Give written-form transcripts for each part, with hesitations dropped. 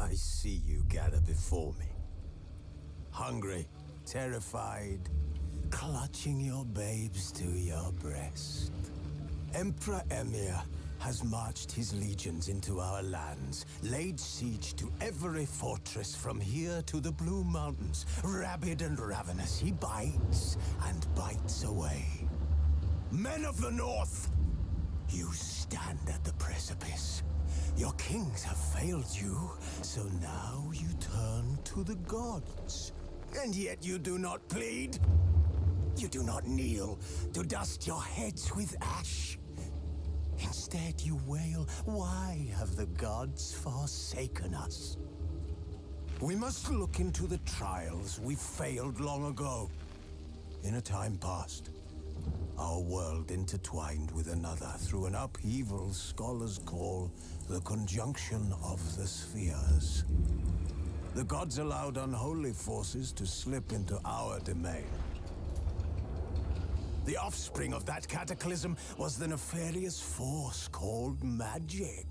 I see you gather before me. Hungry, terrified, clutching your babes to your breast. Emperor Emir has marched his legions into our lands, laid siege to every fortress from here to the Blue Mountains. Rabid and ravenous, he bites and bites away. Men of the North, you stand at the precipice. Your kings have failed you, so now you turn to the gods. And yet you do not plead. You do not kneel to dust your heads with ash. Instead you wail, why have the gods forsaken us? We must look into the trials we failed long ago. In a time past, our world intertwined with another through an upheaval scholars call the conjunction of the spheres. The gods allowed unholy forces to slip into our domain. The offspring of that cataclysm was the nefarious force called magic.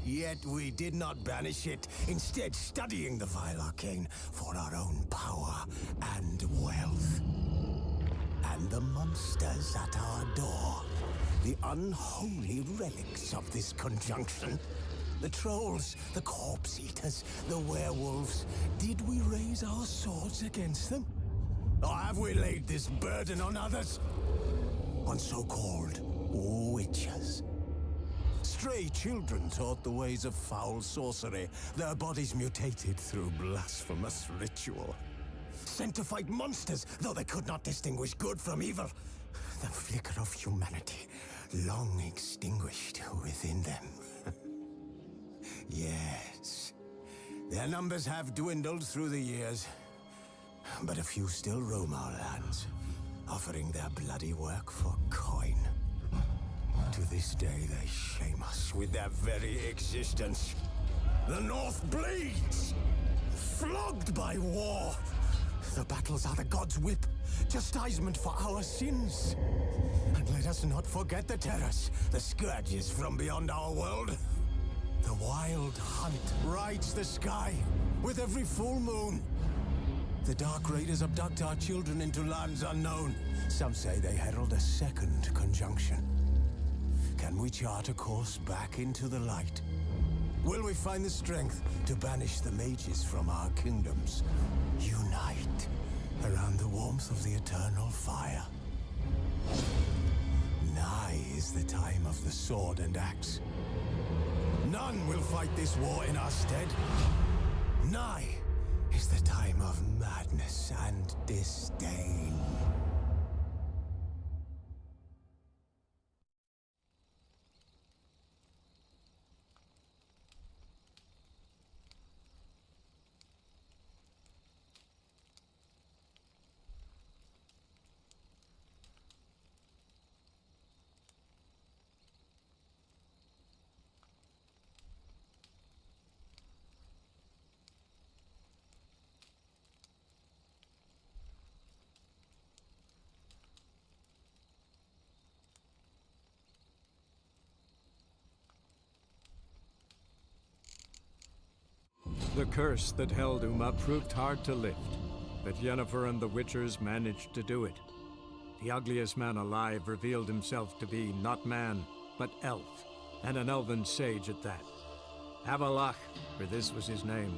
Yet we did not banish it, instead studying the vile arcane for our own power and wealth. And the monsters at our door, the unholy relics of this conjunction. The trolls, the corpse-eaters, the werewolves. Did we raise our swords against them? Or have we laid this burden on others? On so-called witches. Stray children taught the ways of foul sorcery, their bodies mutated through blasphemous ritual. Sent to fight monsters, though they could not distinguish good from evil. The flicker of humanity, long extinguished within them. Yes, their numbers have dwindled through the years, but a few still roam our lands, offering their bloody work for coin. To this day, they shame us with their very existence. The North bleeds, flogged by war. The battles are the gods' whip, chastisement for our sins. And let us not forget the terrors, the scourges from beyond our world. The wild hunt rides the sky with every full moon. The Dark Raiders abduct our children into lands unknown. Some say they herald a second conjunction. Can we chart a course back into the light? Will we find the strength to banish the mages from our kingdoms? Unite around the warmth of the eternal fire. Nigh is the time of the sword and axe. None will fight this war in our stead. Nigh is the time of madness and disdain. The curse that held Uma proved hard to lift, but Yennefer and the Witchers managed to do it. The ugliest man alive revealed himself to be not man, but elf, and an elven sage at that. Avalach, for this was his name,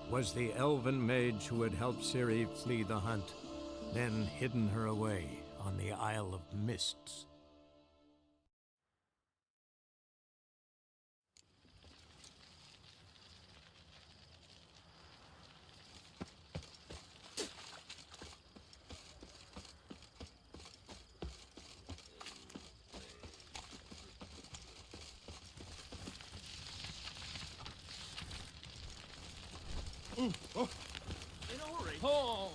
was the elven mage who had helped Ciri flee the hunt, then hidden her away on the Isle of Mists. In a hurry. Oh.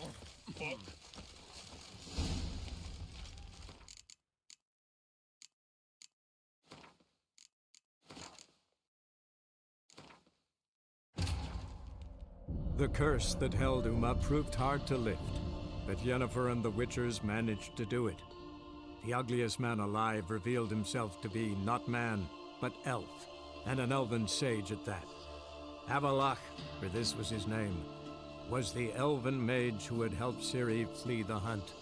The curse that held Uma proved hard to lift, but Yennefer and the Witchers managed to do it. The ugliest man alive revealed himself to be not man, but elf, and an elven sage at that. Avalach, for this was his name, was the elven mage who had helped Ciri flee the hunt,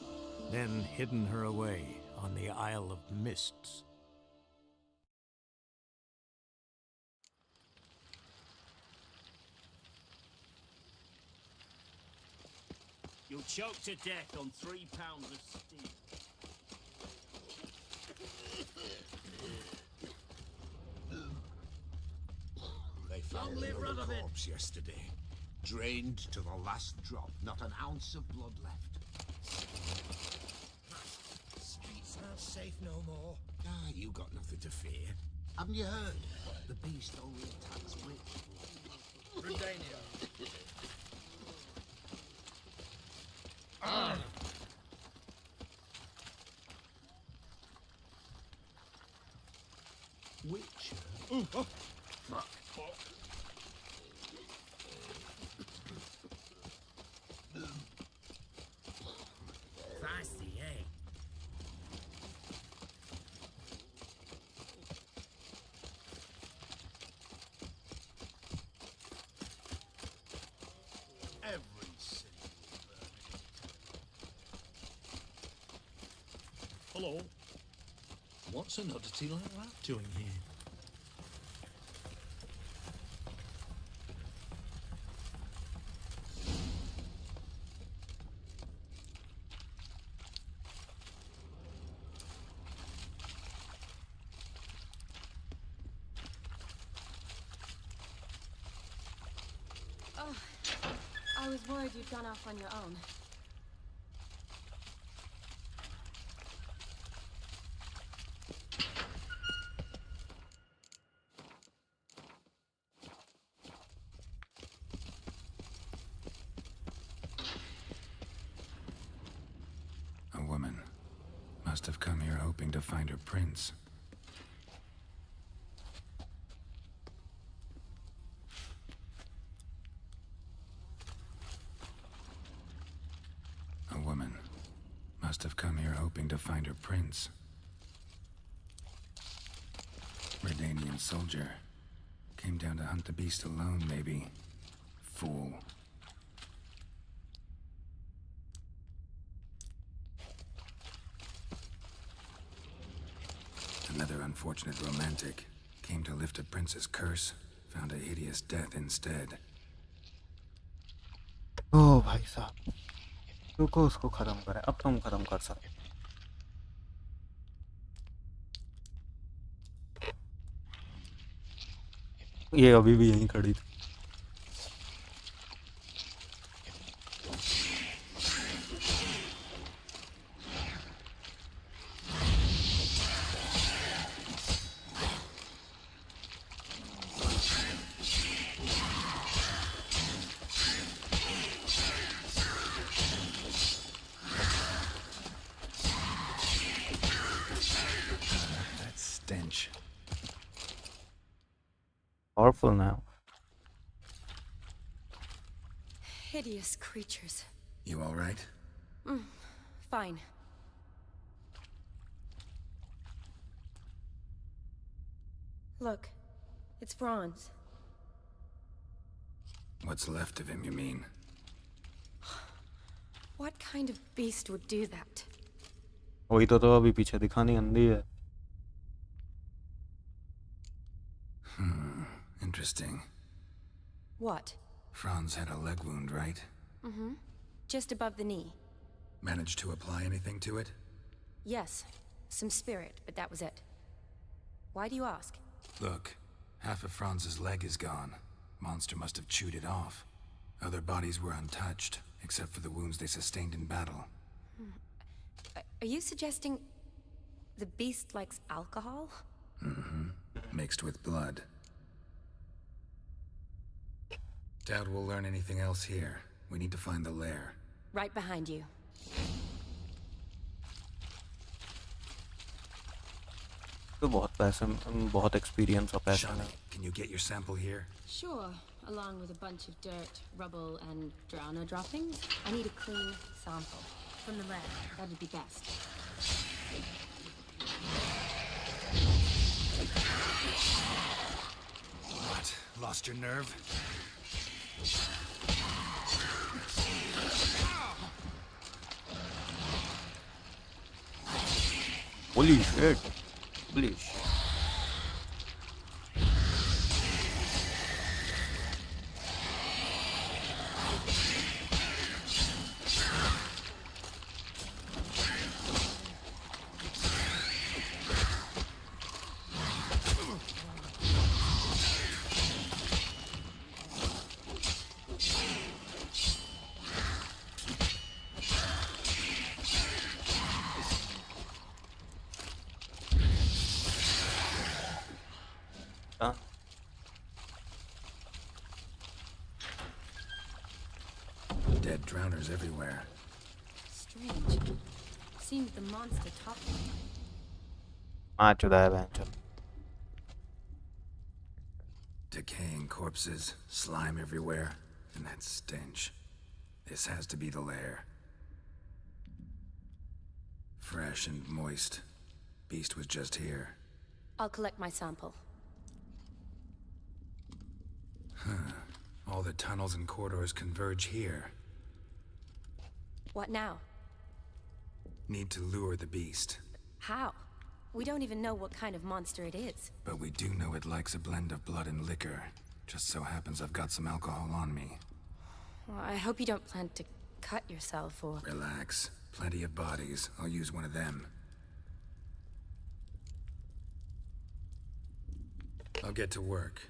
then hidden her away on the Isle of Mists. You'll choke to death on 3 pounds of steel. They found another corpse yesterday. Drained to the last drop, not an ounce of blood left. Streets aren't safe no more. Ah, you got nothing to fear. Haven't you heard? The beast only attacks rich. Redania. Witcher? Feisty, eh? Every city will burn. Hello. What's an oddity like that doing here? I was worried you'd gone off on your own. A woman must have come here hoping to find her prince. A woman must have come here hoping to find her prince. Redanian soldier. Came down to hunt the beast alone, maybe. Fool. Another unfortunate romantic. Came to lift a prince's curse. Found a hideous death instead. ओ भाई साहब रुको उसको खत्म करें अब तुम खत्म कर सकते ये अभी भी यहीं खड़ी थी Stench. Powerful now. Hideous creatures. You all right? Fine. Look, it's Franz. What's left of him, you mean? What kind of beast would do that? वही तो अभी पीछे दिखानी अंधी है Interesting. What? Franz had a leg wound, right? Just above the knee. Managed to apply anything to it? Yes, some spirit, but that was it. Why do you ask? Look, half of Franz's leg is gone. Monster must have chewed it off. Other bodies were untouched, except for the wounds they sustained in battle. Are you suggesting the beast likes alcohol? Mixed with blood. Doubt we'll learn anything else here. We need to find the lair. Right behind you. तो बहुत experience और passion है. Shawnee, can you get your sample here? Sure, along with a bunch of dirt, rubble, and drowner droppings. I need a clean sample. From the lab, that'd be best. What? Lost your nerve? Holy shit. Holy shit. Huh? Dead drowners everywhere. Strange. Seems the monster topped me. आ चुका है bench. Decaying corpses, slime everywhere, and that stench. This has to be the lair. Fresh and moist. Beast was just here. I'll collect my sample. All the tunnels and corridors converge here. What now? Need to lure the beast. How? We don't even know what kind of monster it is. But we do know it likes a blend of blood and liquor. Just so happens I've got some alcohol on me. Well, I hope you don't plan to cut yourself or... Relax. Plenty of bodies. I'll use one of them. I'll get to work.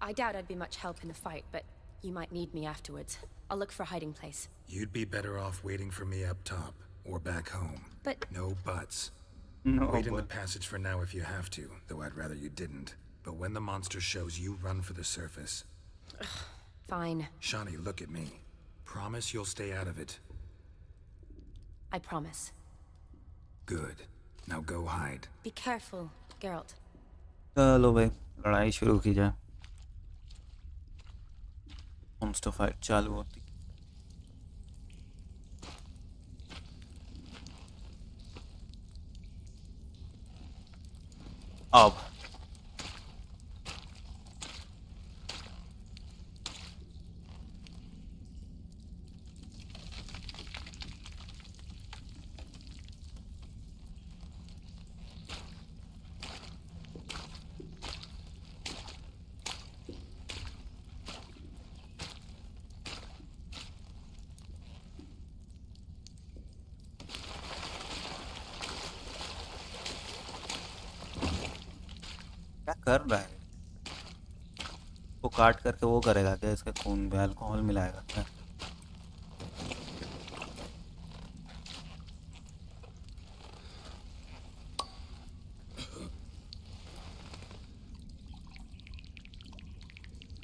I doubt I'd be much help in the fight, but you might need me afterwards. I'll look for a hiding place. You'd be better off waiting for me up top. Or back home. But... No buts. No, Wait in the but passage for now if you have to, though I'd rather you didn't. But when the monster shows, you run for the surface. Fine. Shawnee, look at me. Promise you'll stay out of it. I promise. Good. Now go hide. Be careful, Geralt. चलो भाई लड़ाई शुरू की जाए. Monster fight चालू होती. अब क्या कर रहा है? वो काट करके वो करेगा क्या? इसके खून में अल्कोहल मिलाएगा क्या?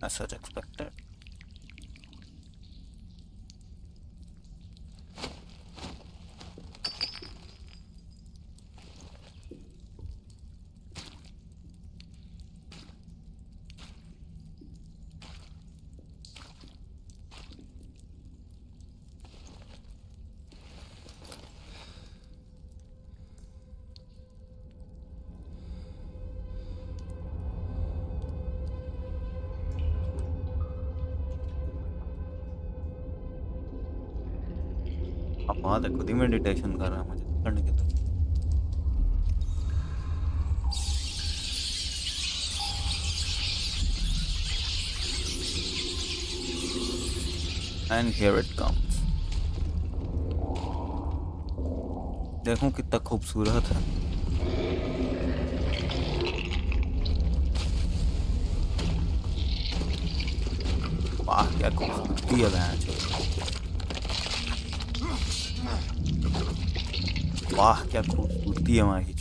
As such expected. अब वहाँ तक खुद ही मेडिटेशन कर रहा है मुझे करने की तो. And here it comes. देखो कितना खूबसूरत है. वाह क्या खूबसूरती है भैंस. वाह क्या खूबसूरती है वहाँ की.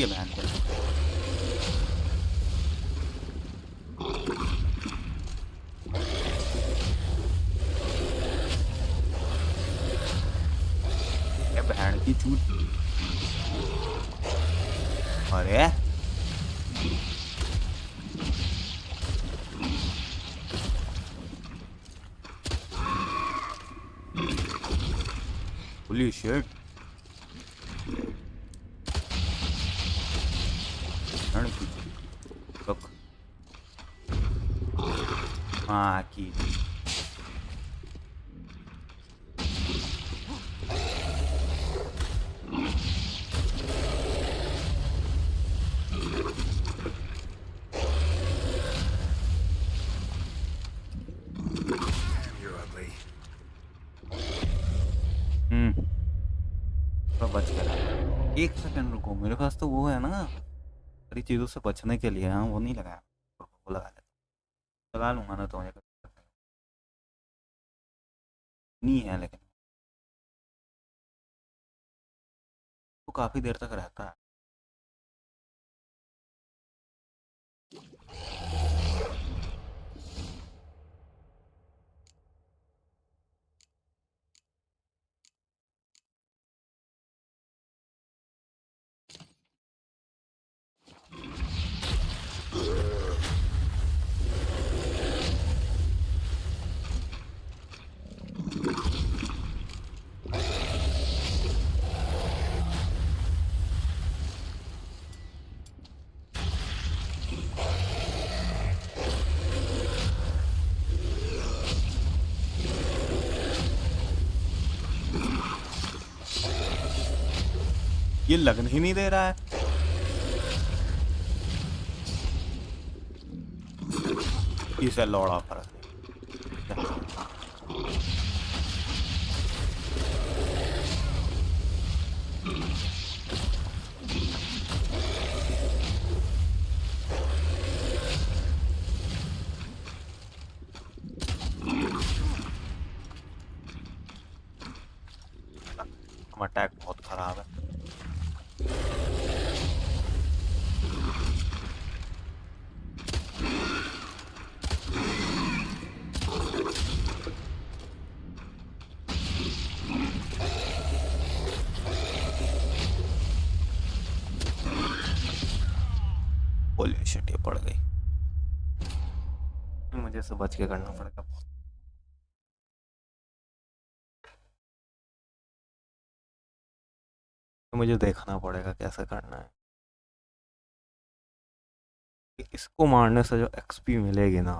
है बहन के। ये बहन की चूत। अरे holy shit. Look. Aqui. You're ugly. तो बच गया। एक सेकंड रुको, मेरे पास तो वो है ना, सारी चीज़ों से बचने के लिए। हाँ वो नहीं लगाया, वो लगा लेता, लगा लूंगा ना तो मुझे नहीं है, लेकिन वो काफ़ी देर तक रहता है। ये लगन ही नहीं दे रहा है। इसे लौड़ा फर्क अटैक बहुत खराब है। बोलिए शिट, ये पड़ गई। मुझे से बच के करना पड़ेगा। मुझे देखना पड़ेगा कैसे करना है। इसको मारने से जो एक्सपी मिलेगी ना,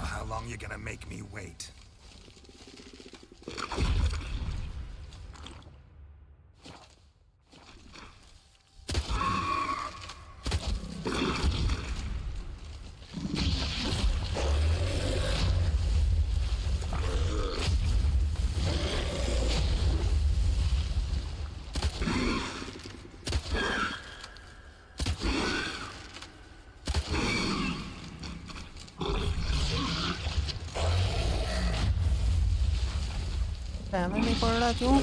How long you gonna make me wait? Damage नहीं पड़ रहा क्यों?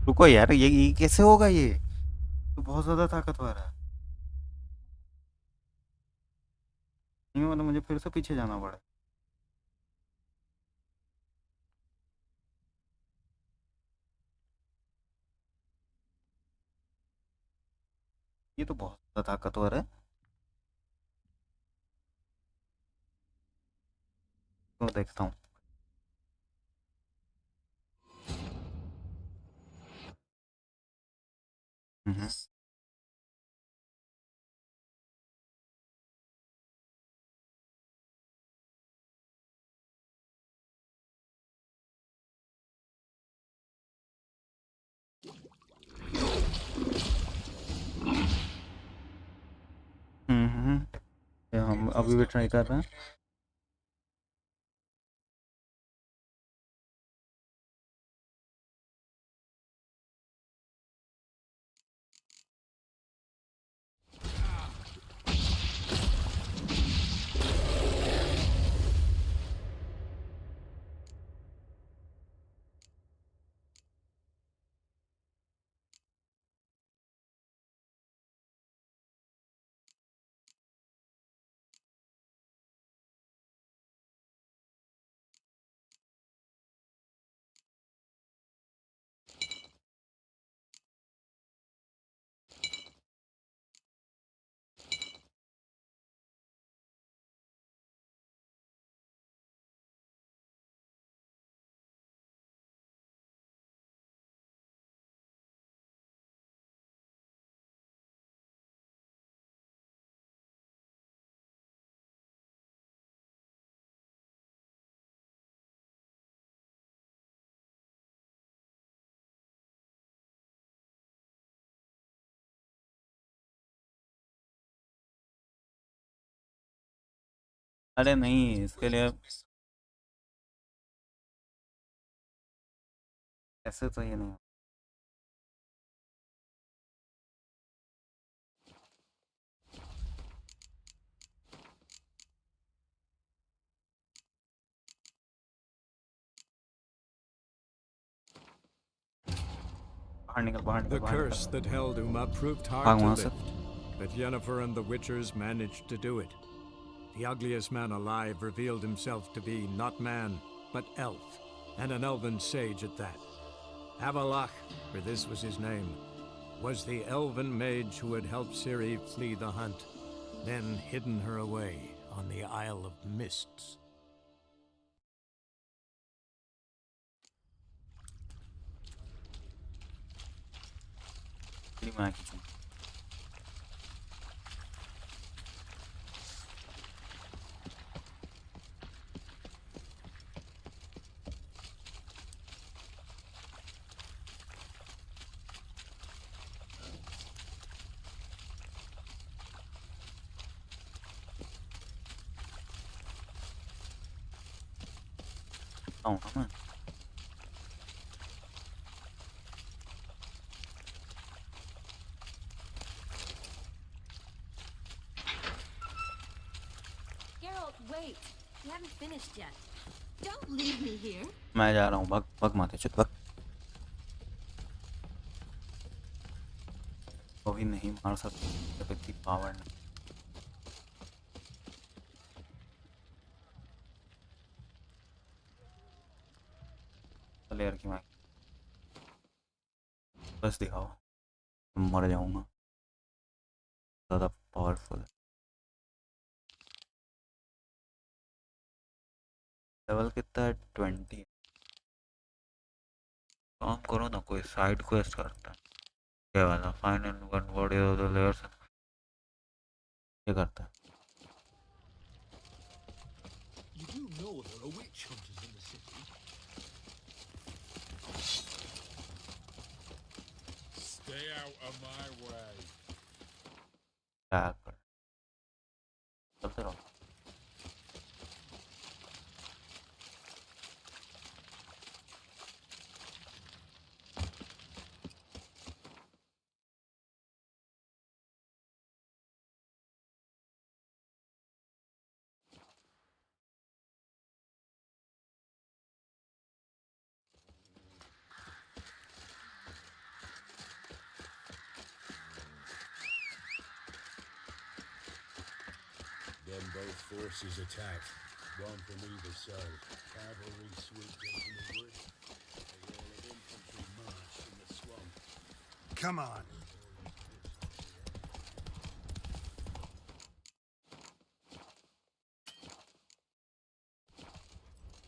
रुको यार, ये कैसे होगा? ये तो बहुत ज्यादा ताकतवर है। मतलब मुझे फिर से पीछे जाना पड़ा। ये तो बहुत ज़्यादा ताकतवर है। तो देखता हूँ। हम्म। ये हम अभी भी ट्राई कर रहे हैं। अरे नहीं, इसके लिए ऐसे तो ये नहीं। बाहर निकल, बाहर निकल, The बाहर curse निकल। that held Uma proved hard भाग to वहाँ से। lift, but Yennefer and the Witchers managed to do it. The ugliest man alive revealed himself to be not man, but elf, and an elven sage at that. Avalach, for this was his name, was the elven mage who had helped Ciri flee the hunt, then hidden her away on the Isle of Mists. मैं खींचूं। आऊँ ना मैं। Geralt, wait. You haven't finished yet. Don't leave me here. मैं जा रहा हूँ, भाग भाग माते चुप भाग। कभी नहीं मार सकते जब इतनी पावर नहीं। चले यार की मैं बस दिखाओ, मर जाऊंगा। ज़्यादा पावरफुल है। लेवल कितना है? 20। काम करो ना, कोई साइड क्वेस्ट करता है। क्या वाला find and one body of the layers, ये करता है। You do know there are witch hunters in the city? Stay out of my way. क्या कर चलते रहो। forces attacked. One from either side. Cavalry swooped in from the wood. A wall of infantry marched in the swamp. Come on.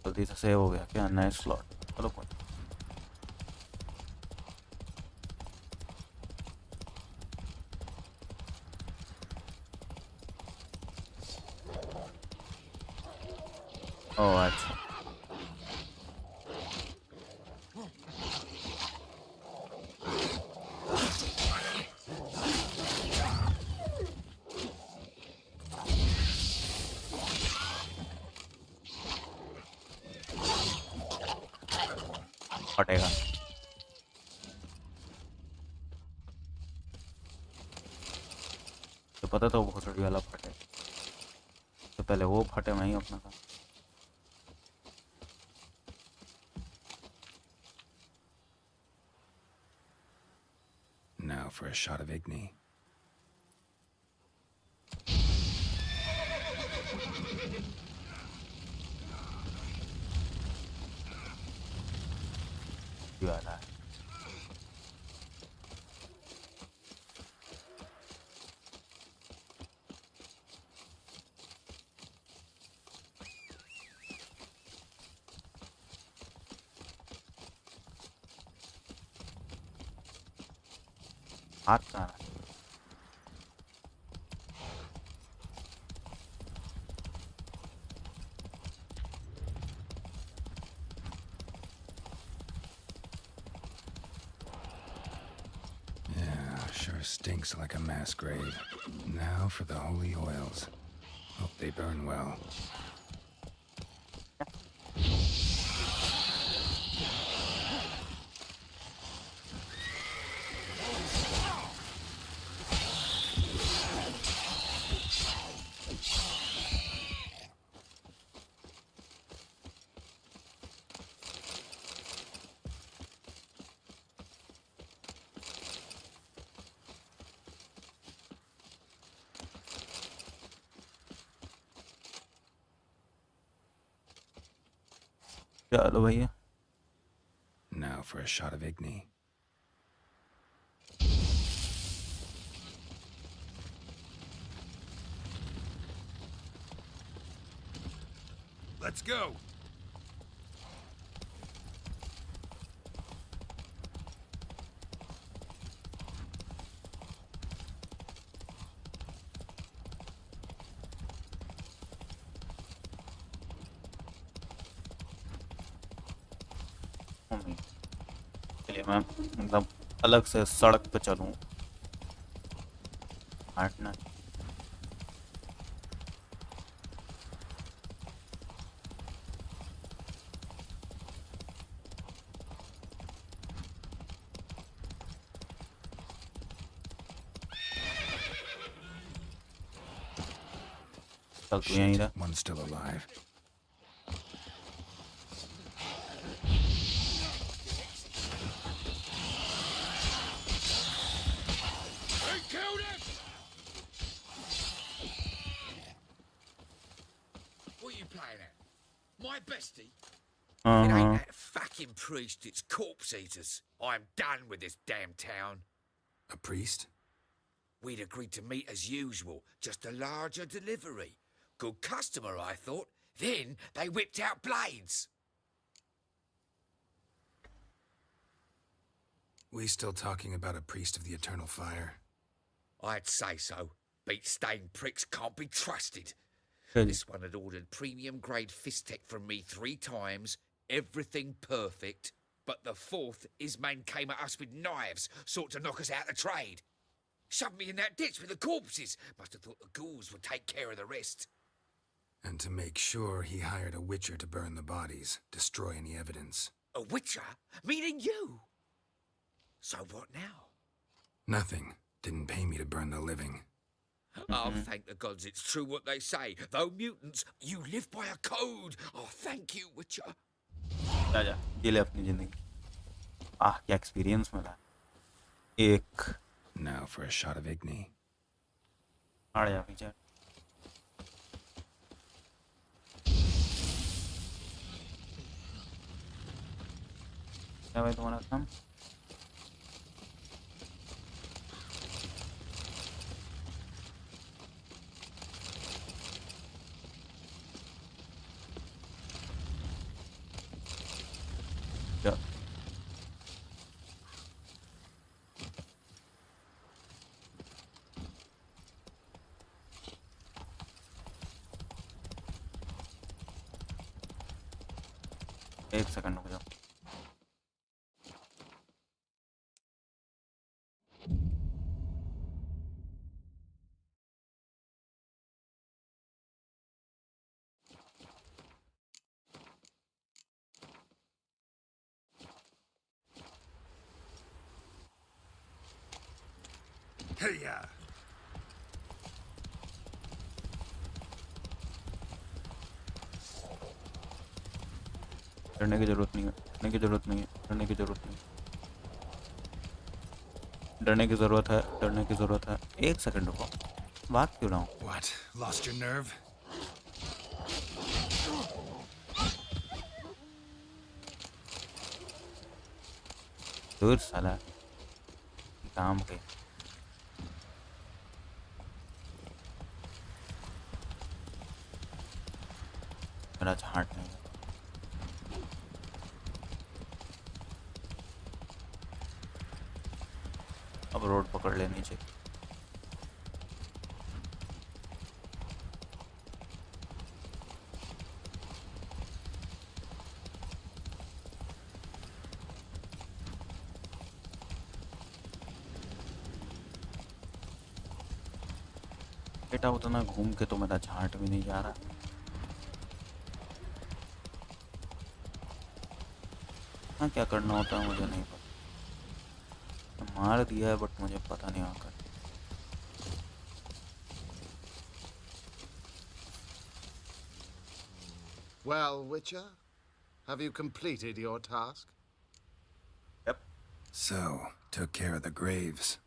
जल्दी से save हो गया क्या? नया स्लॉट, चलो कोई। ओह अच्छा, फटेगा। तो पता तो भोसड़ी वाला फटे, तो पहले वो फटे, वहीं अपना था। Now for a shot of Igni. ये वाला है। हाथ कहाँ है? Yeah, sure stinks like a mass grave. Now for the holy oils. Hope they burn well. चलो भैया। Now for a shot of Igni. Let's go. चलिए मैं मतलब अलग से सड़क पे चलूँ, हटना। चल तू यहीं रह। One's still alive. What are you playing at? My bestie? It हाँ ain't that fucking priest, it's corpse eaters. I'm done with this damn town. A priest? We'd agreed to meet as usual, just a larger delivery. Good customer, I thought. Then they whipped out blades. We still talking about a priest of the eternal fire? I'd say so. Beat-stained pricks can't be trusted. चलिए। This one had ordered premium-grade fist tech from me 3 times, everything perfect. But the fourth, his man came at us with knives, sought to knock us out of trade. Shoved me in that ditch with the corpses. Must have thought the ghouls would take care of the rest. And to make sure, he hired a witcher to burn the bodies, destroy any evidence. A witcher? Meaning you? So what now? Nothing. Didn't pay me to burn the living. Oh, thank the gods it's true what they say. Though mutants, you live by a code. Oh, thank you, Witcher. जा जा, जी ले अपनी जिंदगी। क्या experience मिला। एक Now for a shot of Igni. हट जा पीछे। क्या भाई तुम्हारा काम? क्या? एक सेकंड रुक जाओ। Hey-ya! डरने की जरूरत नहीं है, डरने की जरूरत नहीं है, डरने की जरूरत नहीं है, डरने की जरूरत है, डरने की जरूरत है। एक सेकंड रुको, बात क्यों रहा हूँ? What? Lost your nerve? दूर साला काम पे। मेरा झाट नहीं है। अब रोड पकड़ लेनी चाहिए। बेटा उतना घूम के तो मेरा झाट भी नहीं जा रहा। हाँ क्या करना होता है मुझे नहीं पता। मार दिया है बट मुझे पता नहीं आकर। Well, Witcher, have you completed your task? Yep. So, took care of the graves.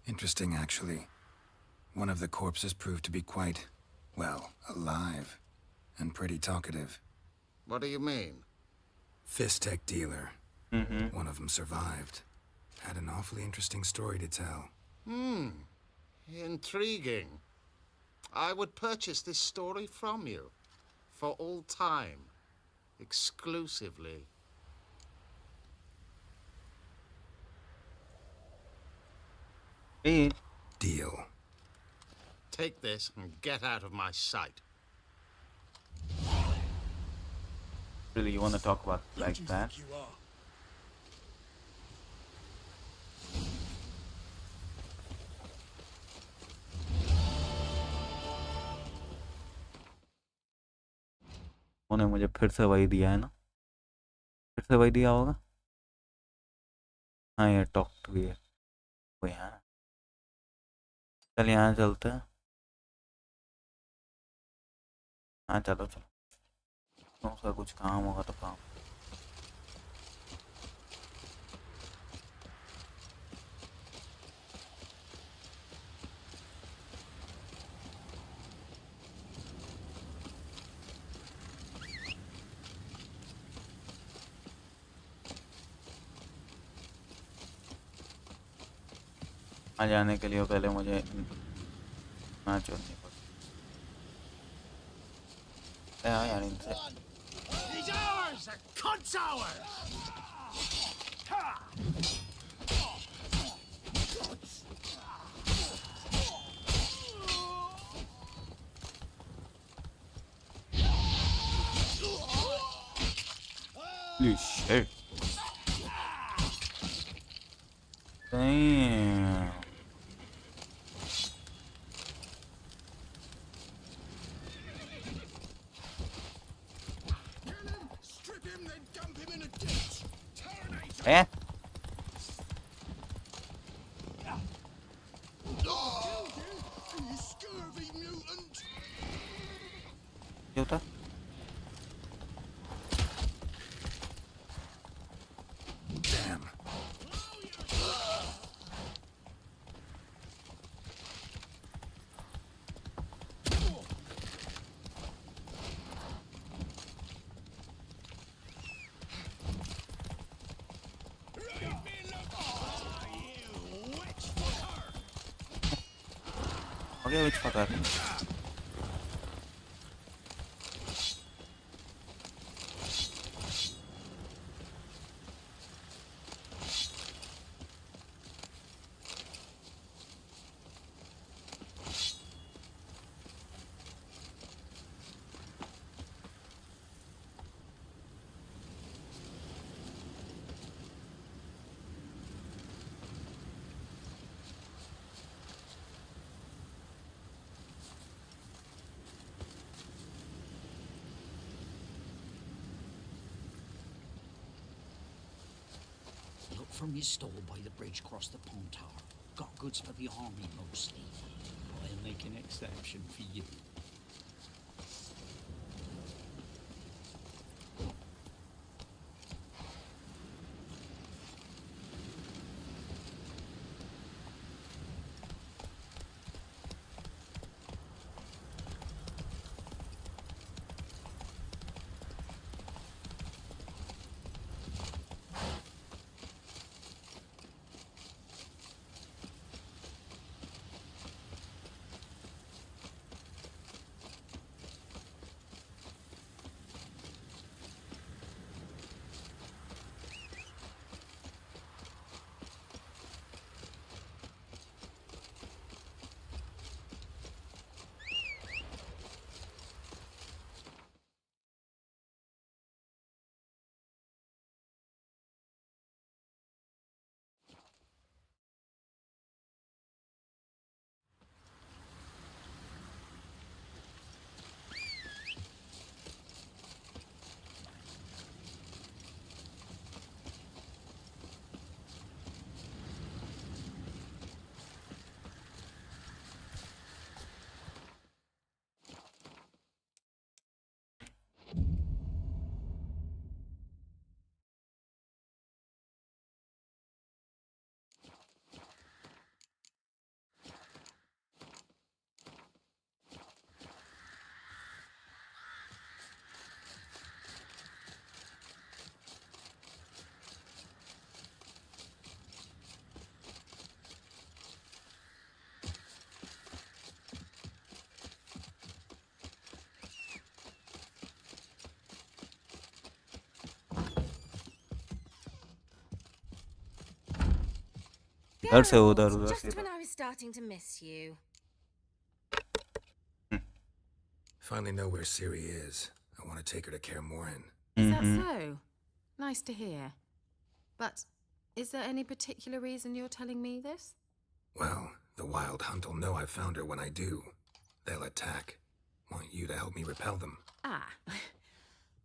Interesting, actually. One of the corpses proved to be quite, well, alive. And pretty talkative. What do you mean? Fist tech dealer. Mm-hmm. One of them survived. Had an awfully interesting story to tell. Intriguing. I would purchase this story from you. For all time. Exclusively. Hey. Deal. Take this and get out of my sight. Really, you want to talk about like that? You are. उन्होंने मुझे फिर से वही दिया है ना? फिर से वही दिया होगा? हाँ ये टॉक टू है वो यहाँ। चल यहाँ चलते हैं। हाँ चलो चलो, उसका कुछ काम होगा तो काम। आ जाने के लिए पहले मुझे ना छोड़नी पड़ती है यार इनसे। He's ours! The cunt's ours! Holy shit. Damn. Strip him, then dump him in a ditch! Terminate Eh? you scurvy mutant! क्या होता? Damn. Pakai which pakai. Look from your stall by the bridge across the Pontar. Got goods for the army mostly. I'll make an exception for you. उधर से उधर Just से when I was starting to miss you. Finally know where Ciri is. I want to take her to Kaer Morhen. Is that so? Nice to hear. But is there any particular reason you're telling me this? Well, the Wild Hunt will know I've found her when I do. They'll attack. Want you to help me repel them. Ah,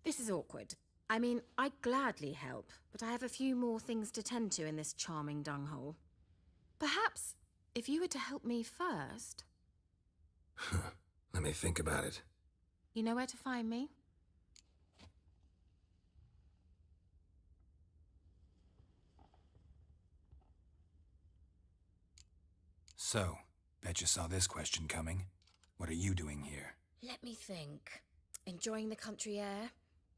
this is awkward. I mean, I'd gladly help, but I have a few more things to tend to in this charming dunghole. Perhaps, if you were to help me first... Let me think about it. You know where to find me? So, bet you saw this question coming. What are you doing here? Let me think. Enjoying the country air?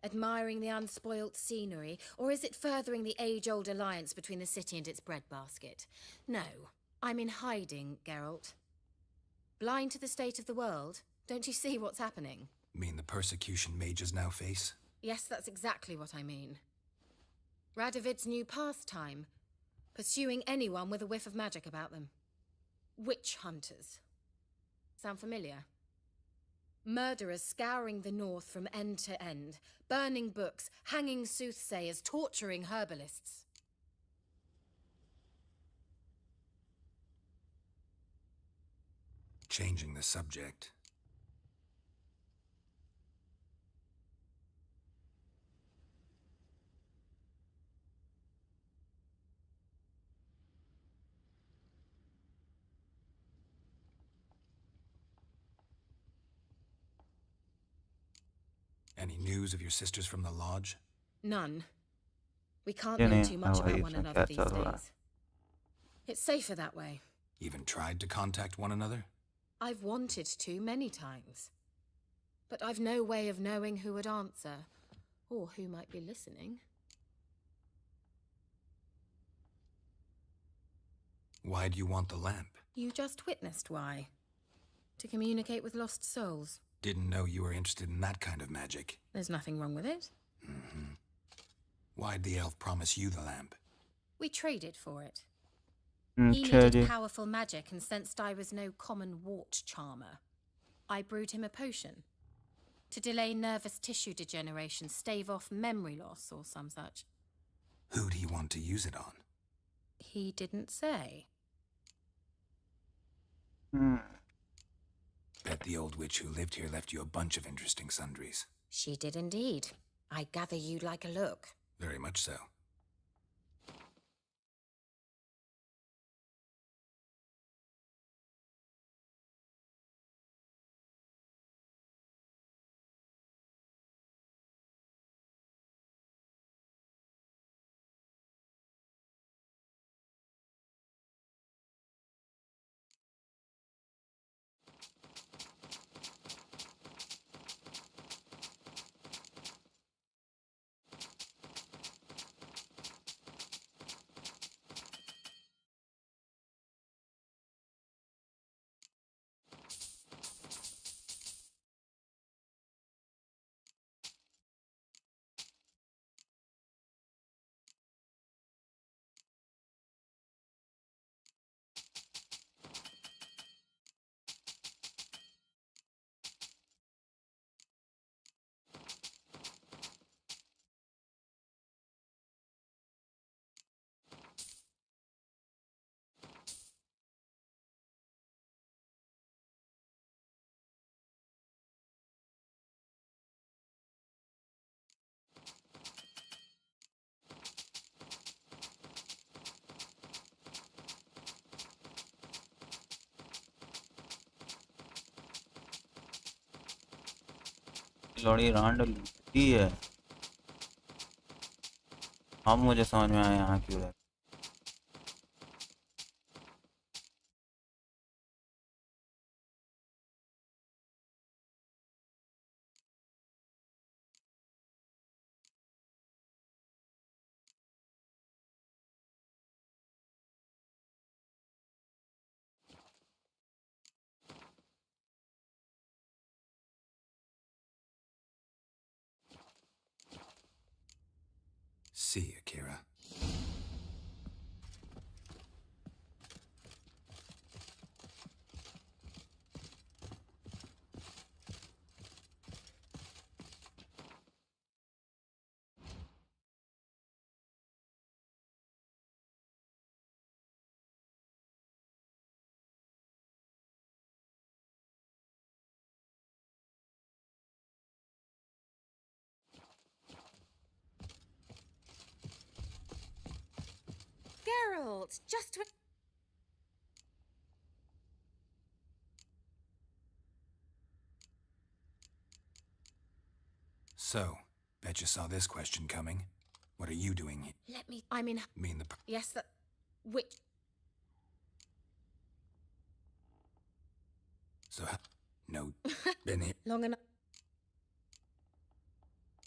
Admiring the unspoilt scenery? Or is it furthering the age-old alliance between the city and its breadbasket? No, I'm in hiding, Geralt. Blind to the state of the world? Don't you see what's happening? Mean the persecution mages now face? Yes, that's exactly what I mean. Radovid's new pastime. Pursuing anyone with a whiff of magic about them. Witch hunters. Sound familiar? Murderers scouring the north from end to end, burning books, hanging soothsayers, torturing herbalists. Changing the subject. Any news of your sisters from the lodge? None. We can't know too much about one another these चल रहा है? days. It's safer that way. Even tried to contact one another? I've wanted to many times. But I've no way of knowing who would answer, or who might be listening. Why do you want the lamp? You just witnessed why. To communicate with lost souls. Didn't know you were interested in that kind of magic. There's nothing wrong with it. Why'd the elf promise you the lamp? We traded for it. He अच्छा needed ji powerful magic and sensed I was no common wart charmer. I brewed him a potion. To delay nervous tissue degeneration, stave off memory loss or some such. Who'd he want to use it on? He didn't say. Bet the old witch who lived here left you a bunch of interesting sundries. She did indeed. I gather you'd like a look. Very much so. लौड़ी रांड लूटी है अब मुझे समझ में आया यहाँ क्यों रहती See you, Kira. Geralt, just when... So, bet you saw this question coming. What are you doing here? Let me... I mean... Mean the... Yes, that... Which... So, no, been here. Long enough...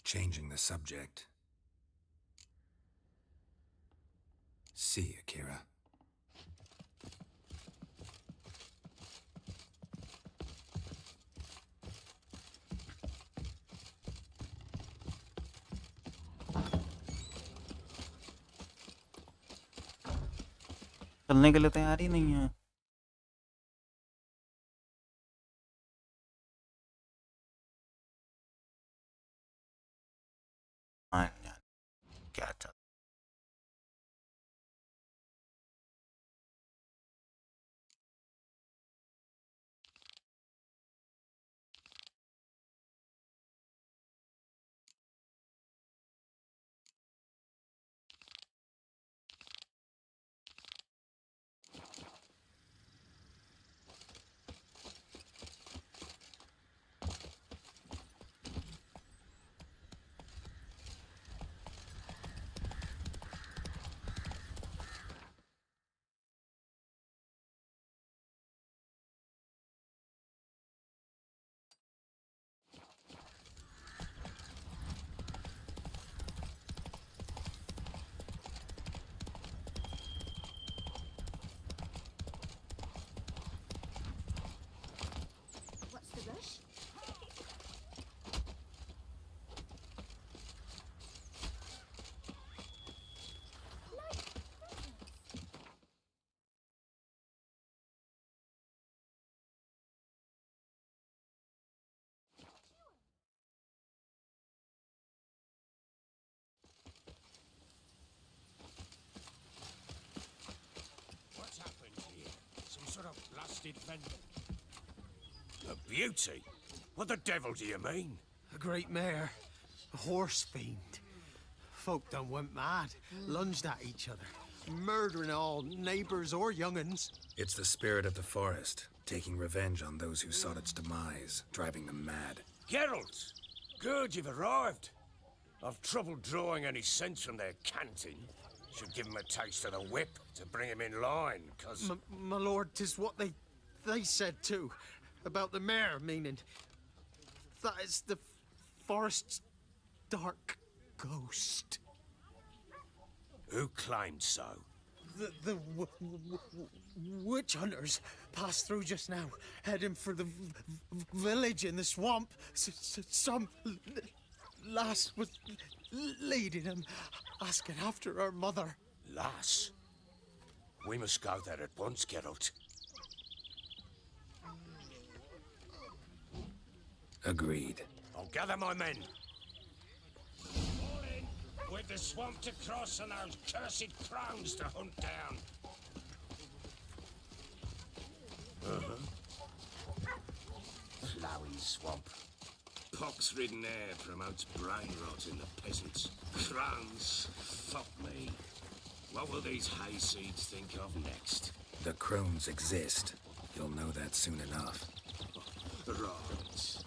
Changing the subject. See you, Kira. चलने के लिए तैयार ही नहीं है क्या चल A beauty? What the devil do you mean? A great mare. A horse fiend. Folk done went mad, lunged at each other, murdering all neighbours or young'uns. It's the spirit of the forest, taking revenge on those who sought its demise, driving them mad. Geralt! Good, you've arrived. I've trouble drawing any sense from their canting. Should give 'em a taste of the whip to bring 'em in line, 'cause... My lord, 'tis what they said too. About the mare, meaning. That is the forest's dark ghost. Who claimed so? The witch hunters passed through just now, heading for the village in the swamp. Some lass was leading them, asking after her mother. Lass? We must go there at once, Geralt. Agreed. I'll gather my men. All in, with the swamp to cross and those cursed crones to hunt down. Flowey swamp. Pox-ridden air promotes brain rot in the peasants. Crones, fuck me. What will these hayseeds think of next? The crones exist. You'll know that soon enough. Right.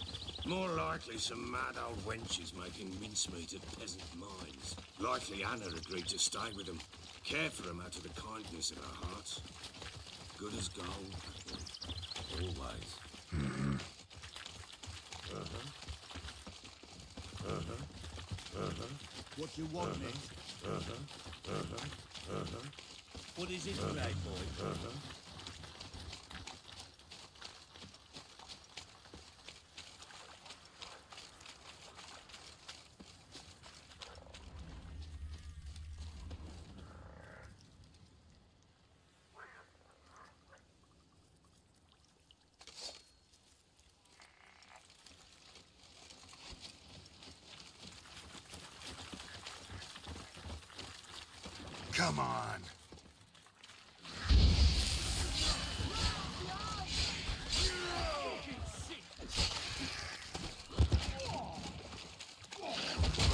More likely some mad old wenches making mincemeat of peasant minds. Likely Anna agreed to stay with them, care for them out of the kindness of her heart. Good as gold. Always. What you want, Nick? What is it, great boy? Come on.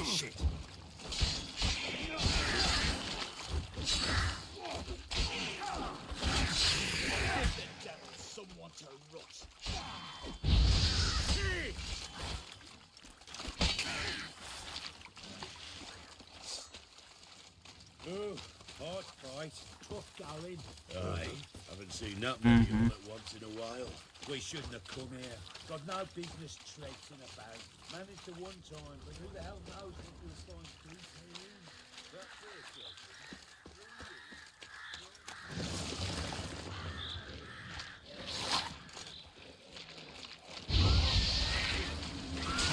Shit. Someone to rot. Oh, hard fight. Tough going. Aye. Haven't seen that many all at once in a while. We shouldn't have come here. Got no business traipsing about. Managed at one time, but who the hell knows what we'll find through here? That's it,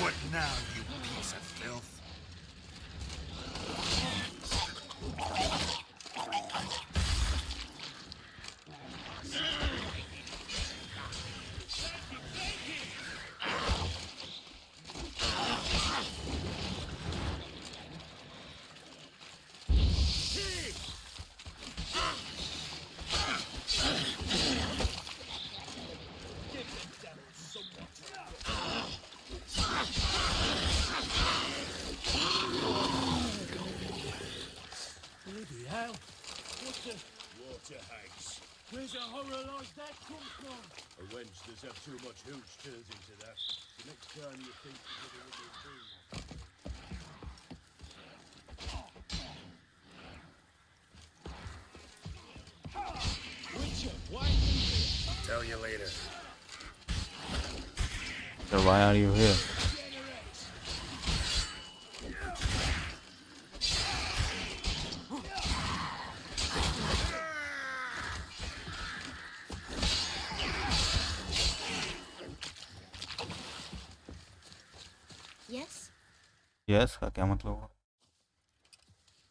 What now, you piece of filth? bloody hell. What the... Water hags. Where's a horror like that come from? A wench that's had too much hooch turns into that. The next time you think you're going to be Witcher, why are you here? Tell you later. So why are you here? Yes? Yes का क्या मतलब हुआ?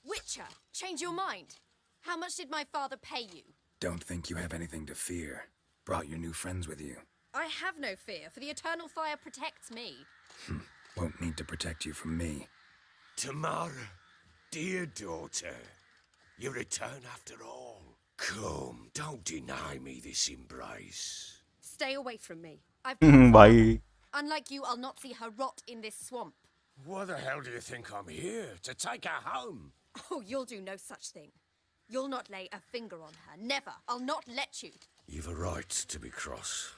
Witcher, change your mind. How much did my father pay you? Don't think you have anything to fear. Brought your new friends with you. I have no fear, for the eternal fire protects me. Won't need to protect you from me. Tamara, dear daughter, you return after all. Come, don't deny me this embrace. Stay away from me. I've भाई Unlike you, I'll not see her rot in this swamp. Why the hell do you think I'm here? To take her home? Oh, you'll do no such thing. You'll not lay a finger on her. Never. I'll not let you. You've a right to be cross.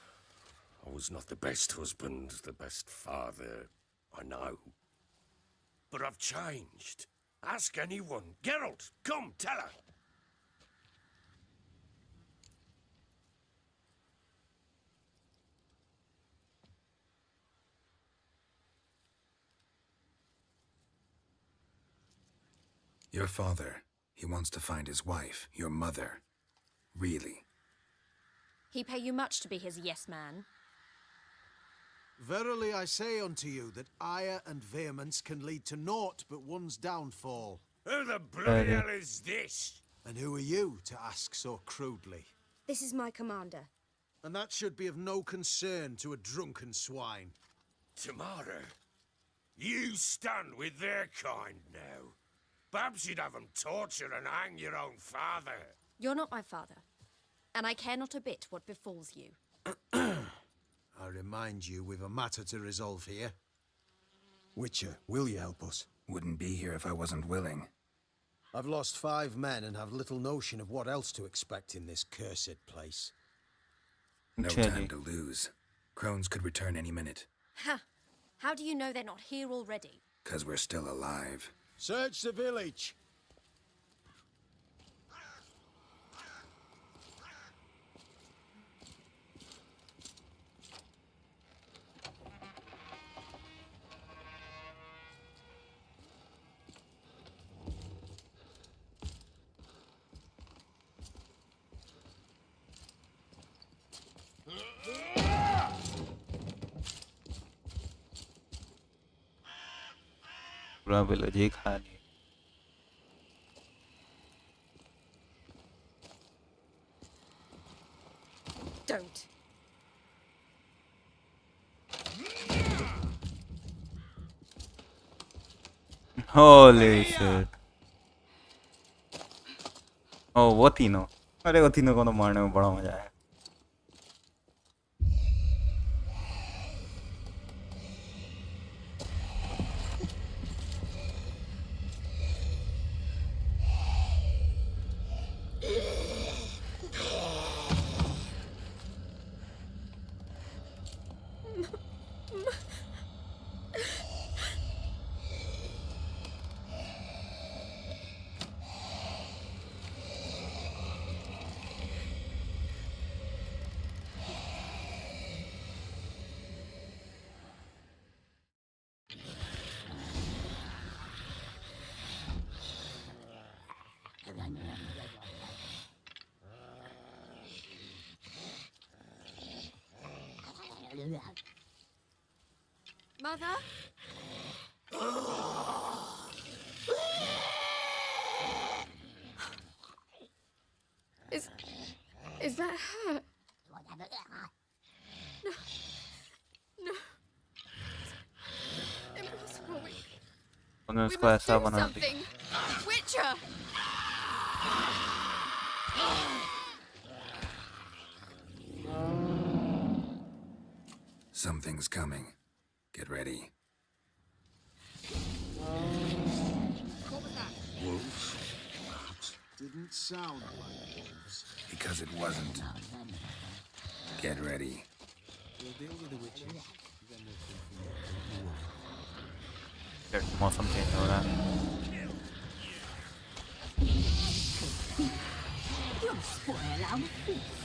I was not the best husband, the best father, I know. But I've changed. Ask anyone. Geralt, come, tell her. Your father, he wants to find his wife, your mother. Really? He pay you much to be his yes man. Verily I say unto you that ire and vehemence can lead to naught but one's downfall. Who the bloody hell is this? And who are you to ask so crudely? This is my commander. And that should be of no concern to a drunken swine. Tamara, you stand with their kind now. Perhaps you'd have them torture and hang your own father. You're not my father, and I care not a bit what befalls you. I remind you we've a matter to resolve here. Witcher, will you help us? Wouldn't be here if I wasn't willing. I've lost 5 men and have little notion of what else to expect in this cursed place. No time to lose. Crones could return any minute. Ha! How do you know they're not here already? 'Cause we're still alive. Search the village. पूरा village ही खा लिया Don't. Holy shit. Oh, वो तीनों अरे वो तीनों को तो मारने में बड़ा मजा आया Mother? Is that her? No. No. Impossible. उन्होंने We उसको must ऐसा do बना दिया something. Witcher! Something's coming. Get ready. What was that? Wolves? Didn't sound like wolves. Because it wasn't. Get ready. We'll deal with the witches. Then we'll think फिर मौसम change हो रहा है You'll spoil our feast.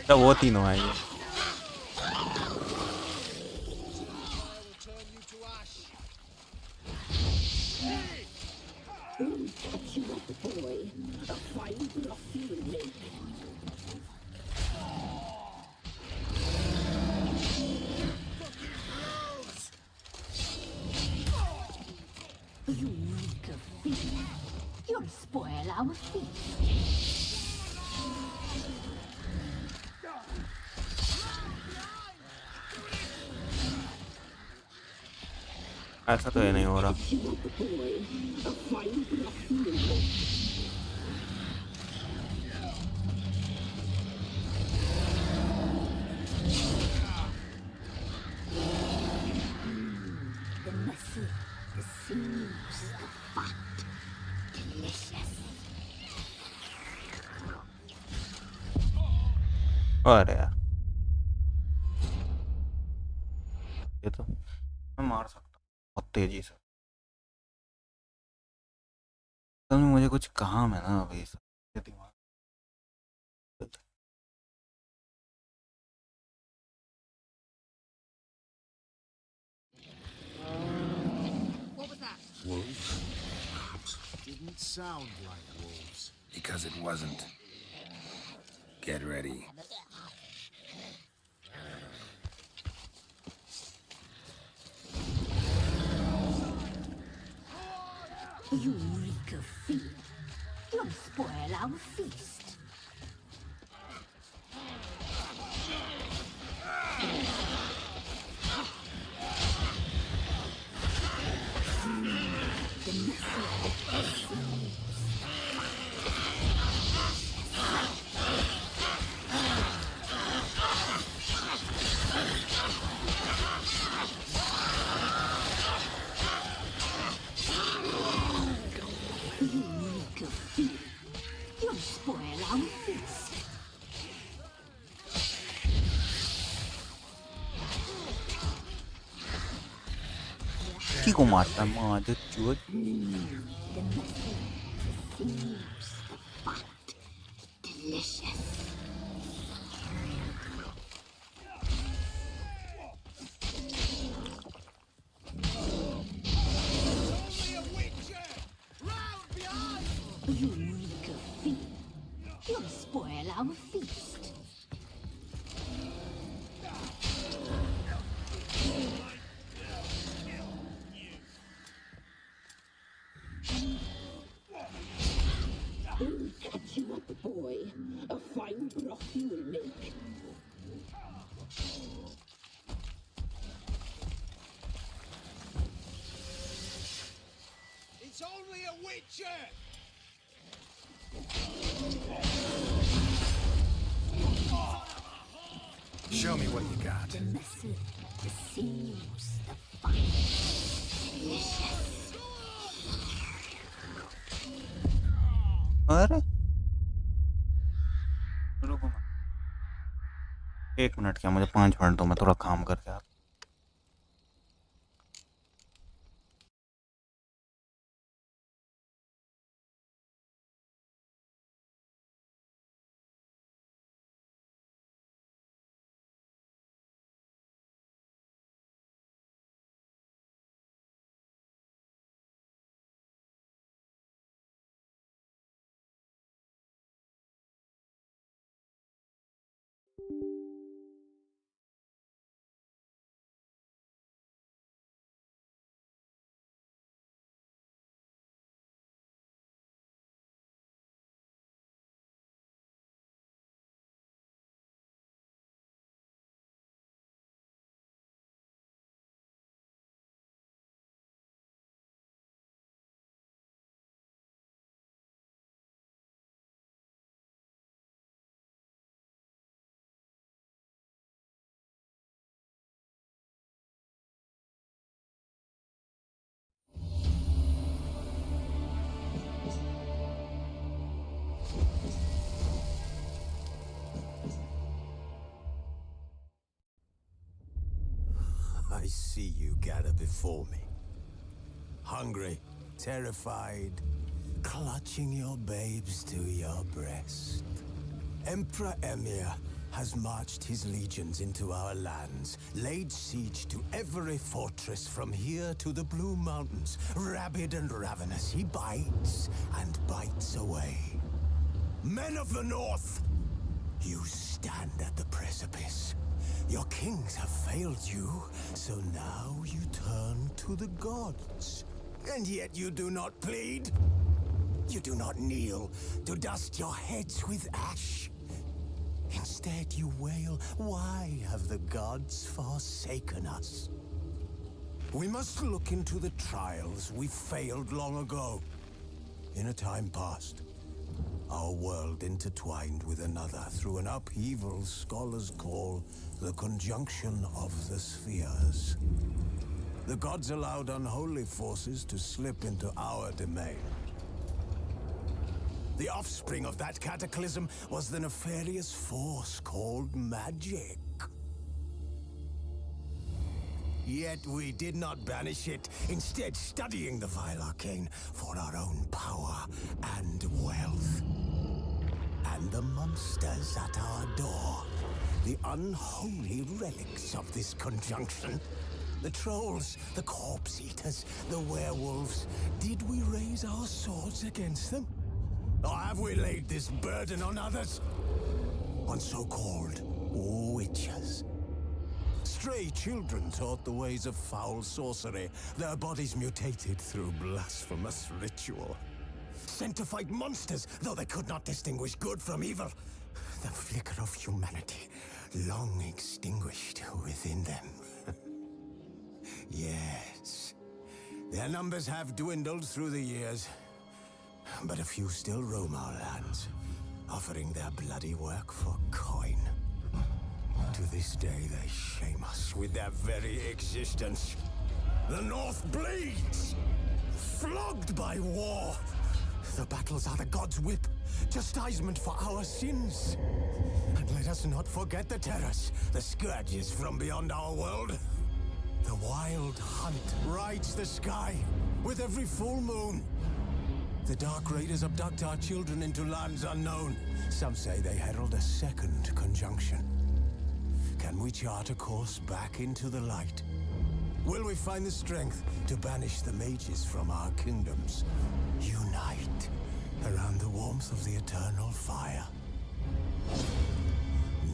तो वो तीनों आएंगे our feast. ऐसा तो ये नहीं हो रहा। The muscle, the sinews, the fat. Delicious. अरे यार, ये तो मैं मार सकता हूँ बहुत तेजी से। असल में मुझे कुछ काम है ना अभी, सब दिमाग। What was that? Wolves? That didn't sound like wolves. Because it wasn't. Get ready. You reek of fear. You'll spoil our feast. The muscle, you reek of fear. You'll spoil our feast. की को मारता है माँ जो चूत। The muscle, the sinews, the fat. Delicious. You reek of fear. You'll spoil our feast. We'll catch you up, boy. A fine broth you will make. It's only a witcher! Show me what you got. The muscle, the sinews, the fat. Delicious. अरे रुको ना, 1 minute क्या, मुझे 5 minute दो, मैं थोड़ा काम करके आता हूँ। I see you gather before me. Hungry, terrified, clutching your babes to your breast. Emperor Emir has marched his legions into our lands, laid siege to every fortress from here to the Blue Mountains. Rabid and ravenous, he bites and bites away. Men of the North, you stand at the precipice. Your kings have failed you, so now you turn to the gods. And yet you do not plead. You do not kneel to dust your heads with ash. Instead, you wail, why have the gods forsaken us? We must look into the trials we failed long ago. In a time past, our world intertwined with another through an upheaval scholars call the conjunction of the spheres. The gods allowed unholy forces to slip into our domain. The offspring of that cataclysm was the nefarious force called magic. Yet we did not banish it, instead studying the vile arcane for our own power and wealth. And the monsters at our door, the unholy relics of this conjunction. The trolls, the corpse eaters, the werewolves. Did we raise our swords against them? Or have we laid this burden on others? On so-called witches. Stray children taught the ways of foul sorcery, their bodies mutated through blasphemous ritual. Sent to fight monsters, though they could not distinguish good from evil. The flicker of humanity, long extinguished within them. Yes, their numbers have dwindled through the years, but a few still roam our lands, offering their bloody work for coin. To this day, they shame us with their very existence. The North bleeds, flogged by war. The battles are the gods' whip, chastisement for our sins. And let us not forget the terrors, the scourges from beyond our world. The wild hunt rides the sky with every full moon. The Dark Raiders abduct our children into lands unknown. Some say they herald a second conjunction. Can we chart a course back into the light? Will we find the strength to banish the mages from our kingdoms? Unite around the warmth of the eternal fire.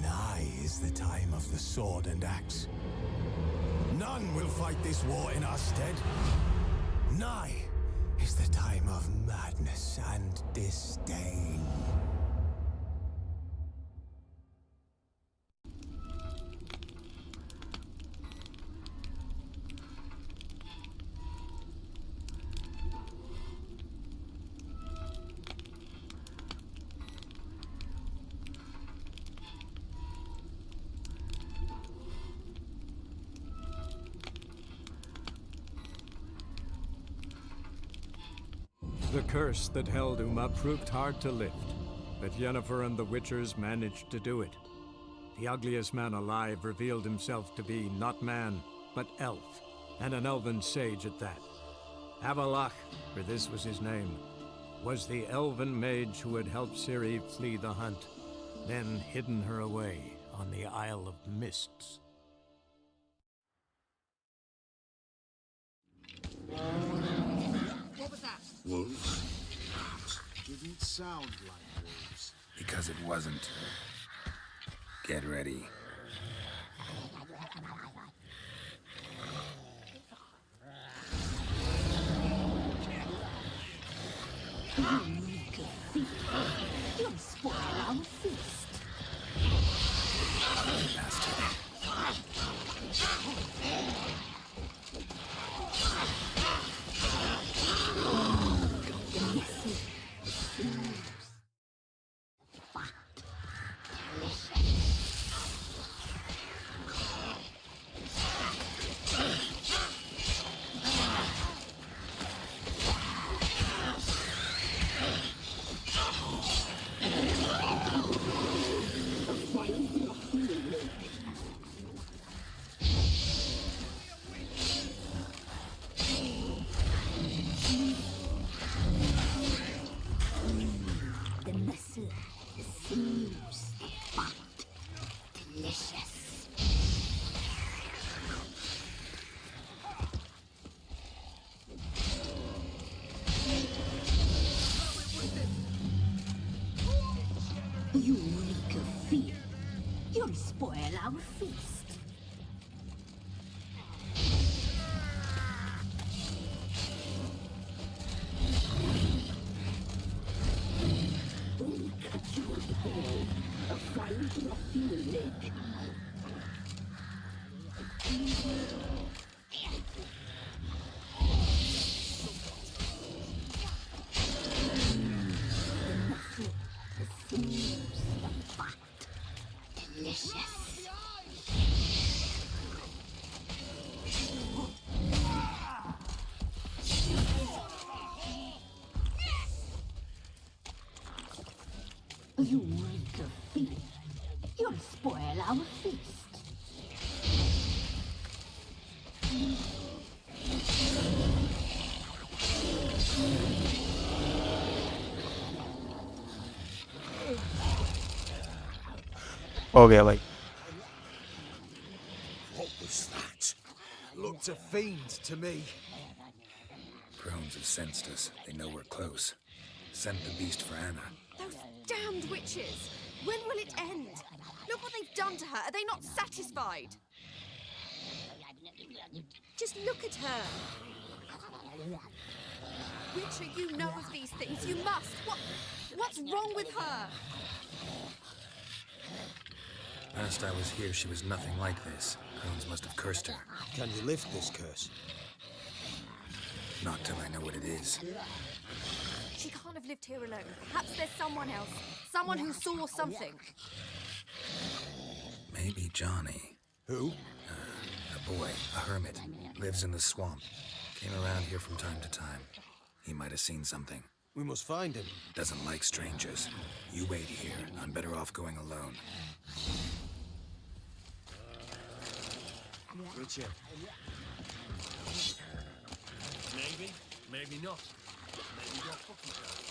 Nigh is the time of the sword and axe. None will fight this war in our stead. Nigh is the time of madness and disdain. The curse that held Uma proved hard to lift, but Yennefer and the Witchers managed to do it. The ugliest man alive revealed himself to be not man, but elf, and an elven sage at that. Avalach, for this was his name, was the elven mage who had helped Ciri flee the hunt, then hidden her away on the Isle of Mists. What was that? Wolves? Didn't sound like wolves. Because it wasn't. Get ready. You'll spoil our feast. The muscle, the sinews, the fat. Delicious. You reek of fear. You'll spoil our feast. boy. A fine broth you will lick. The muscle, the sinews, the fat. Delicious. You reek of fear. You'll spoil our feast. हो गया भाई. What was that? Looked a fiend to me. Crones have sensed us. They know we're close. Sent the beast for Anna. Those damned witches! When will it end? Look what they've done to her. Are they not satisfied? Just look at her. Witcher, you know of these things. You must. What's wrong with her? Last I was here, she was nothing like this. Crones must have cursed her. Can you lift this curse? Not till I know what it is. She can't have lived here alone. Perhaps there's someone else. Someone who saw something. Maybe Johnny. Who? A boy, a hermit. Lives in the swamp. Came around here from time to time. He might have seen something. We must find him. Doesn't like strangers. You wait here. I'm better off going alone. Richard. Maybe, maybe not. Maybe you're fucking right.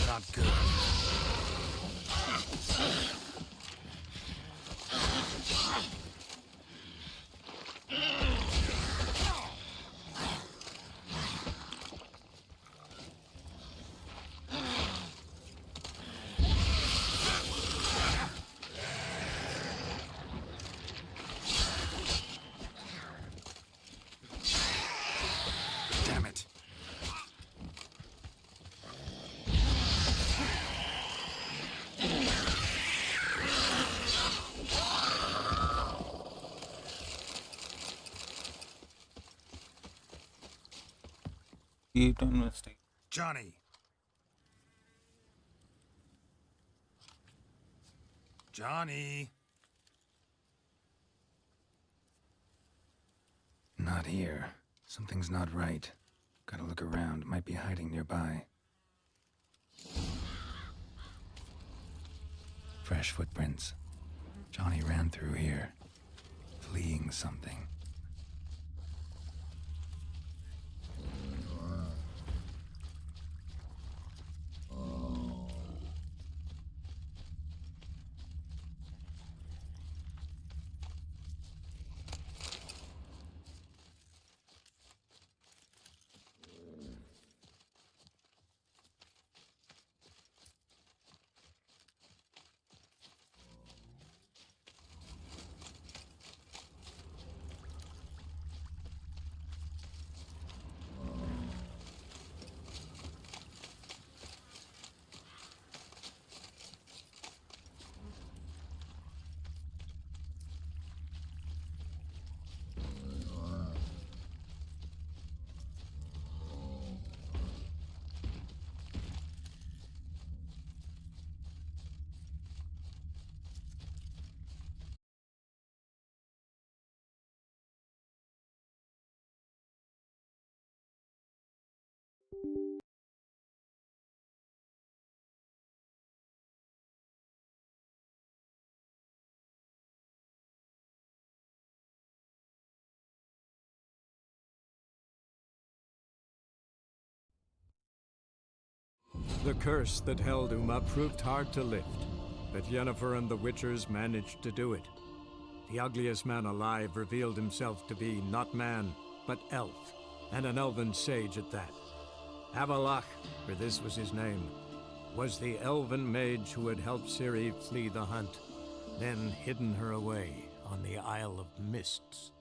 Not good. Damn it. Mistake. Johnny! Johnny! Not here. Something's not right. Gotta look around. Might be hiding nearby. Fresh footprints. Johnny ran through here, fleeing something. The curse that held Uma proved hard to lift, but Yennefer and the Witchers managed to do it. The ugliest man alive revealed himself to be not man, but elf, and an elven sage at that. Havelach, for this was his name, was the elven mage who had helped Ciri flee the hunt, then hidden her away on the Isle of Mists.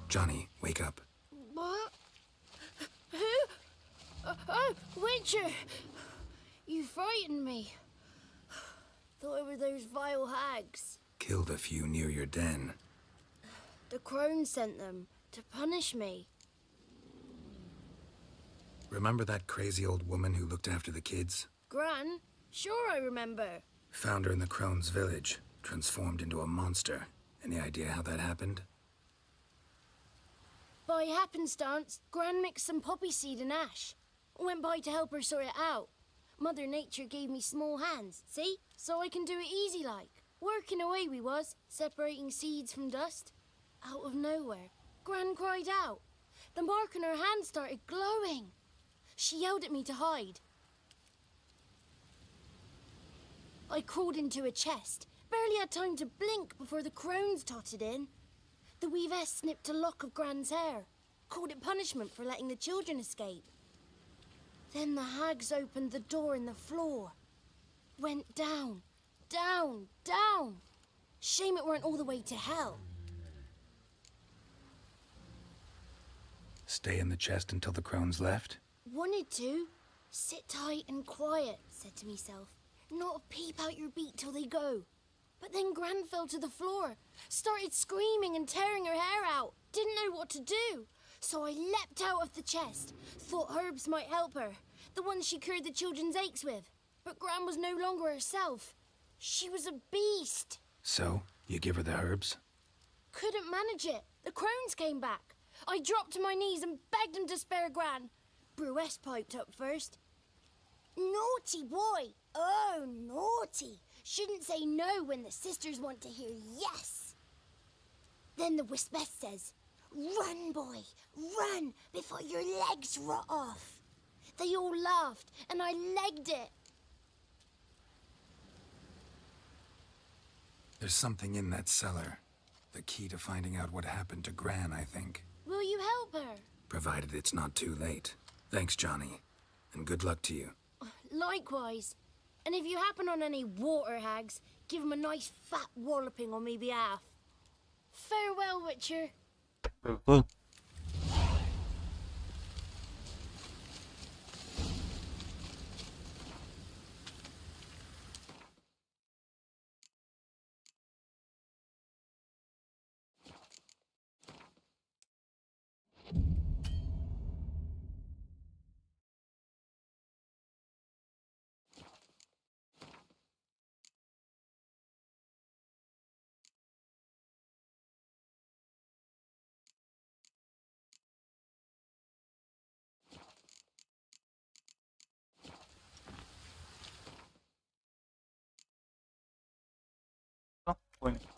Johnny, wake up. What? Who? Oh, Witcher! You frightened me. Thought it were those vile hags. Killed a few near your den. The crones sent them to punish me. Remember that crazy old woman who looked after the kids? Gran? Sure I remember. Found her in the crone's village, transformed into a monster. Any idea how that happened? By happenstance, Gran mixed some poppy seed and ash. Went by to help her sort it out. Mother Nature gave me small hands, see? So I can do it easy like. Working away we was, separating seeds from dust. Out of nowhere, Gran cried out. The mark on her hand started glowing. She yelled at me to hide. I crawled into a chest. Barely had time to blink before the crones totted in. The weavess snipped a lock of Gran's hair. Called it punishment for letting the children escape. Then the hags opened the door in the floor. Went down, down, down. Shame it weren't all the way to hell. Stay in the chest until the crones left? Wanted to. Sit tight and quiet, said to myself. Not a peep out your beat till they go. But then Gran fell to the floor, started screaming and tearing her hair out. Didn't know what to do. So I leapt out of the chest. Thought herbs might help her, the ones she cured the children's aches with. But Gran was no longer herself. She was a beast. So, you give her the herbs? Couldn't manage it. The crones came back. I dropped to my knees and begged them to spare Gran. Bruess piped up first. Naughty boy. Oh, naughty. Shouldn't say no when the sisters want to hear yes. Then the Wispess says, run, boy, run before your legs rot off. They all laughed and I legged it. There's something in that cellar. The key to finding out what happened to Gran, I think. Will you help her? Provided it's not too late. Thanks, Johnny. And good luck to you. Likewise. And if you happen on any water hags, give them a nice fat walloping on me behalf. Farewell, Witcher. Cool. कोई नहीं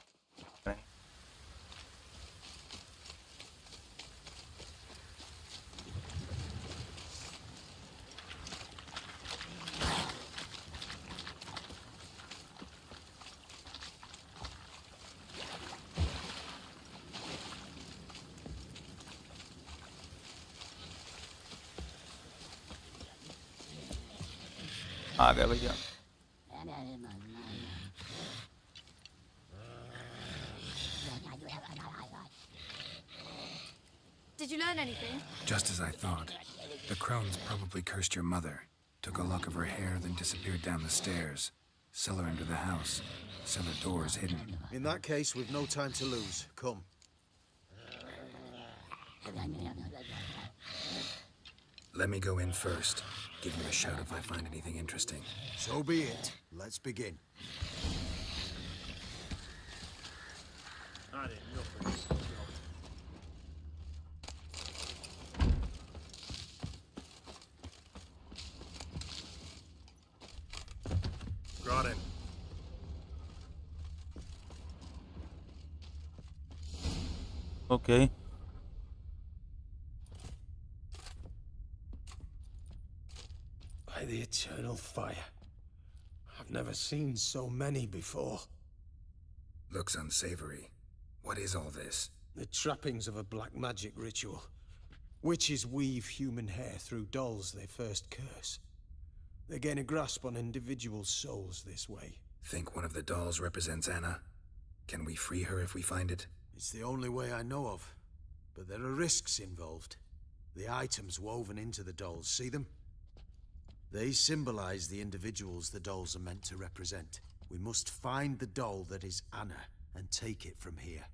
आ गया भैया Did you learn anything? Just as I thought. The crones probably cursed your mother, took a lock of her hair, then disappeared down the stairs. Cellar under the house. Cellar doors hidden. In that case, we've no time to lose. Come. Let me go in first. Give you a shout if I find anything interesting. So be it. Let's begin. I didn't know for this job. Brought in. Okay. By the eternal fire. I've never seen so many before. Looks unsavory. What is all this? The trappings of a black magic ritual. Witches weave human hair through dolls they first curse. They gain a grasp on individual souls this way. Think one of the dolls represents Anna? Can we free her if we find it? It's the only way I know of. But there are risks involved. The items woven into the dolls, see them? They symbolize the individuals the dolls are meant to represent. We must find the doll that is Anna and take it from here.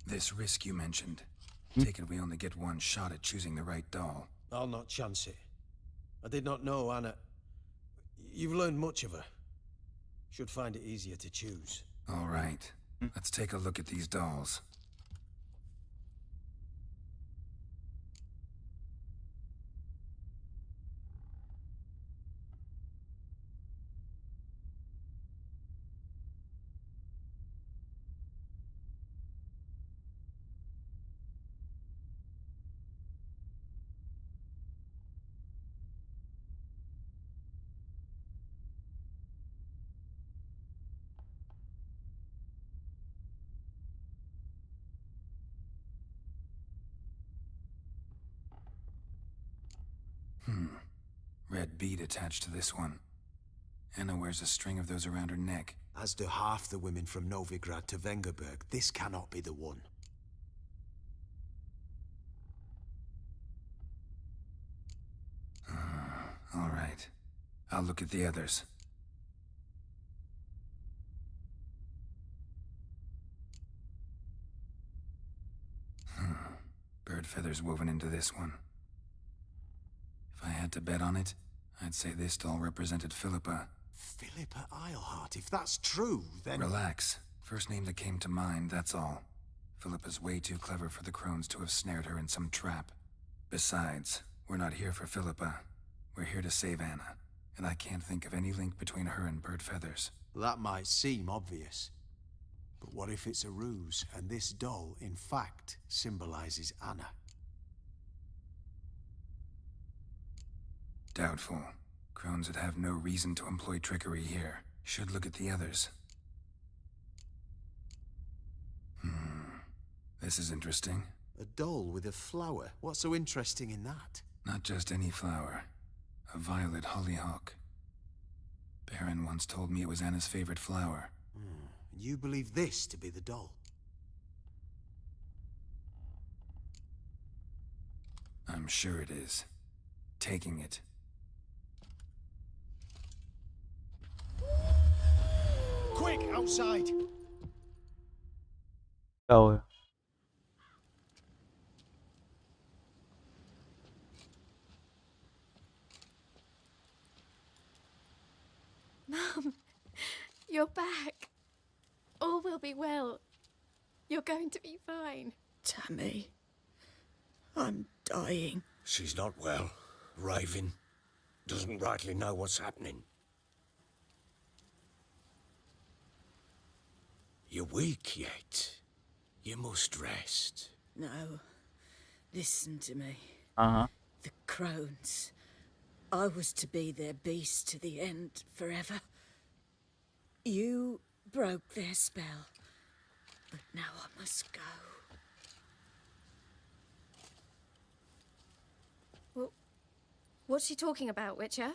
This risk you mentioned. Take it we only get one shot at choosing the right doll. I'll not chance it. I did not know Anna. You've learned much of her. Should find it easier to choose. All right. Let's take a look at these dolls. Red bead attached to this one. Anna wears a string of those around her neck. As do half the women from Novigrad to Vengerberg. This cannot be the one. All right. I'll look at the others. Bird feathers woven into this one. If I had to bet on it, I'd say this doll represented Philippa. Philippa Eilhart, if that's true, then... Relax. First name that came to mind, that's all. Philippa's way too clever for the crones to have snared her in some trap. Besides, we're not here for Philippa. We're here to save Anna, and I can't think of any link between her and bird feathers. That might seem obvious. But what if it's a ruse, and this doll, in fact, symbolizes Anna? Doubtful. Crones would have no reason to employ trickery here. Should look at the others. This is interesting. A doll with a flower? What's so interesting in that? Not just any flower. A violet hollyhock. Baron once told me it was Anna's favorite flower. You believe this to be the doll? I'm sure it is. Taking it. Quick, outside! क्या हो गया? Mum, you're back. All will be well. You're going to be fine. Tammy, I'm dying. She's not well. Raving. Doesn't rightly know what's happening. You're weak yet. You must rest. No. Listen to me. Uh-huh. The crones. I was to be their beast to the end, forever. You broke their spell. But now I must go. Well, what's she talking about, Witcher?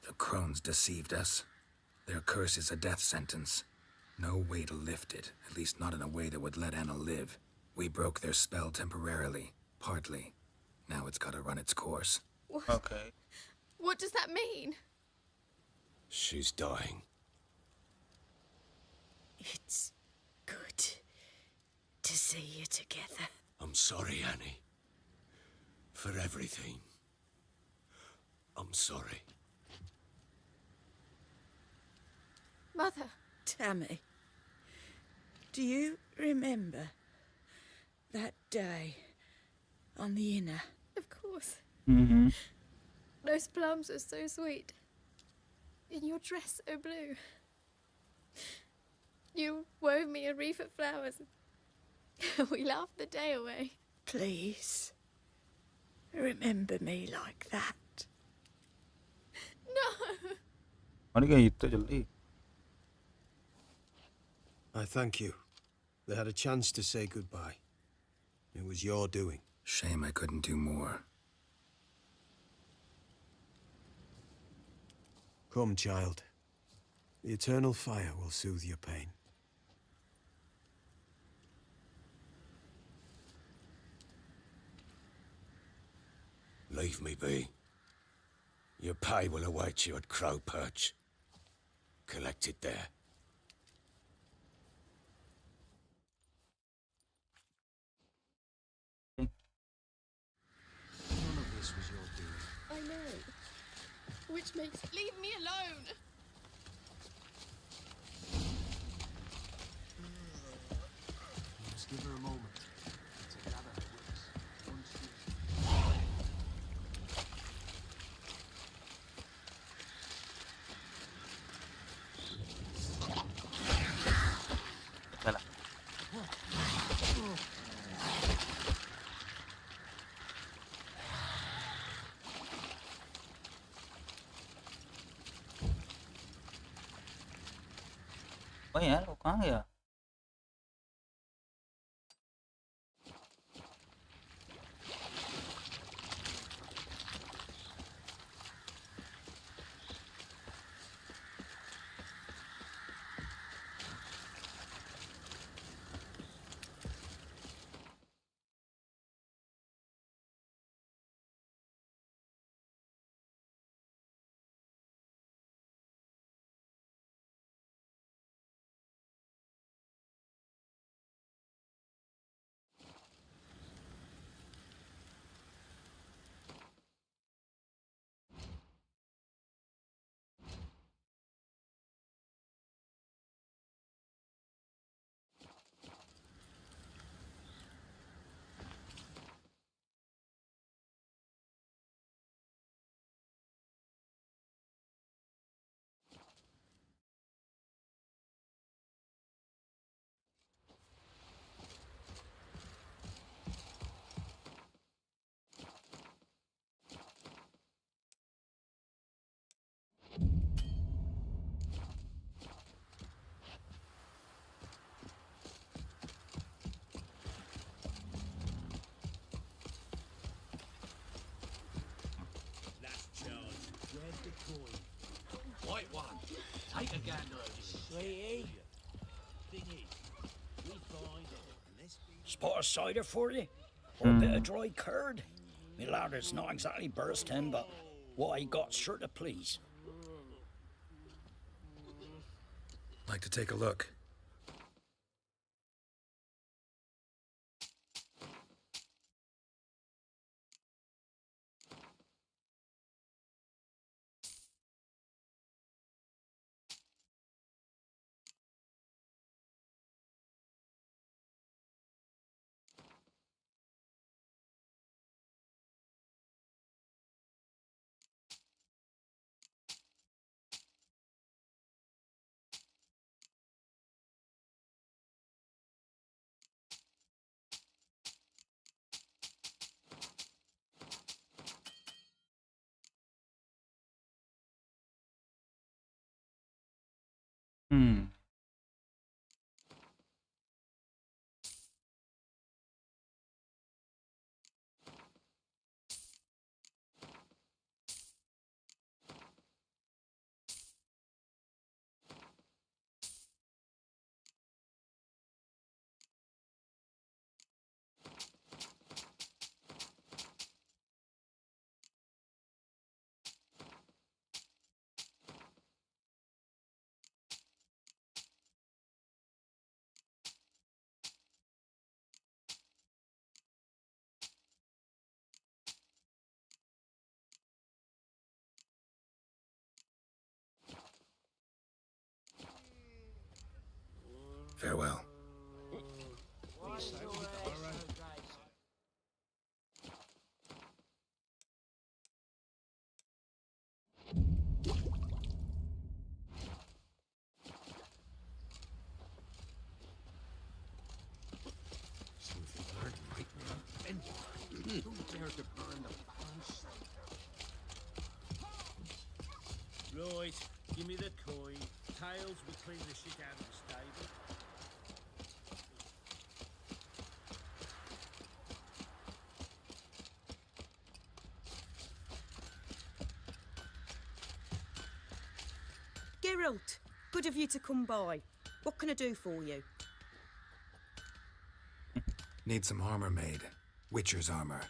The crones deceived us. Their curse is a death sentence. No way to lift it, at least not in a way that would let Anna live. We broke their spell temporarily, partly. Now it's gotta run its course. What? Okay. What does that mean? She's dying. It's good to see you together. I'm sorry, Annie. For everything. I'm sorry. Mother. Tammy, do you remember that day on the Inner? Of course. Mm-hmm. Those plums are so sweet. In your dress so blue. You wove me a wreath of flowers. We laughed the day away. Please, remember me like that. No! मर गई इतना जल्दी. I thank you. They had a chance to say goodbye. It was your doing. Shame I couldn't do more. Come, child. The eternal fire will soothe your pain. Leave me be. Your pay will await you at Crow Perch. Collect it there. None of this was your doing. I know. Which makes... Leave me alone! Just give her a moment to gather her wits. Once she... चला. ओ यार वो कहाँ गया? White one. Take a gander at it. Sweetie. Spot of cider for you? Or a bit of dry curd? Me ladder's not exactly bursting, but what I got's sure to please. Like to take a look. Hmm. Farewell. Right, give me the coin. Tails will clean the shit out of the stable. Geralt, good of you to come by. What can I do for you? Need some armor made. Witcher's armor.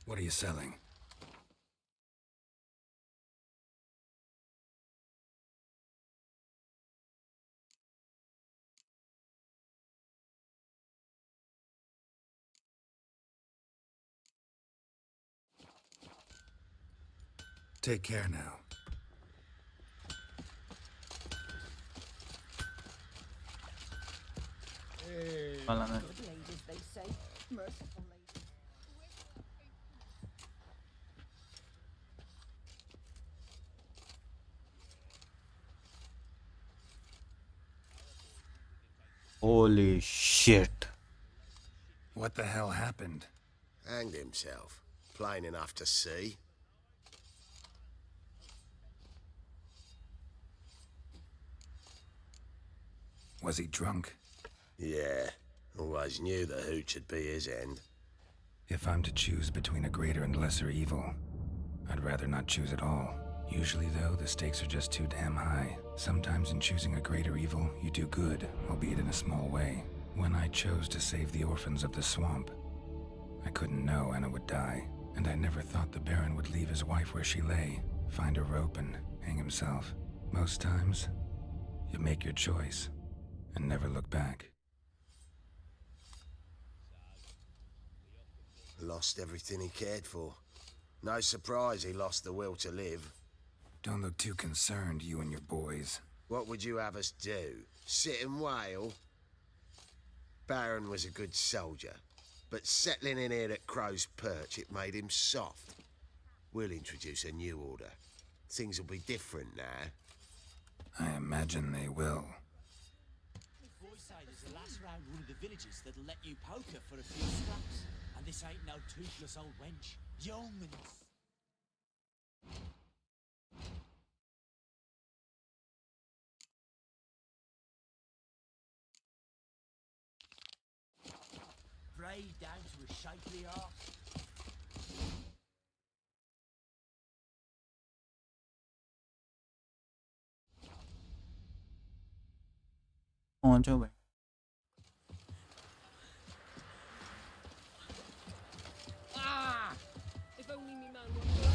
What are you selling? Take care now. Malah na. Good ladies, they say. Merciful ladies. Holy shit. What the hell happened? Hanged himself. Plain enough to see. Was he drunk? Yeah. Always knew the hooch would be his end. If I'm to choose between a greater and lesser evil, I'd rather not choose at all. Usually, though, the stakes are just too damn high. Sometimes in choosing a greater evil, you do good, albeit in a small way. When I chose to save the orphans of the swamp, I couldn't know Anna would die, and I never thought the Baron would leave his wife where she lay, find a rope and hang himself. Most times, you make your choice and never look back. Lost everything he cared for. No surprise he lost the will to live. Don't look too concerned, you and your boys. What would you have us do? Sit and wail? Baron was a good soldier, but settling in here at Crow's Perch, it made him soft. We'll introduce a new order. Things will be different now. I imagine they will. Boys say there's a lass round one of the villages that'll let you poker for a few scraps. And this ain't no toothless old wench. Young and... Braid down to a shapely arse. पहुंच जाओ भाई. Ah! If only me man would...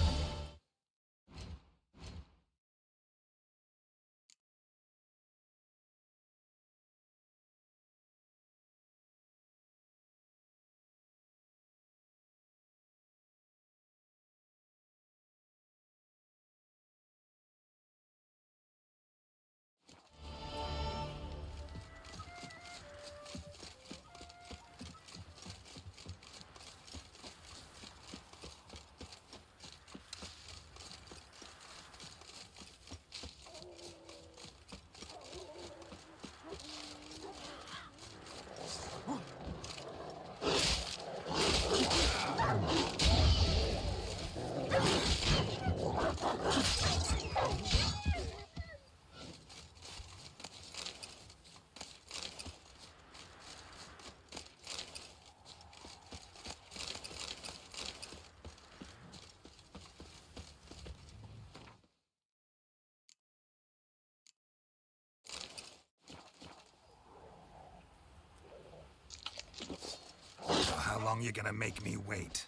How long you gonna make me wait?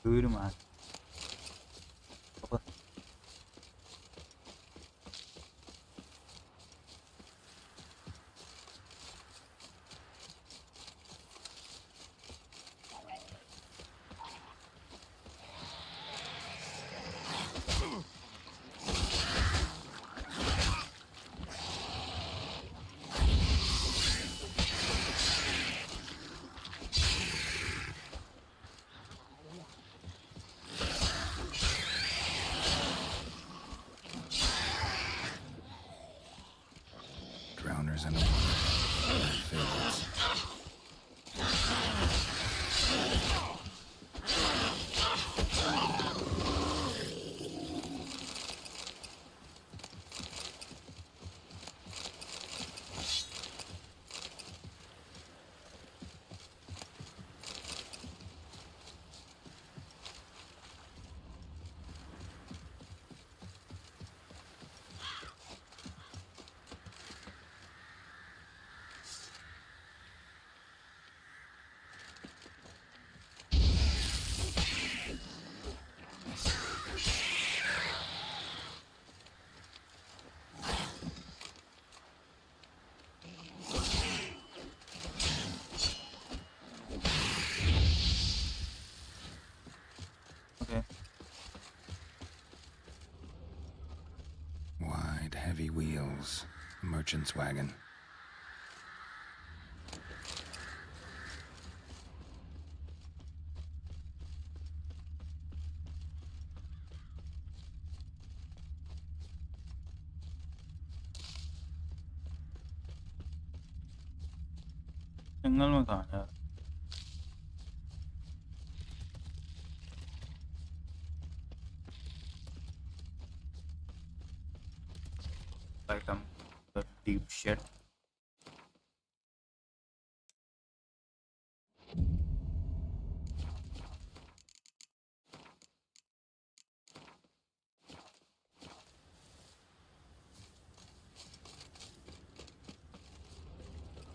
Dude, man. Apa? Drowners in the water. Favorites. Okay. Wide, heavy wheels. Merchant's wagon. जंगल में कहाँ यार? Like the deep shit.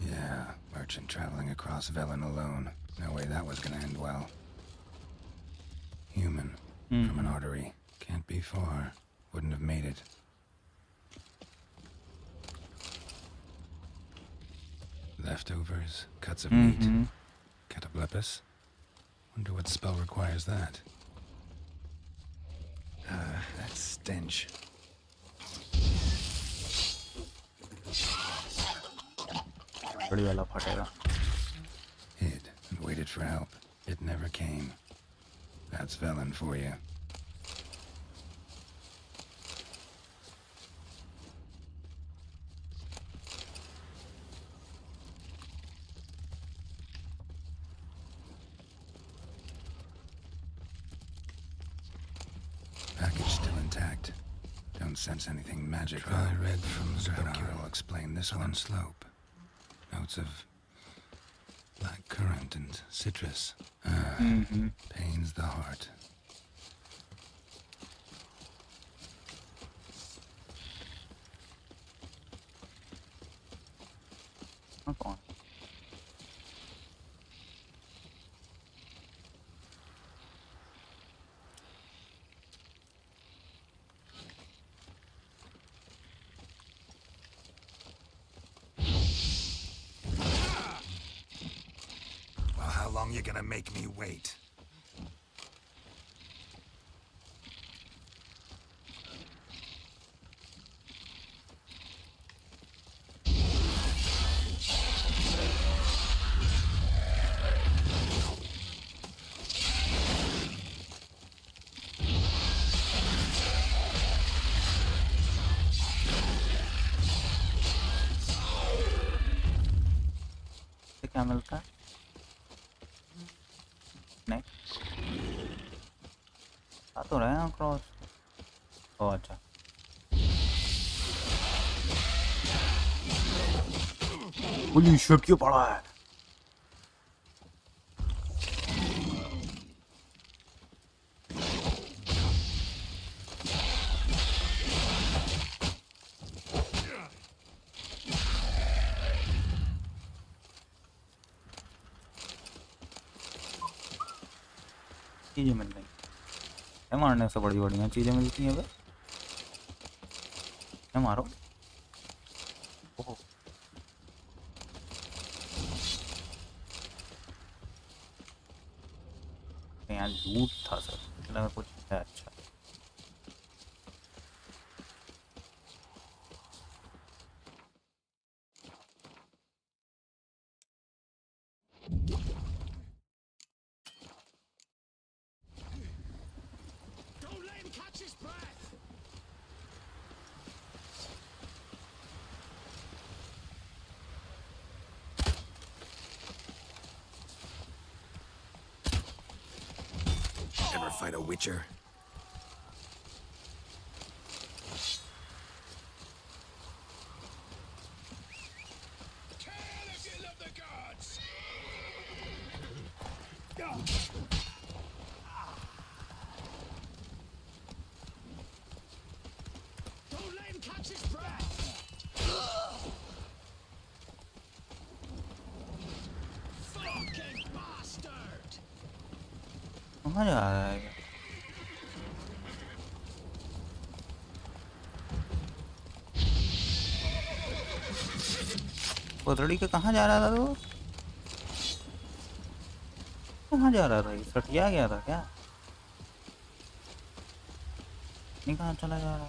Yeah, merchant traveling across Velen alone. No way that was gonna end well. Human. From an artery. Can't be far. Wouldn't have made it. Leftovers, cuts of meat. Cataplepis. Wonder what spell requires that. That stench. बड़ी वाला फटेगा. Hid and waited for help. It never came. That's Velen for you. Package still intact. Don't sense anything magical. Try red from Zerkir will explain this one. Slope. Notes of black currant and citrus. Pains the heart. कौन? Well, how long you gonna make me wait? क्या मिलता है? नहीं आ तो रहे हैं cross. ओह अच्छा. Holy shit, क्यों पड़ा है? चीजें मिल रही है, मारने से बड़ी बढ़िया चीजें मिलती हैं। क्या मारो? ओह यहाँ लूट था सर, लगा कुछ है। अच्छा Don't let him catch his breath! Ever fight a witcher? Kill if you love the gods! Don't let him catch his breath! Fucking bastard! कहाँ जा रहा है? कोतड़ी के कहाँ जा रहा था तू? कहाँ जा रहा था? ये सटिया गया था क्या? नहीं, कहाँ चला जा रहा?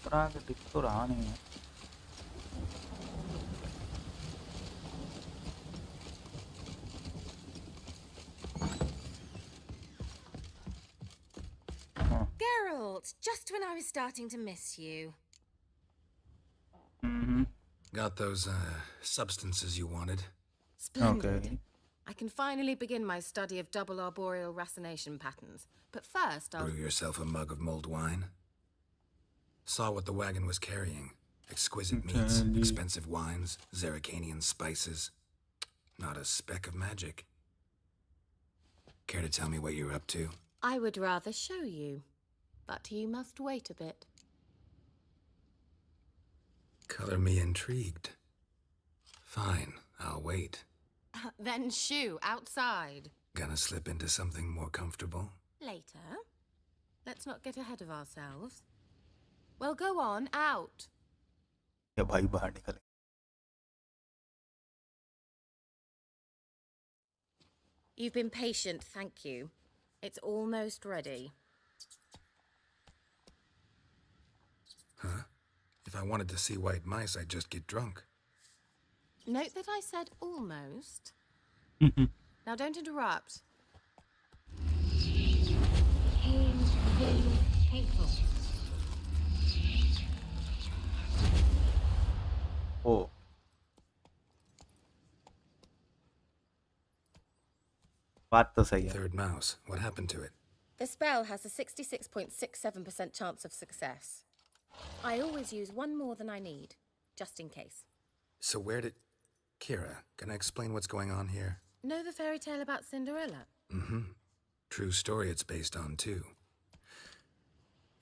खतरा के दिख तो रहा नहीं है। Geralt, just when I was starting to miss you. Got those, substances you wanted? Splendid. Okay. I can finally begin my study of double arboreal racination patterns. But first, I'll... Brew yourself a mug of mulled wine? Saw what the wagon was carrying. Exquisite meats, expensive wines, Zerrikanian spices. Not a speck of magic. Care to tell me what you're up to? I would rather show you. But you must wait a bit. Color me intrigued. Fine, I'll wait. Then shoo, outside. Gonna slip into something more comfortable? Later. Let's not get ahead of ourselves. Well, go on, out. या भाई बाहर निकले। You've been patient, thank you. It's almost ready. Huh? If I wanted to see white mice, I'd just get drunk. Note that I said almost. Now don't interrupt. Oh. बात तो सही है। Third mouse. What happened to it? The spell has a 66.67% chance of success. I always use one more than I need, just in case. So where did... Kira, can I explain what's going on here? Know the fairy tale about Cinderella? Mm-hmm. True story it's based on, too.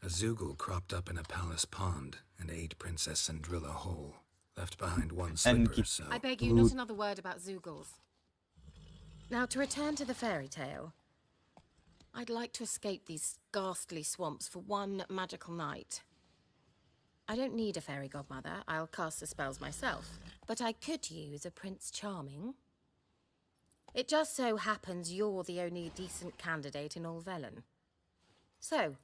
A Zoogle cropped up in a palace pond and ate Princess Cinderella whole. Left behind one slipper, so... I beg you, not another word about Zoogles. Now, to return to the fairy tale, I'd like to escape these ghastly swamps for one magical night. I don't need a fairy godmother, I'll cast the spells myself. But I could use a Prince Charming. It just so happens you're the only decent candidate in all Velen. So,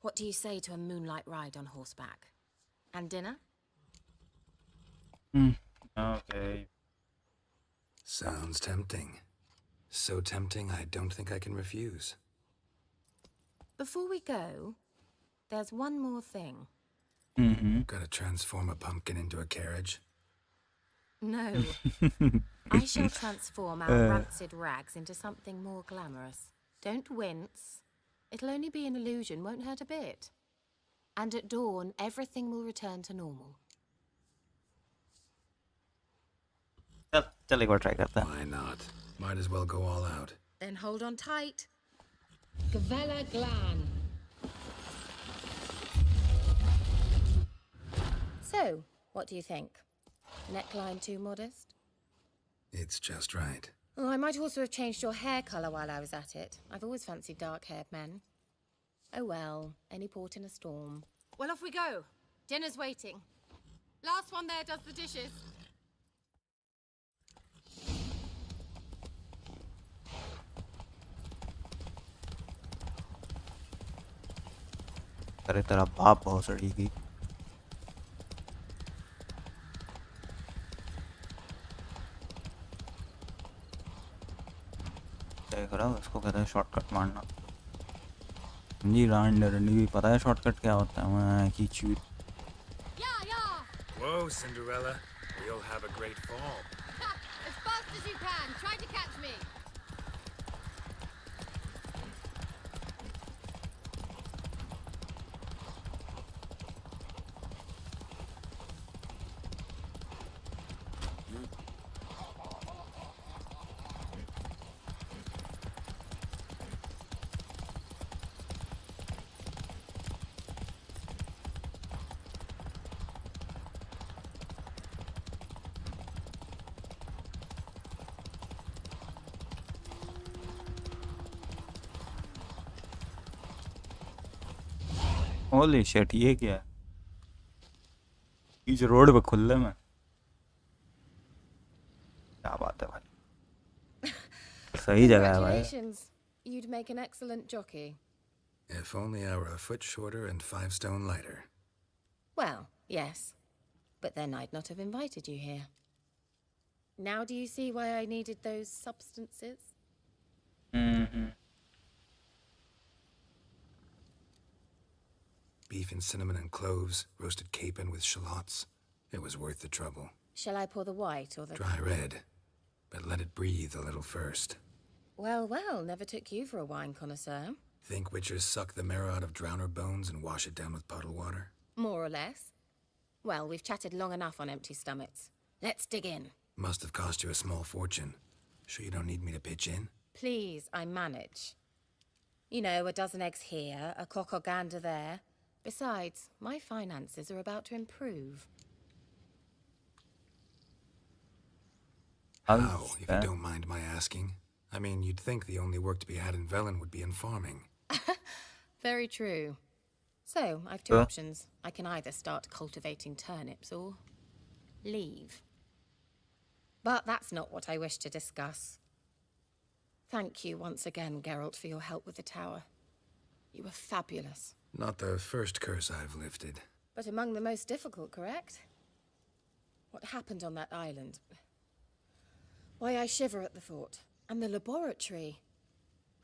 what do you say to a moonlight ride on horseback? And dinner? Okay. Sounds tempting. So tempting, I don't think I can refuse. Before we go, there's one more thing. Gotta transform a pumpkin into a carriage? No. I shall transform our rancid rags into something more glamorous. Don't wince. It'll only be an illusion, won't hurt a bit. And at dawn, everything will return to normal. चल एक बार try करते हैं। Why not? Might as well go all out. Then hold on tight. Gavella Glan. So, what do you think? Neckline too modest? It's just right. Oh, I might also have changed your hair colour while I was at it. I've always fancied dark-haired men. Oh well, any port in a storm. Well, off we go. Dinner's waiting. Last one there does the dishes. अरे तेरा बाप बहुत सड़ेगी। देख रहा हूँ, इसको कहते हैं शॉर्टकट मारना। जी रंडी भी पता है शॉर्टकट क्या होता है। मैं की चूत। Whoa, Cinderella. We'll have a great fall. As fast as you can. Try to catch me. Holy shit, ये क्या है? इस रोड पे खुले में क्या बात है भाई। सही जगह है भाई। Congratulations. You'd make an excellent jockey. If only I were a foot shorter and 5 stone lighter. Well, yes. But then I'd not have invited you here. Now do you see why I needed those substances? Beef and cinnamon and cloves, roasted capon with shallots. It was worth the trouble. Shall I pour the white or the... Dry red, but let it breathe a little first. Well, well, never took you for a wine connoisseur. Think witchers suck the marrow out of drowner bones and wash it down with puddle water? More or less. Well, we've chatted long enough on empty stomachs. Let's dig in. Must have cost you a small fortune. Sure you don't need me to pitch in? Please, I manage. You know, a dozen eggs here, a cock or gander there. Besides, my finances are about to improve. How, if you don't mind my asking? I mean, you'd think the only work to be had in Velen would be in farming. Very true. So, I've two options. I can either start cultivating turnips or leave. But that's not what I wish to discuss. Thank you once again, Geralt, for your help with the tower. You were fabulous. Not the first curse I've lifted. But among the most difficult, correct? What happened on that island? Why, I shiver at the thought. And the laboratory.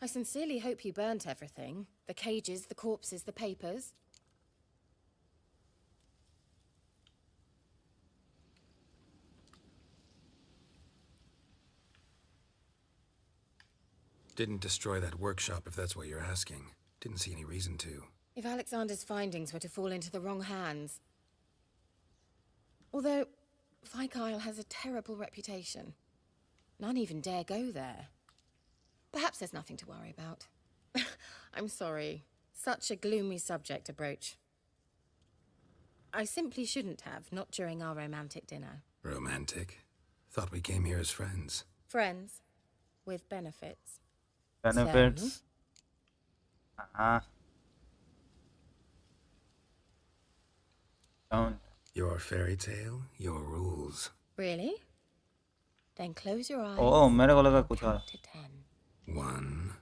I sincerely hope you burnt everything. The cages, the corpses, the papers. Didn't destroy that workshop, if that's what you're asking. Didn't see any reason to. If Alexander's findings were to fall into the wrong hands... Although, Vikyle has a terrible reputation. None even dare go there. Perhaps there's nothing to worry about. I'm sorry. Such a gloomy subject to broach. I simply shouldn't have, not during our romantic dinner. Romantic? Thought we came here as friends. Friends. With benefits. Benefits? Don't. Your fairy tale, your rules. Really? Then close your eyes. Oh, मेरे को लगा कुछ और. To 10. 1,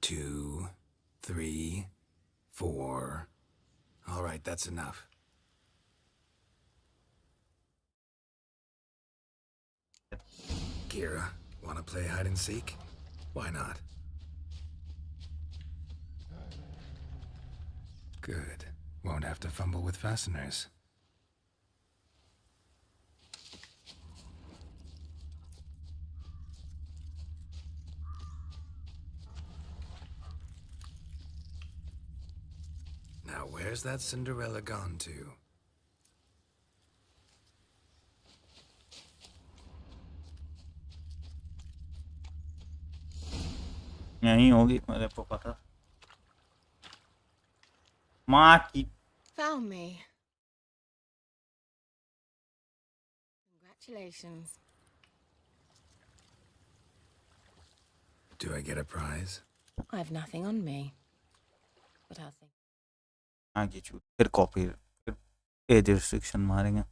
2, 3, 4. All right, that's enough. Kira, wanna play hide and seek? Why not? Good. Won't have to fumble with fasteners. Now, where's that Cinderella gone to? यहीं होगी मेरे को पता माँ की Found me. Congratulations. Do I get a prize? I have nothing on me. But I'll think. आगे चूत फिर copy फिर एज रिस्ट्रिक्शन मारेंगे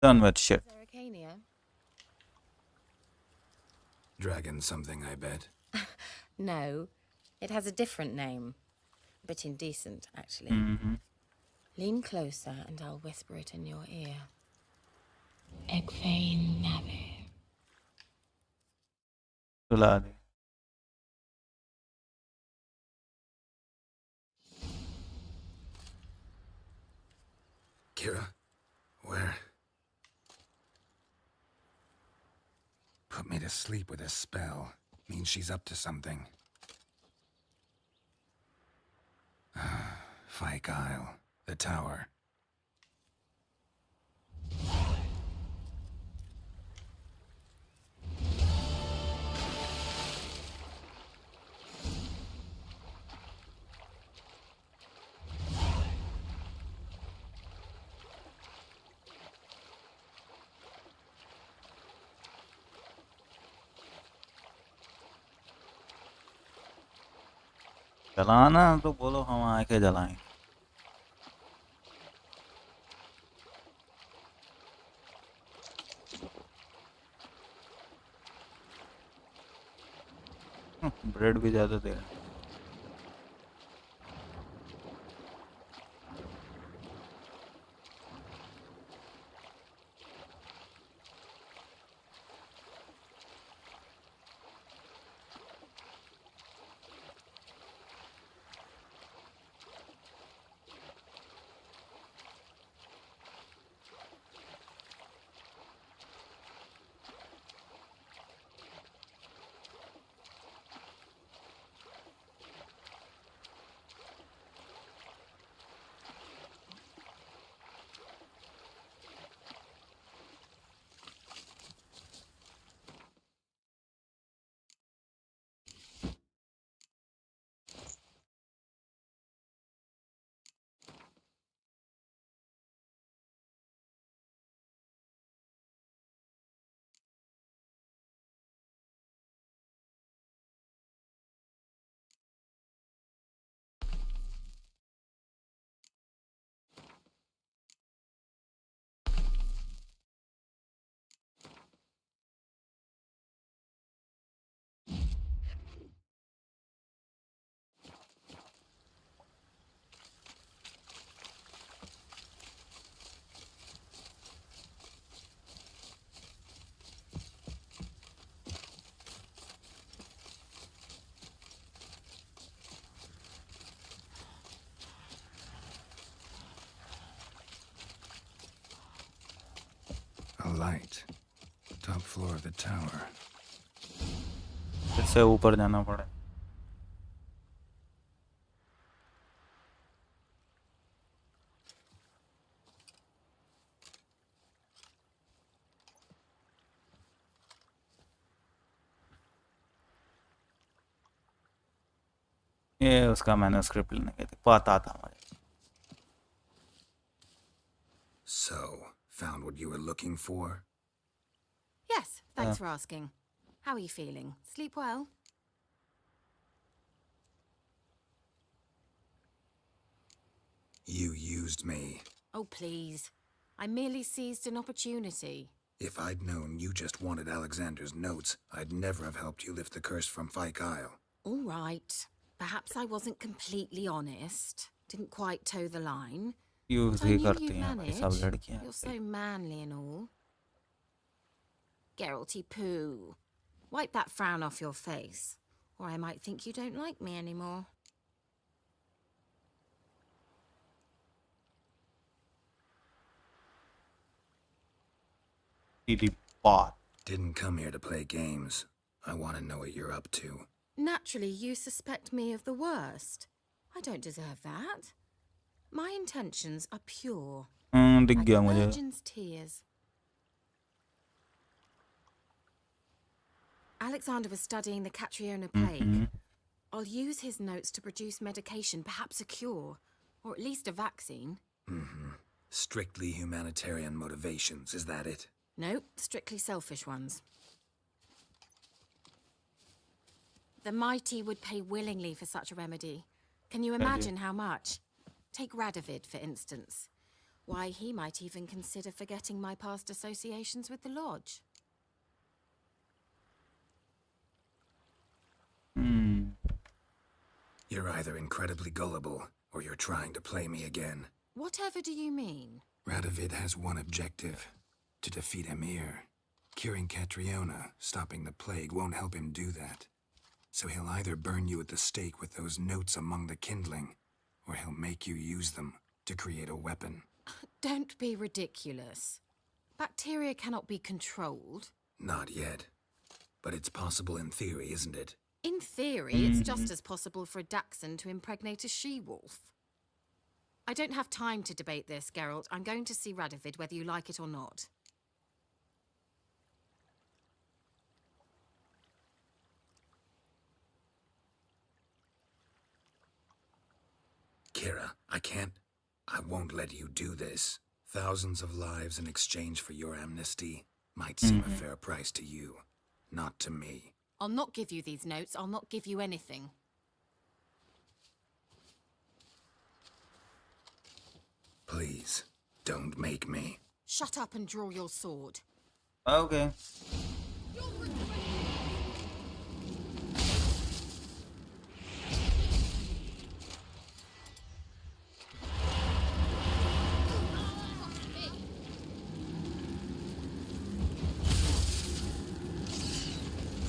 done with shit. Arcania? Dragon something, I bet. No. It has a different name. A bit indecent, actually. Lean closer and I'll whisper it in your ear. Egfain Nave. रुला दे Kira? Where? Put me to sleep with a spell. Means she's up to something. Fyke Isle. The tower. जलाना तो बोलो हम आके जलाएं bread भी ज्यादा दे रहा है A light. Top floor of the tower. इससे ऊपर जाना पड़े ये उसका मैन्युस्क्रिप्ट लेने गए थे पता था मुझे So, found what you were looking for? Yes, thanks for asking. How are you feeling? Sleep well? You used me. Oh, please. I merely seized an opportunity. If I'd known you just wanted Alexander's notes, I'd never have helped you lift the curse from Fyke Isle. All right. Perhaps I wasn't completely honest. Didn't quite toe the line. Use But I he knew करती you'd हैं भाई manage. सब लड़कियां You're so manly and all. Geralty poo. Wipe that frown off your face. Or I might think you don't like me anymore. Pot. Didn't come here to play games. I want to know what you're up to. Naturally, you suspect me of the worst. I don't deserve that. My intentions are pure. दिख Like गया a मुझे. virgin's tears. Alexander was studying the Catriona plague. I'll use his notes to produce medication, perhaps a cure, or at least a vaccine. Strictly humanitarian motivations, is that it? No, strictly selfish ones. The mighty would pay willingly for such a remedy. Can you imagine how much? Take Radovid, for instance. Why, he might even consider forgetting my past associations with the Lodge. You're either incredibly gullible, or you're trying to play me again. Whatever do you mean? Radovid has one objective: to defeat Emir. Curing Catriona, stopping the plague, won't help him do that. So he'll either burn you at the stake with those notes among the kindling, or he'll make you use them to create a weapon. Don't be ridiculous. Bacteria cannot be controlled. Not yet. But it's possible in theory, isn't it? In theory, it's just as possible for a dachshund to impregnate a she-wolf. I don't have time to debate this, Geralt. I'm going to see Radovid whether you like it or not. Kira, I won't let you do this. Thousands of lives in exchange for your amnesty might seem a fair price to you, not to me. I'll not give you these notes. I'll not give you anything. Please, don't make me. Shut up and draw your sword. Okay.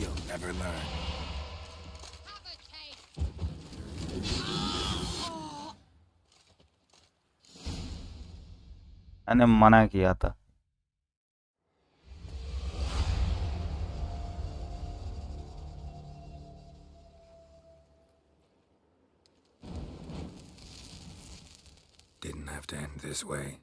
You'll never learn. मैंने मना किया था. Didn't have to end this way.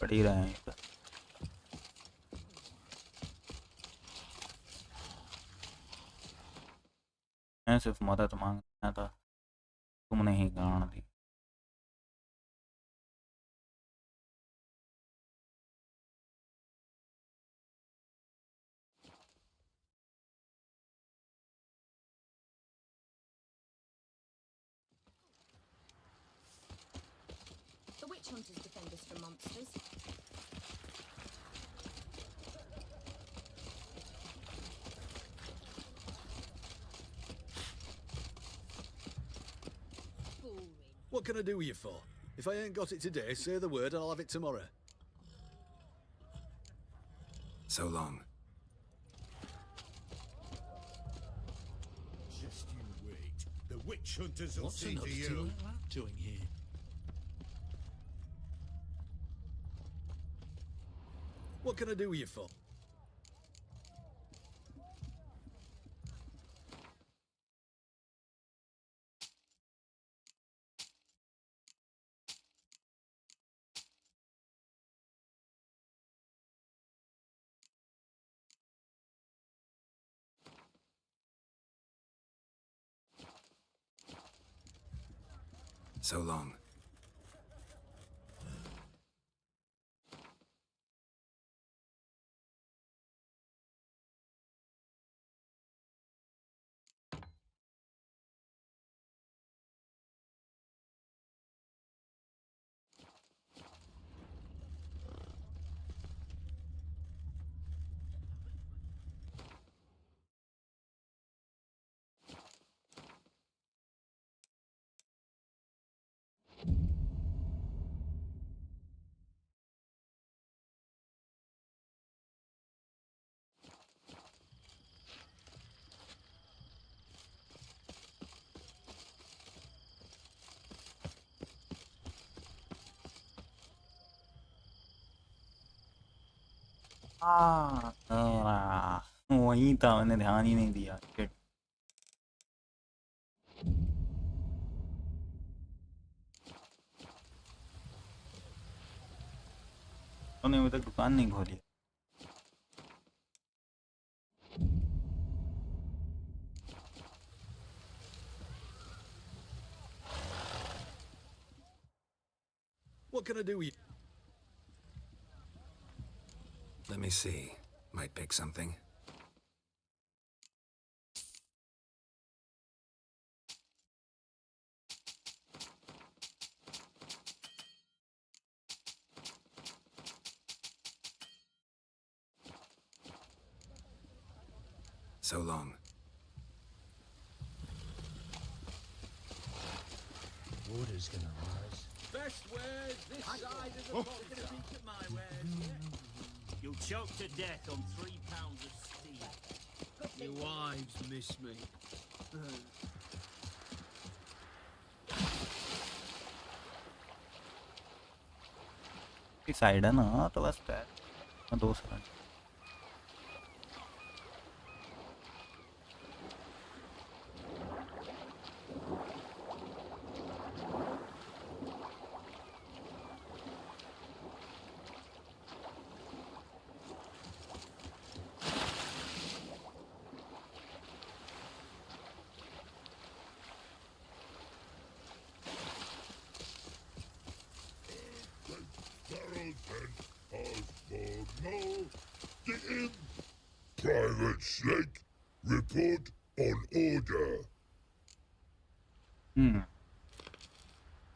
पढ़ ही रहे हैं. मैं सिर्फ मदद मांगना था. तुमने ही गाड़ दी. The witch hunters defend us from monsters. What can I do with you for? If I ain't got it today, say the word and I'll have it tomorrow. So long. Just you wait. The witch hunters will What's see an to oddity you. like that doing here? What can I do with you for? So long. वहीं था, मैंने ध्यान ही नहीं दिया। Shit. उन्होंने अभी तक दुकान नहीं खोली। What can I do with you? Let me see. Might pick something. So long. Water's gonna rise. Best wares this side of the pond. Taking a peek at my wares, yeah? You'll choke to death on 3 pounds of steel. Your wives miss me. इस side है ना, तो बस पैर 2 second. Private Snake, report on order.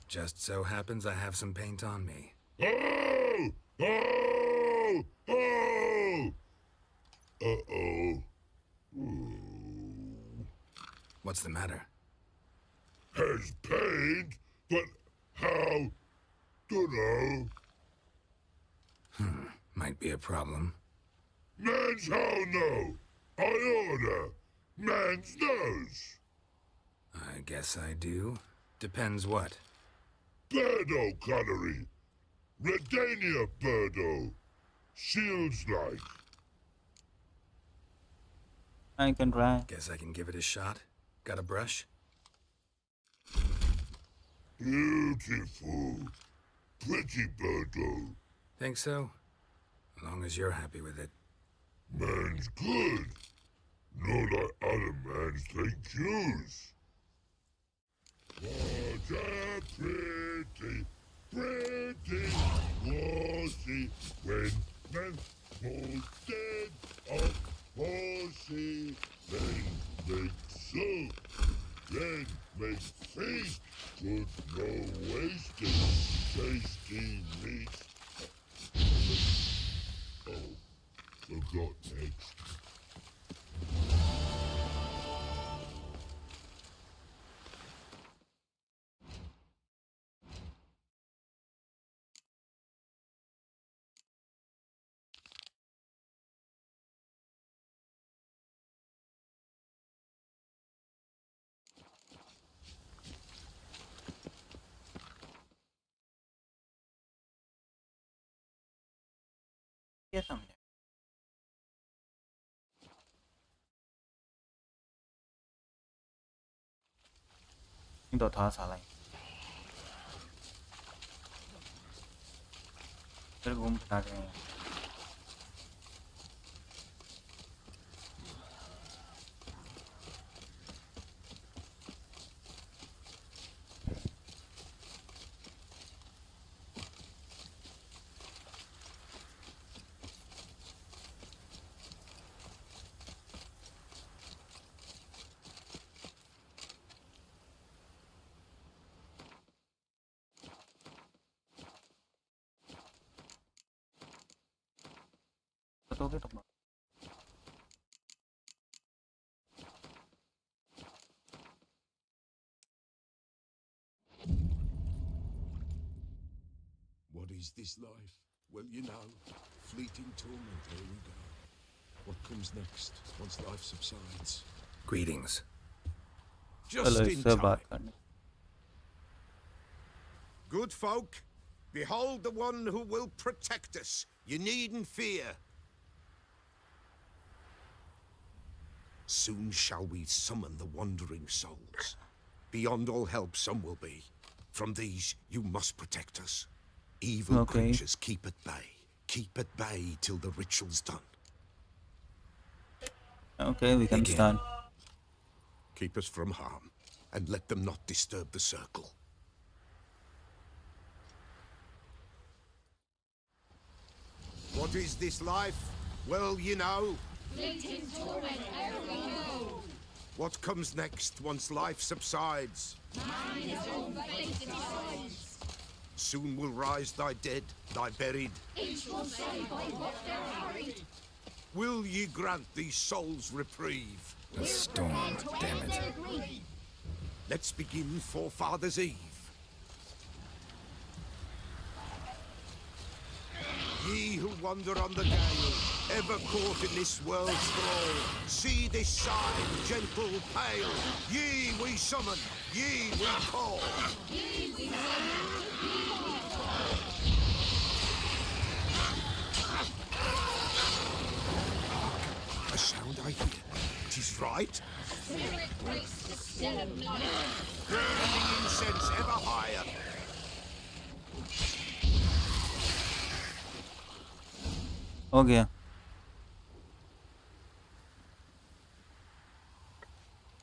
Just so happens I have some paint on me. Oh! Oh! Oh! Uh-oh. What's the matter? Has paint, but how? Dunno. Might be a problem. Man's how no. I order. Man's nose. I guess I do. Depends what. Birdo colory. Redania birdo. Shields like. I can try. Guess I can give it a shot. Got a brush? Beautiful. Pretty birdo. Think so? As long as you're happy with it. Man's good. Not like other mans think yous. What a pretty, pretty horsey when man falls dead off horsey. Then make soup, then make feast. Good no wasted, tasty meat. Oh, forgot next. ये समझे। ये तो था साला ही। फिर घूम फिरा के दोगे तुम? What is this life? Well, you know, fleeting torment, here we go. What comes next, once life subsides? Greetings. Just in time. Good folk, behold the one who will protect us. You needn't fear. Soon shall we summon the wandering souls. Beyond all help some will be. From these you must protect us. Evil creatures keep at bay. Keep at bay till the ritual's done. Okay, we can start. Keep us from harm, and let them not disturb the circle. What is this life? Well, you know. Fleeting torment, ere we go. What comes next once life subsides? Man his own fate decides. Soon will rise thy dead, thy buried. Each will say by what they're harried. Will ye grant these souls reprieve? A storm, damn it. Let's begin Forefathers' Eve. Ye who wander on the gale, ever caught in this world's thrall, see this sign, gentle, pale. Ye we summon, ye we call. Ye we summon, ye we call. A sound I hear. 'Tis right. Spirit breaks the still of night. Burning incense ever higher. हो गया.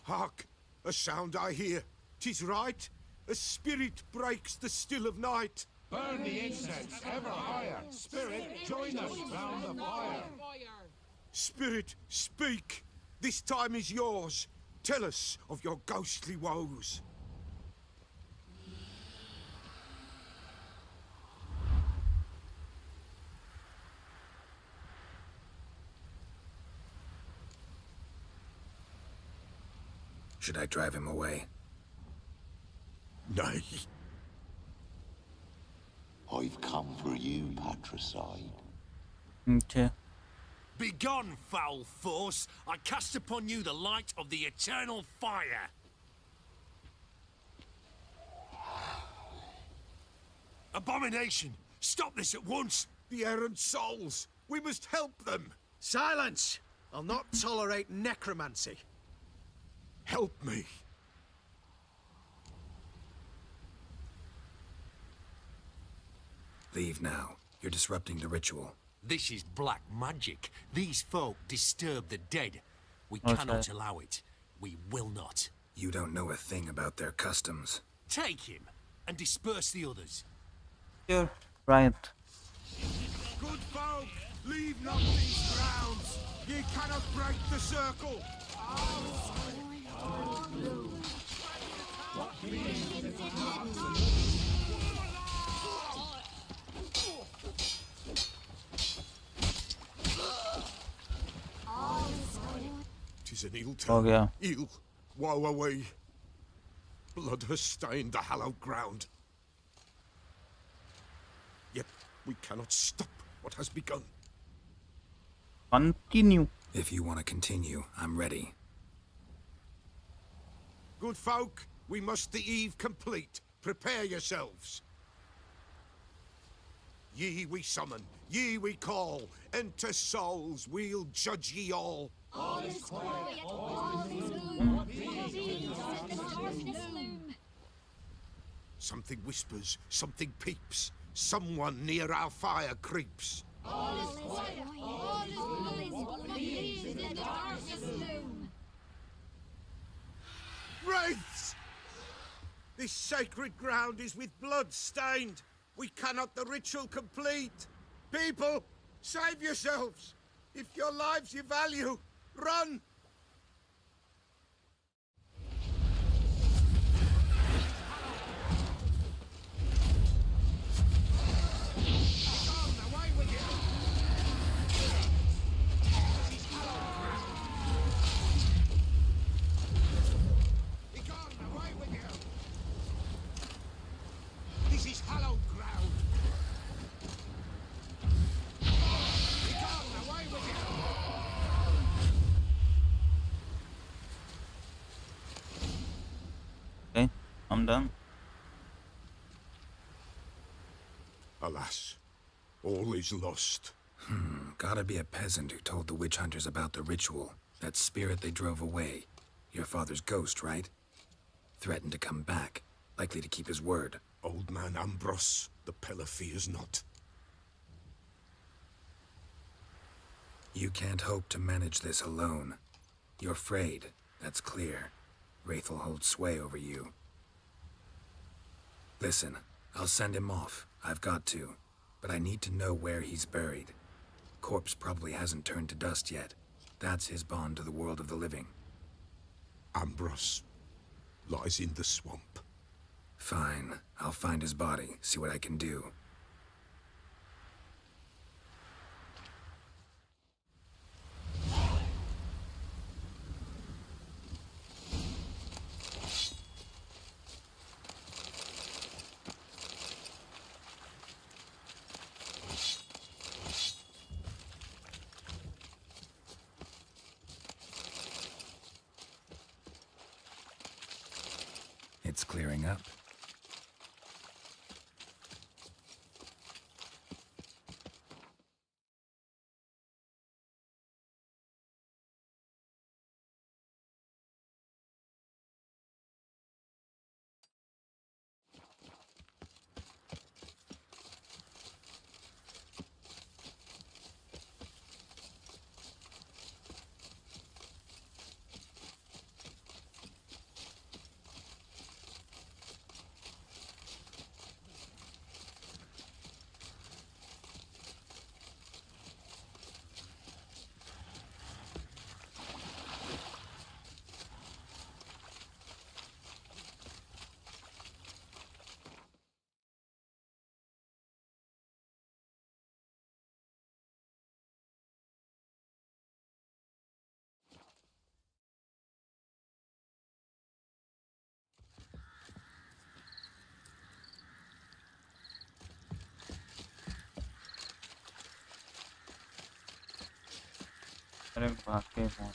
Hark! A sound I hear. 'Tis right. A spirit breaks the still of night. Burn the incense ever higher. Spirit, join us round the fire. Spirit, speak. This time is yours. Tell us of your ghostly woes. Should I drive him away? Nay. I've come for you, patricide. Okay. Begone, foul force! I cast upon you the light of the eternal fire! Abomination! Stop this at once! The errant souls! We must help them! Silence! I'll not tolerate necromancy. Help me! Leave now. You're disrupting the ritual. This is black magic. These folk disturb the dead. We Okay. cannot allow it. We will not. You don't know a thing about their customs. Take him and disperse the others. Sure. Right. Good folk, leave not these grounds. Ye cannot break the circle. Tis an ill Oh, time. yeah. Ill. Woe away. Blood has stained the hallowed ground. Yet we cannot stop what has begun. Continue. If you want to continue, I'm ready. Good folk, we must the eve complete. Prepare yourselves. Ye we summon, ye we call. Enter souls, we'll judge ye all. All is quiet, all is gloom. Something whispers, something peeps. Someone near our fire creeps. All is quiet, all is gloom. In the darkness loom. Wraiths! This sacred ground is with blood stained. We cannot the ritual complete. People, save yourselves. If your lives you value, run! I'm done. Alas, all is lost. Gotta be a peasant who told the witch hunters about the ritual. That spirit they drove away. Your father's ghost, right? Threatened to come back. Likely to keep his word. Old man Ambrose, the Peller fears not. You can't hope to manage this alone. You're afraid, that's clear. Wraith will hold sway over you. Listen, I'll send him off. I've got to. But I need to know where he's buried. Corpse probably hasn't turned to dust yet. That's his bond to the world of the living. Ambrose lies in the swamp. Fine. I'll find his body, see what I can do. It's clearing up. अरे भाग के कौन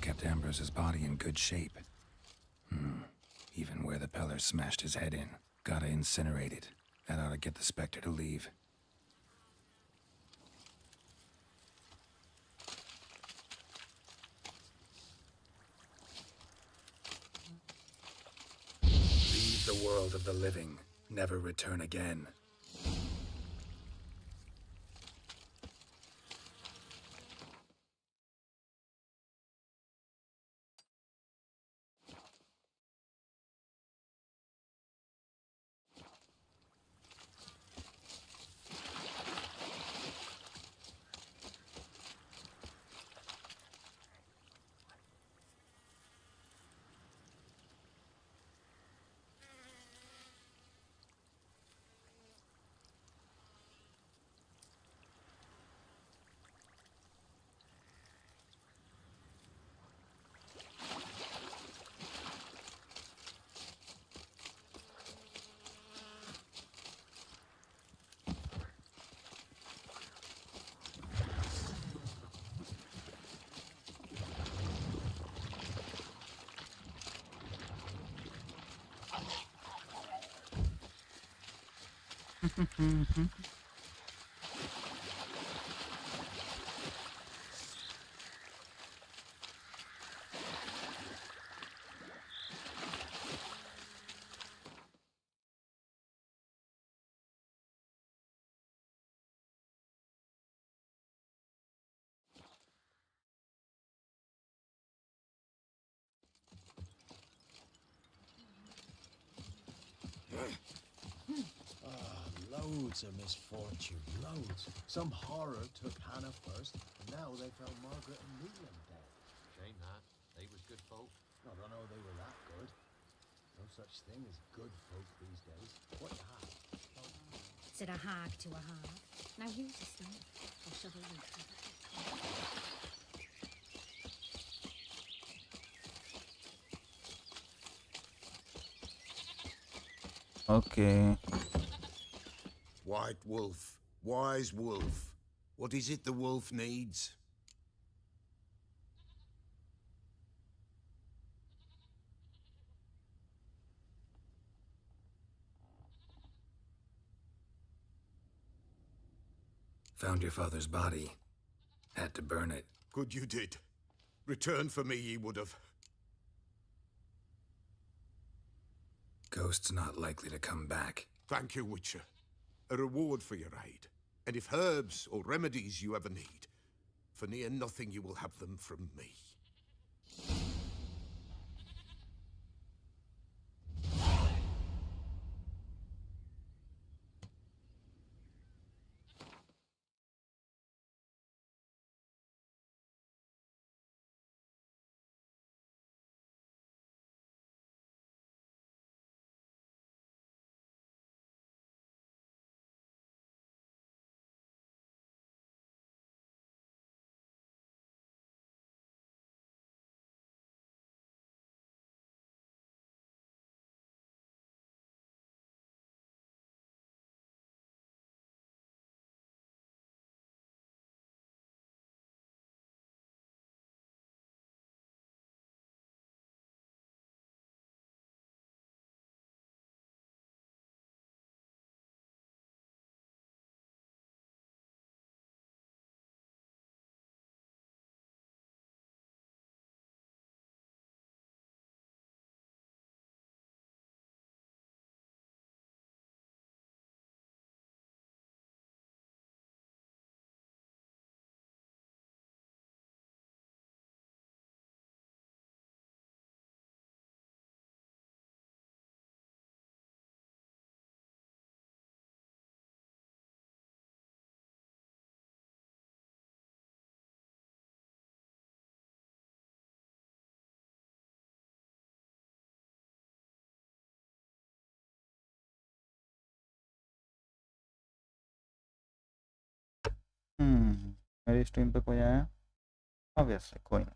kept Ambrose's body in good shape. Even where the Peller smashed his head in. Gotta incinerate it. That ought to get the Spectre to leave. Leave the world of the living. Never return again. Loads of misfortune, loads. Some horror took Hannah first, and now they found Margaret and Leland dead. Shame that. They was good folk. I don't know they were that good. No such thing as good folk these days. What you have? Said a hag to a hag. Now here's a stone. I'll shovel it. Okay. White wolf, wise wolf. What is it the wolf needs? Found your father's body. Had to burn it. Good you did. Return for me ye would have. Ghost's not likely to come back. Thank you, Witcher. A reward for your aid. And if herbs or remedies you ever need, for near nothing you will have them from me. मेरी stream पे कोई आया? Obviously कोई नहीं।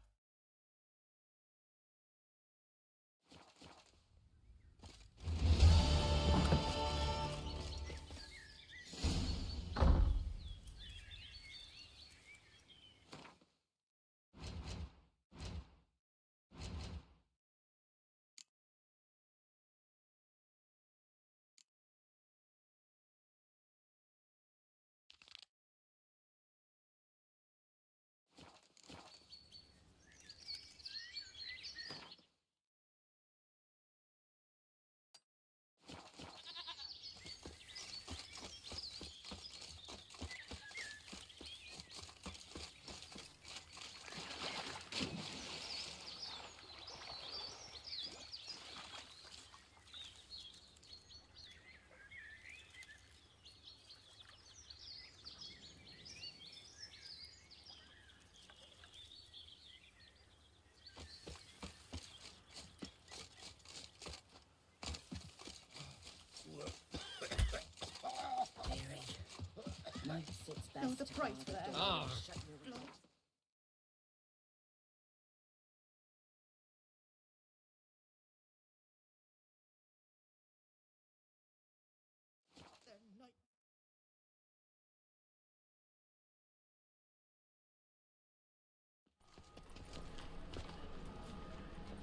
it's best There was a to price guard for that. the door. Ah. Shut your mouth.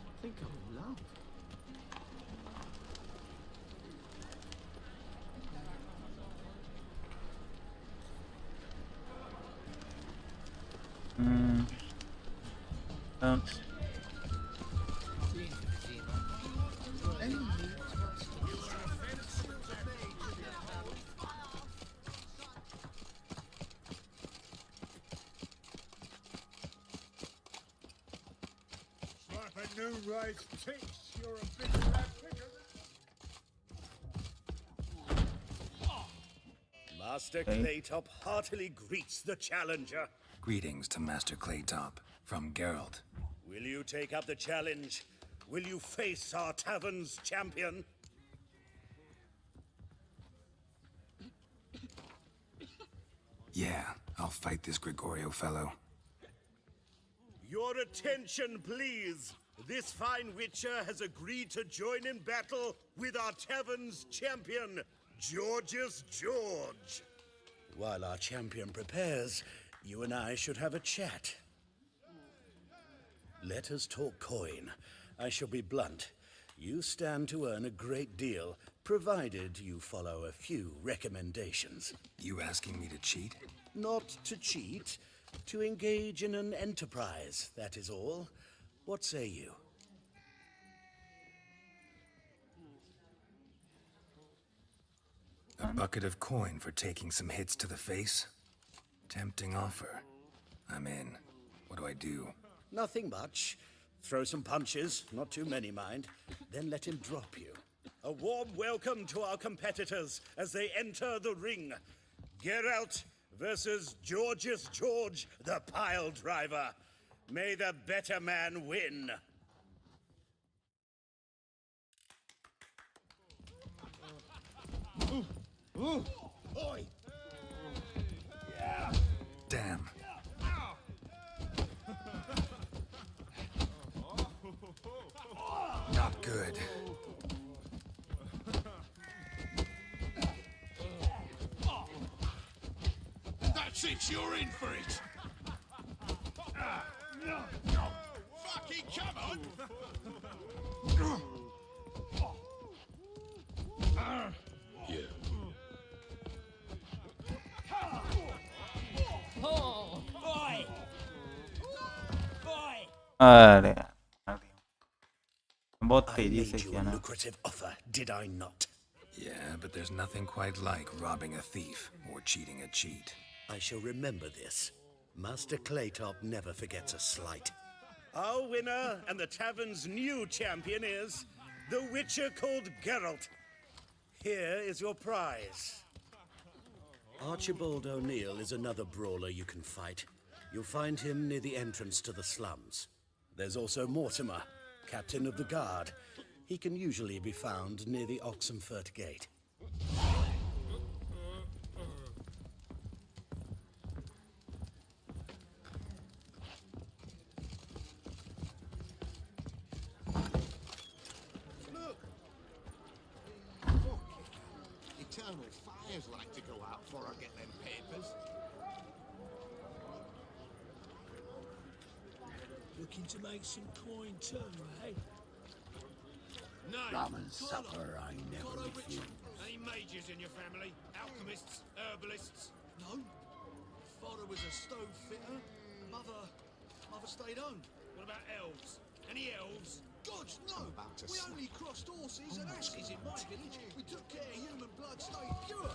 I think I'm in love. Slap a new rise ticks. You're a big rat picker. Master Okay. Claytop heartily greets the challenger. Greetings to Master Claytop from Geralt. Will you take up the challenge? Will you face our tavern's champion? Yeah, I'll fight this Gregorio fellow. Your attention, please. This fine witcher has agreed to join in battle with our tavern's champion, George's George. While our champion prepares, you and I should have a chat. Let us talk coin. I shall be blunt. You stand to earn a great deal, provided you follow a few recommendations. You asking me to cheat? Not to cheat, to engage in an enterprise, that is all. What say you? A bucket of coin for taking some hits to the face? Tempting offer. I'm in. What do I do? Nothing much. Throw some punches, not too many, mind. Then let him drop you. A warm welcome to our competitors as they enter the ring. Geralt versus George's George, the pile driver. May the better man win. Oi! Damn. Not good. That's it, you're in for it. Fucking come on. Yeah. Oh, boy! Boy! अरे यार, बहुत I तेजी made से you किया a ना. lucrative offer, did I not? Yeah, but there's nothing quite like robbing a thief or cheating a cheat. I shall remember this. Master Claytop never forgets a slight. Our winner and the tavern's new champion is the Witcher called Geralt. Here is your prize. Archibald O'Neill is another brawler you can fight. You'll find him near the entrance to the slums. There's also Mortimer, captain of the guard. He can usually be found near the Oxenfurt Gate. Look! Eternal fires like to go out before I get them papers. Looking to make some coin too, eh? No. Rum and supper I never refuse. Any mages in your family? Alchemists? Herbalists? No. Father was a stove fitter. Mother stayed home. What about elves? Any elves? Gods, no! We only crossed horses and asses in my village. We took care human blood stayed pure.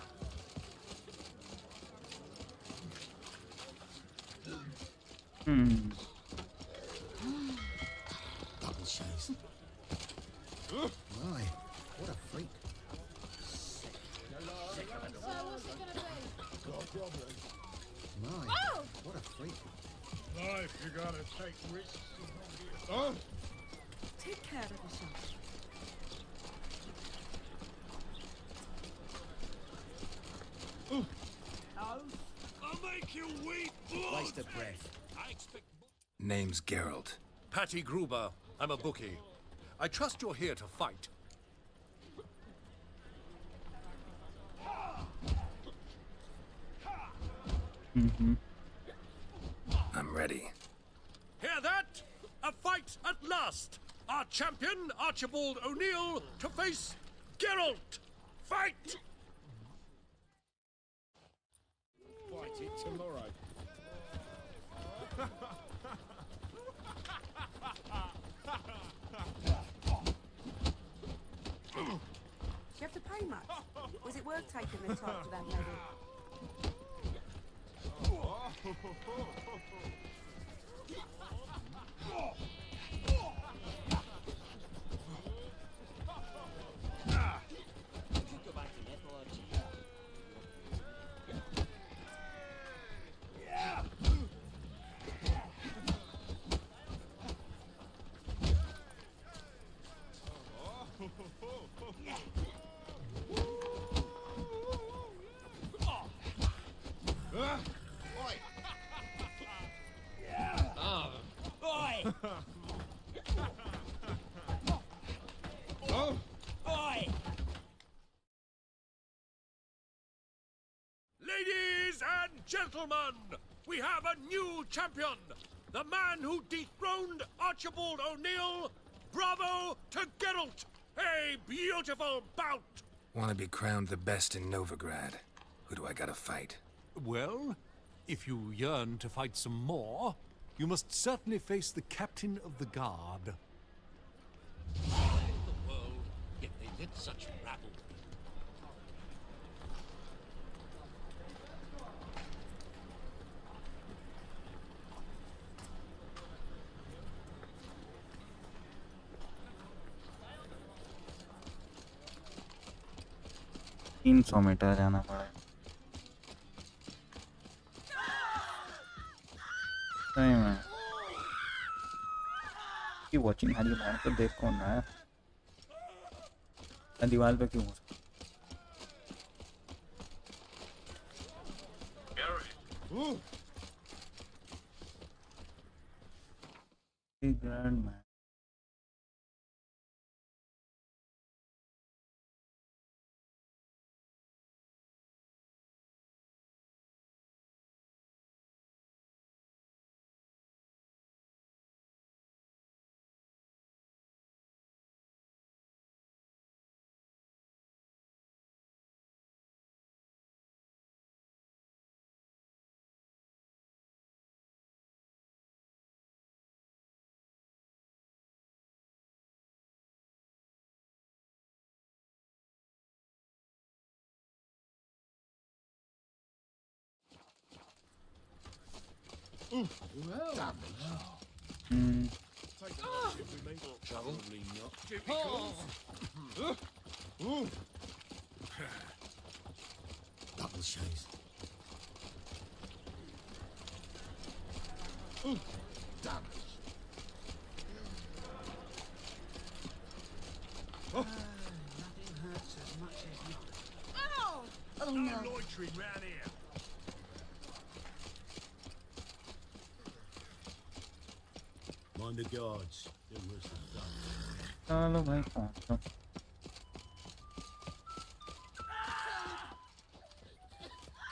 Double chase. My, what a freak. Got a problem. My, Oh! what a freak. Life, you gotta take risks. Oh! Take care of yourself. you weep blood! Waste of breath. Name's Geralt. Patty Gruber. I'm a bookie. I trust you're here to fight. I'm ready. Hear that? A fight at last! Our champion, Archibald O'Neill, to face Geralt! Fight! Fight it tomorrow. Do you have to pay much? Was it worth taking the top to that medal? Ladies and gentlemen, we have a new champion! The man who dethroned Archibald O'Neill! Bravo to Geralt! A beautiful bout! Want to be crowned the best in Novigrad. Who do I gotta fight? Well, if you yearn to fight some more, you must certainly face the captain of the guard. The world, yet they let such rabble. तीन 300 metre जाना पड़ेगा। सही में की watching हरी मार कर देख कौन रहा है? मैं दीवार पे क्यों हूँ? Grand man Well, Take a look if we meet. Probably not. double chase. Damage. Nothing hurts as much as not. Oh! Oh no. Loitering round here. Mind the guards. They're worse than done. चलो भाई पहुंच तो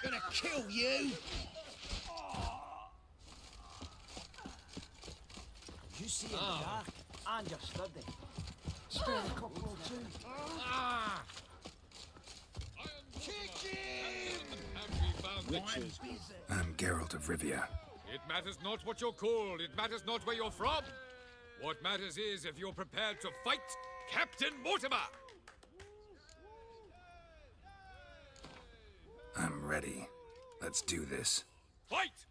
Gonna kill you! You see in the dark, and you're study. Spare a couple or two. Kick him! I'm Geralt of Rivia. It matters not what you're called. It matters not where you're from. What matters is if you're prepared to fight Captain Mortimer. I'm ready. Let's do this. Fight!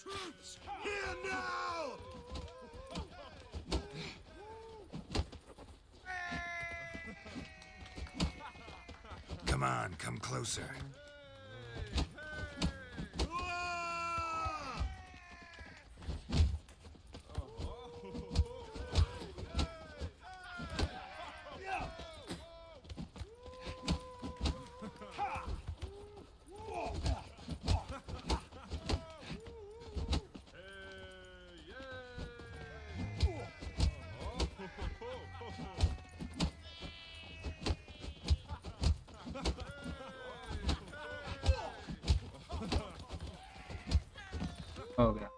Troops, here now! Come on, come closer. हो गया।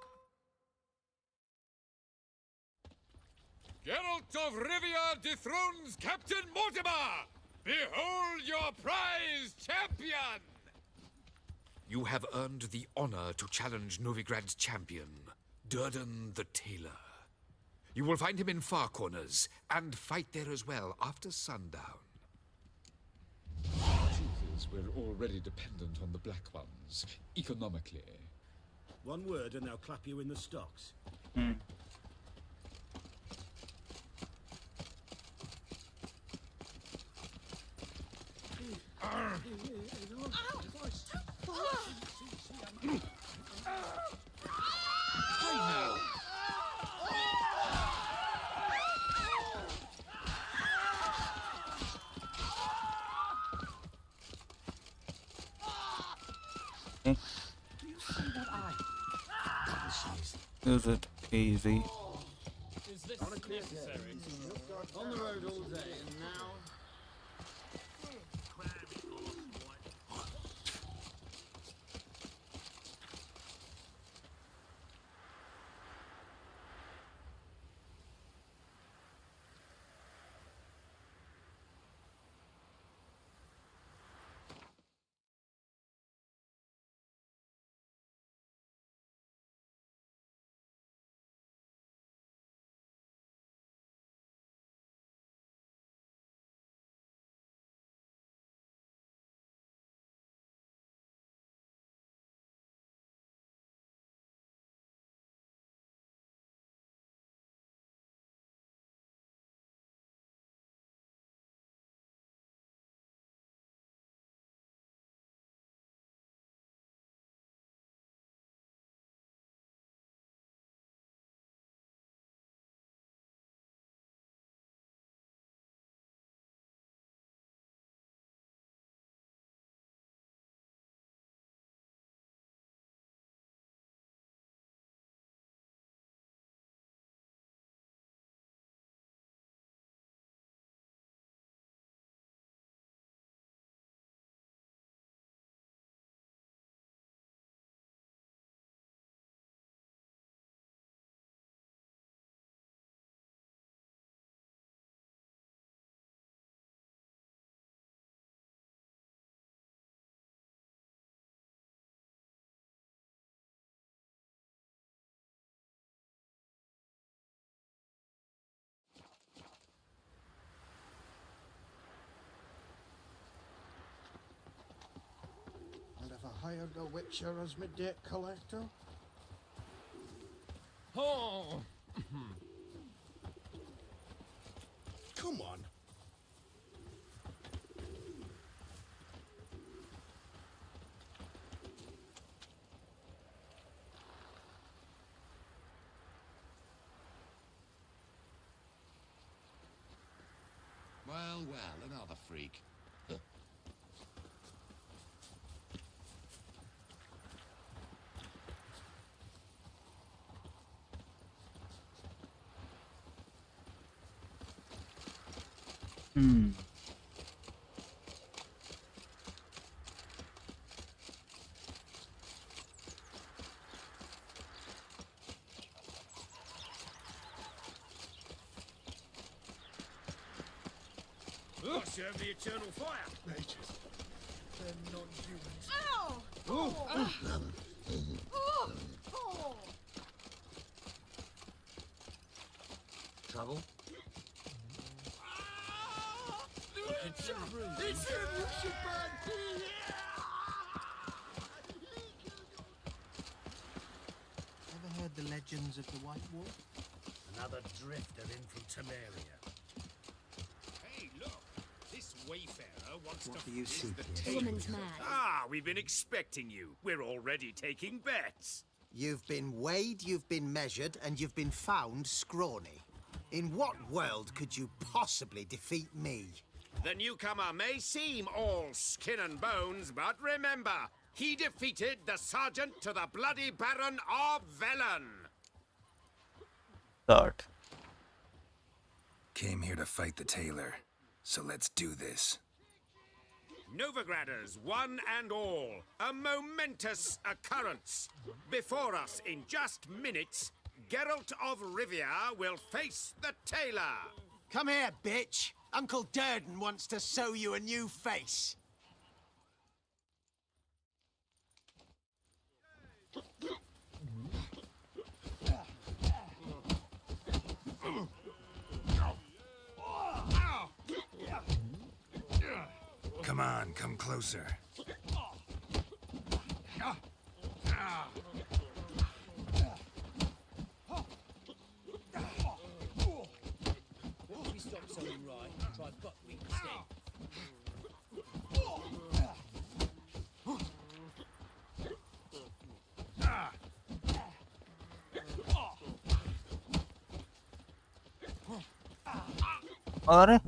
Geralt of Rivia dethrones Captain Mortimer! Behold your prize champion! You have earned the honor to challenge Novigrad's champion, Durden the Tailor. You will find him in Far Corners, and fight there as well after sundown. The truth is, we're already dependent on the Black Ones, economically. One word and they'll clap you in the stocks. Hey now! Okay. Do you see that eye? Is it easy? Is this necessary? On the road all day, and now... Hired a witcher as my debt collector. Oh! Come on. Well, another freak. Huh. I serve the eternal fire. Mages. They're non-humans. Ow! Oh! Trouble? It's him! You should burn! Ever heard the legends of the White Wolf? Another drifter in from Temeria. Hey, look! This wayfarer wants What to do you fizz seek the here? tail. Woman's mad. Ah, we've been expecting you. We're already taking bets. You've been weighed, you've been measured, and you've been found scrawny. In what world could you possibly defeat me? The newcomer may seem all skin and bones, but remember, he defeated the sergeant to the bloody Baron of Velen. Start. Came here to fight the tailor, so let's do this. Novigraders, one and all, a momentous occurrence. Before us, in just minutes, Geralt of Rivia will face the tailor. Come here, bitch. Uncle Durden wants to sew you a new face. Come on, come closer. If we stop sewing right, try buckwheat instead. अरे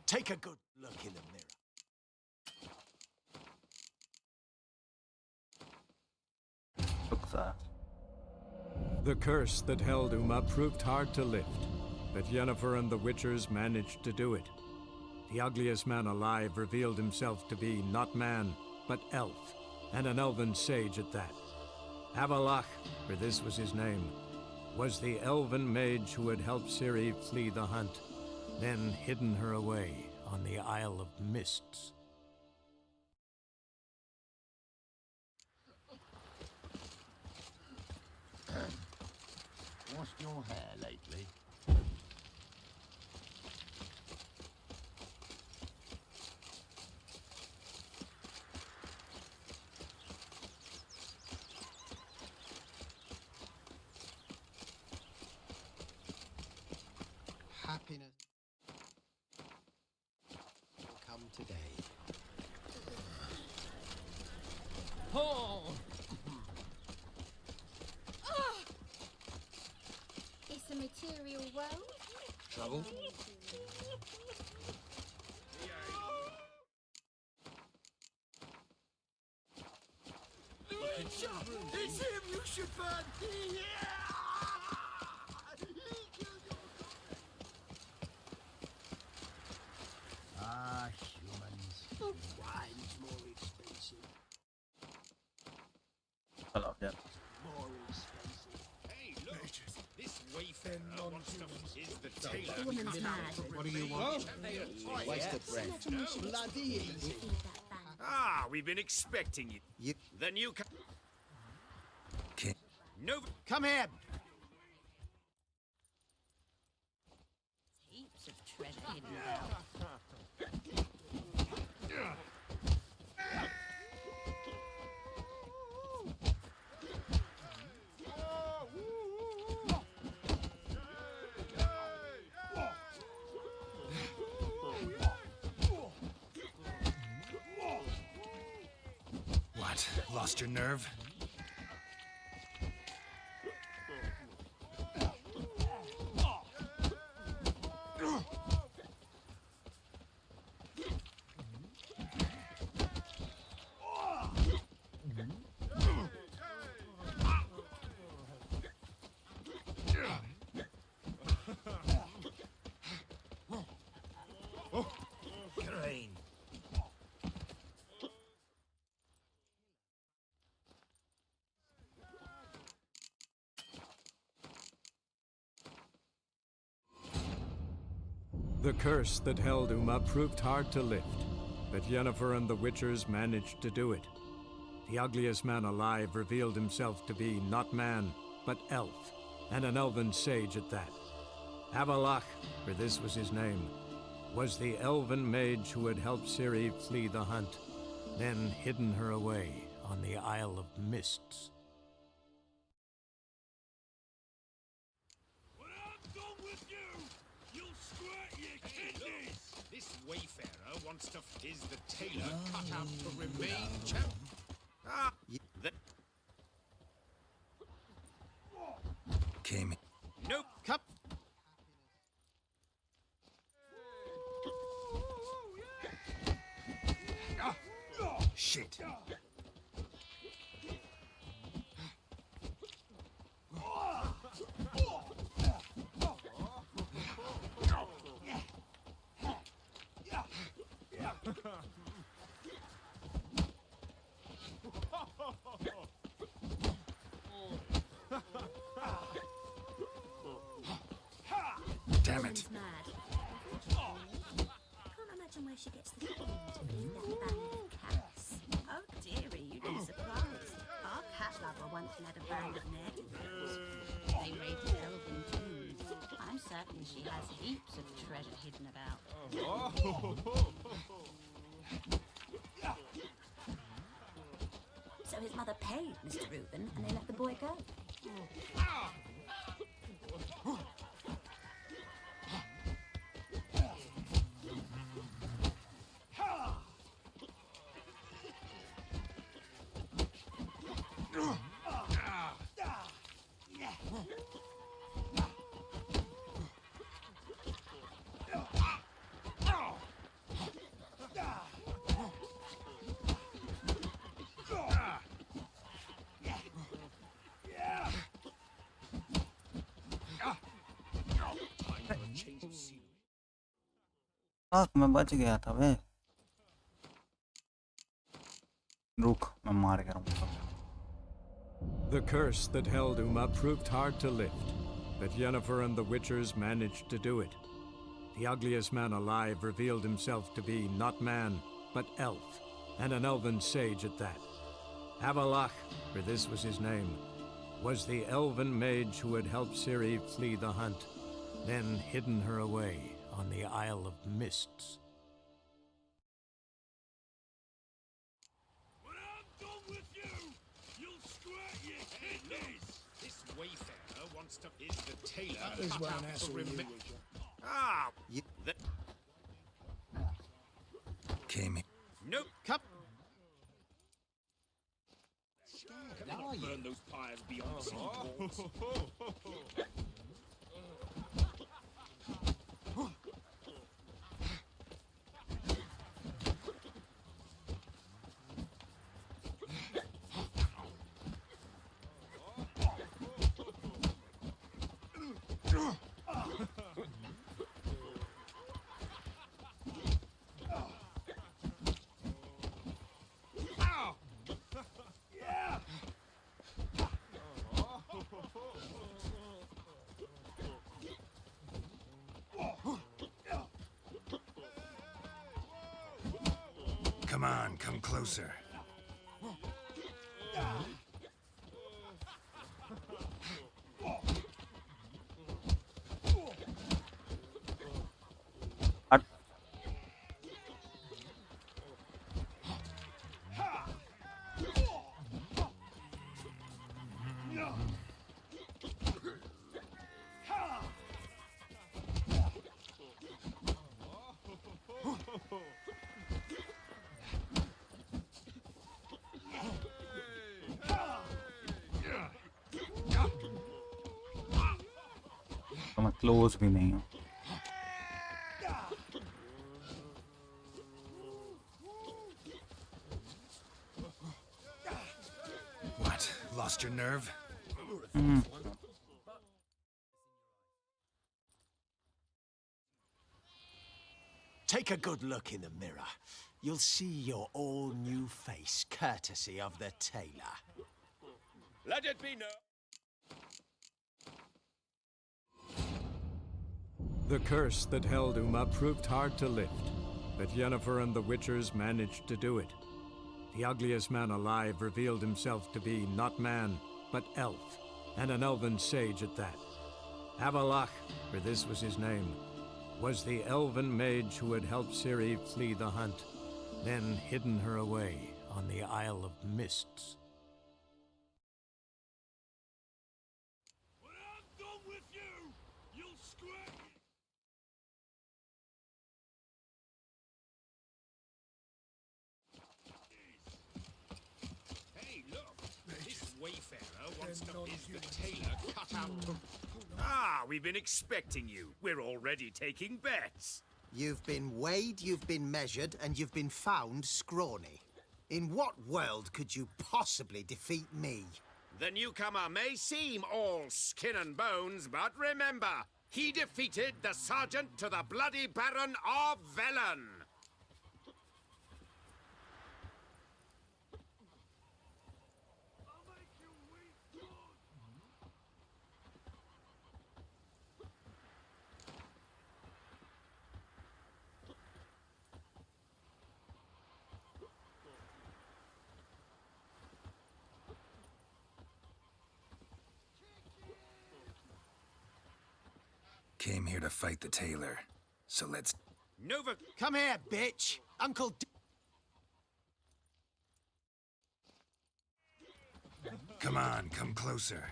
Take a good look in the mirror. The curse that held Uma proved hard to lift, but Yennefer and the Witchers managed to do it. The ugliest man alive revealed himself to be not man, but elf, and an elven sage at that. Avalach, for this was his name, was the elven mage who had helped Ciri flee the hunt, then hidden her away on the Isle of Mists. Washed your hair lately? Happiness will come today. Oh! It's a material world. Trouble? It's him, you should burn! Ah, humans. Wine's more expensive. चलो यार More expensive. Hey, look! This wayfarer monster is the tailor. The woman's mad. What do you want? Waste of breath. Bloody easy. Ah, we've been expecting you. The new... No... Come here. Heaps of treasure hidden about. What? Lost your nerve? Crane. The curse that held Uma proved hard to lift, but Yennefer and the Witchers managed to do it. The ugliest man alive revealed himself to be not man, but elf, and an elven sage at that. Avalach, for this was his name, was the elven mage who had helped Ciri flee the hunt, then hidden her away on the Isle of Mists. This wayfarer wants to... Is the tailor cut out to remain champ? Ah, the... Came. Nope. Cup. Shit. Damn it. Mad. Can't imagine where she gets the coin to feed that band of cats. Oh dearie, you'd be surprised. Our cat lover once led a band of ne'er-do-wells. They raided elven tombs. I'm certain she has heaps of treasure hidden about. So his mother paid Mr. Reuben, and they let the boy go. मैं बच गया था वे रुक मैं मार के रहूंगा The curse that held Uma proved hard to lift, but Yennefer and the Witchers managed to do it. The ugliest man alive revealed himself to be not man, but elf, and an elven sage at that. Avalach, for this was his name, was the elven mage who had helped Ciri flee the hunt, then hidden her away on the Isle of Mists. When I'm done with you, you'll squirt your kidneys! This wayfarer wants to... Is the tailor That is cut one out hassle for you, remi- Witcher. Ah! Came here. Nope, come. Cannot burn those pyres beyond seaports. Come on, come closer. तो मैं close भी नहीं हूँ What? Lost your nerve? Take a good look in the mirror. You'll see your all-new face, courtesy of the tailor. Let it be known. The curse that held Uma proved hard to lift, but Yennefer and the Witchers managed to do it. The ugliest man alive revealed himself to be not man, but elf, and an elven sage at that. Avalach, for this was his name, was the elven mage who had helped Ciri flee the hunt, then hidden her away on the Isle of Mists. When I'm done with you, you'll squirt. Hey, look! This wayfarer wants to... Is the tailor cut out for... Ah, we've been expecting you. We're already taking bets. You've been weighed, you've been measured, and you've been found scrawny. In what world could you possibly defeat me? The newcomer may seem all skin and bones, but remember, he defeated the sergeant to the bloody Baron of Velen. Came here to fight the tailor, so let's... Nova... Come here, bitch! Uncle D... Come on, come closer.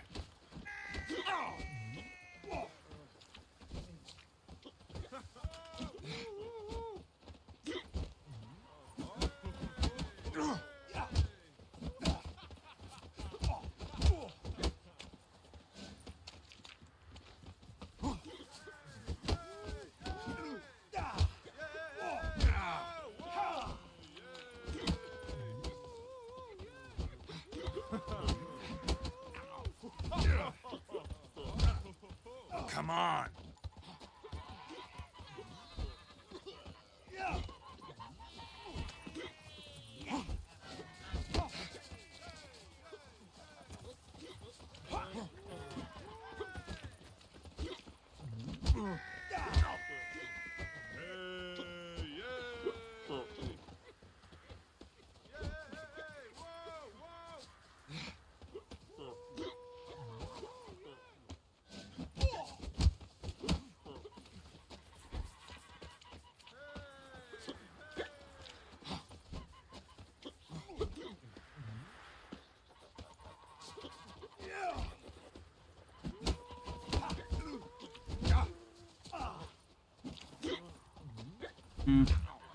Come on!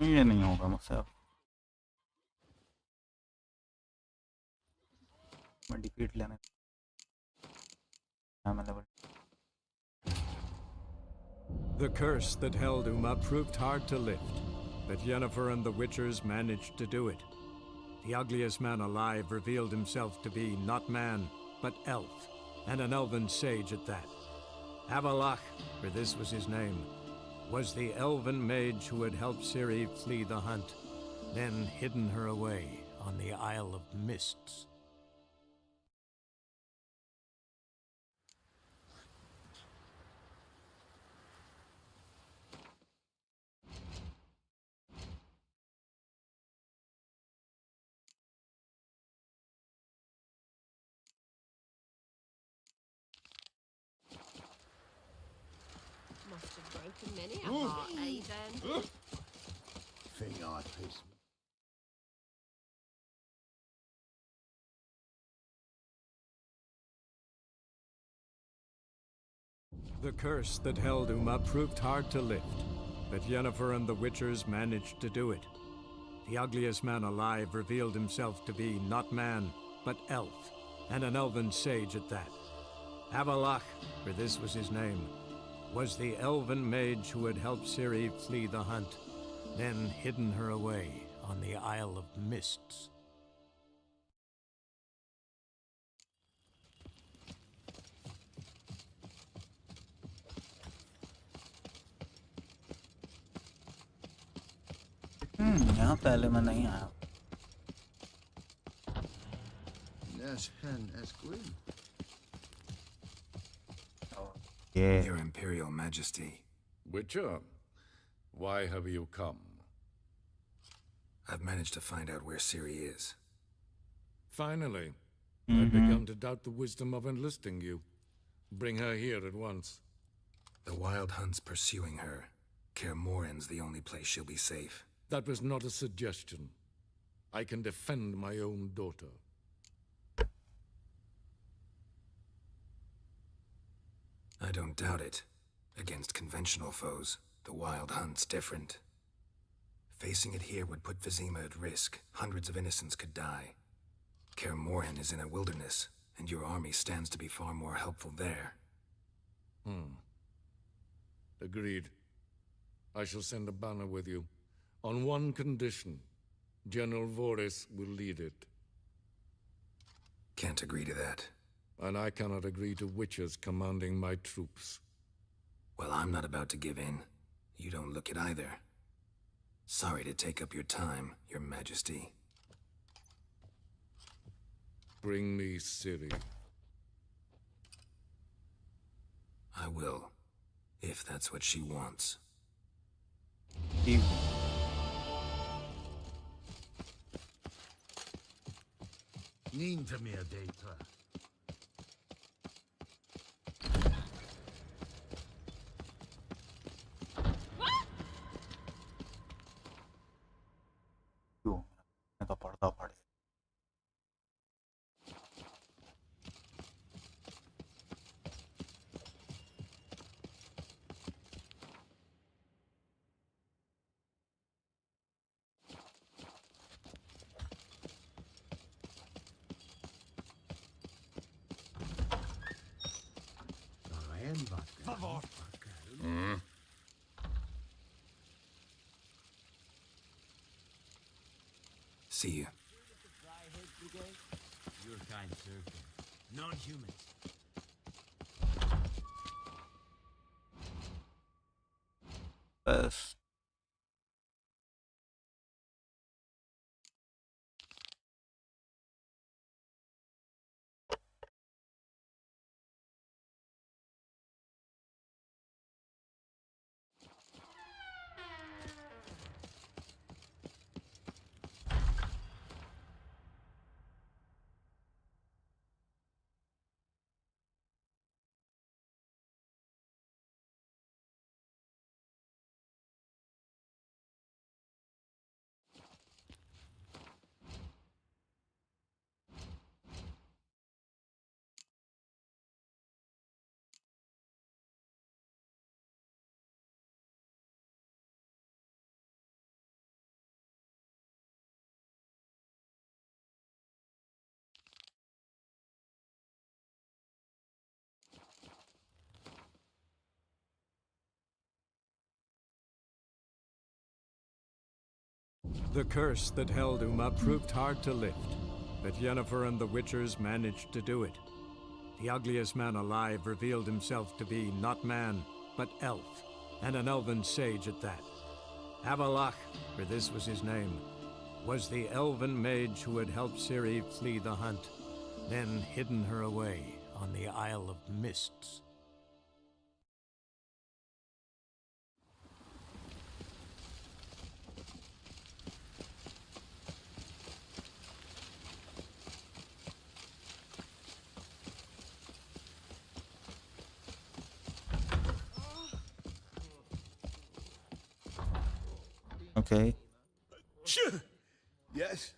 ये नहीं होगा मुझसे अब मैं defeat लेने The curse that held Uma proved hard to lift, but Yennefer and the Witchers managed to do it. The ugliest man alive revealed himself to be not man, but elf, and an elven sage at that. Avalach, for this was his name, was the elven mage who had helped Ciri flee the hunt, then hidden her away on the Isle of Mists. Must have broken many a heart, Aiden. Think I pissed me. The curse that held Uma proved hard to lift, but Yennefer and the Witchers managed to do it. The ugliest man alive revealed himself to be not man, but elf, and an elven sage at that. Avalach, for this was his name, was the elven mage who had helped Ciri flee the hunt, then hidden her away on the Isle of Mists. यहाँ पहले मैं नहीं आया Yes, hen as grim. Your Imperial Majesty. Witcher, why have you come? I've managed to find out where Ciri is. Finally. I'd begun to doubt the wisdom of enlisting you. Bring her here at once. The Wild Hunt's pursuing her. Kaer Morhen's the only place she'll be safe. That was not a suggestion. I can defend my own daughter. I don't doubt it. Against conventional foes, the Wild Hunt's different. Facing it here would put Vizima at risk. Hundreds of innocents could die. Kaer Morhen is in a wilderness, and your army stands to be far more helpful there. Agreed. I shall send a banner with you. On one condition. General Voris will lead it. Can't agree to that. And I cannot agree to witches commanding my troops. Well, I'm not about to give in. You don't look it either. Sorry to take up your time, Your Majesty. Bring me Ciri. I will, if that's what she wants. Niente mia data. See you. Your kind serve them. Non-humans. बस The curse that held Uma proved hard to lift, but Yennefer and the Witchers managed to do it. The ugliest man alive revealed himself to be not man, but elf, and an elven sage at that. Avalach, for this was his name, was the elven mage who had helped Ciri flee the hunt, then hidden her away on the Isle of Mists. Okay. Yes?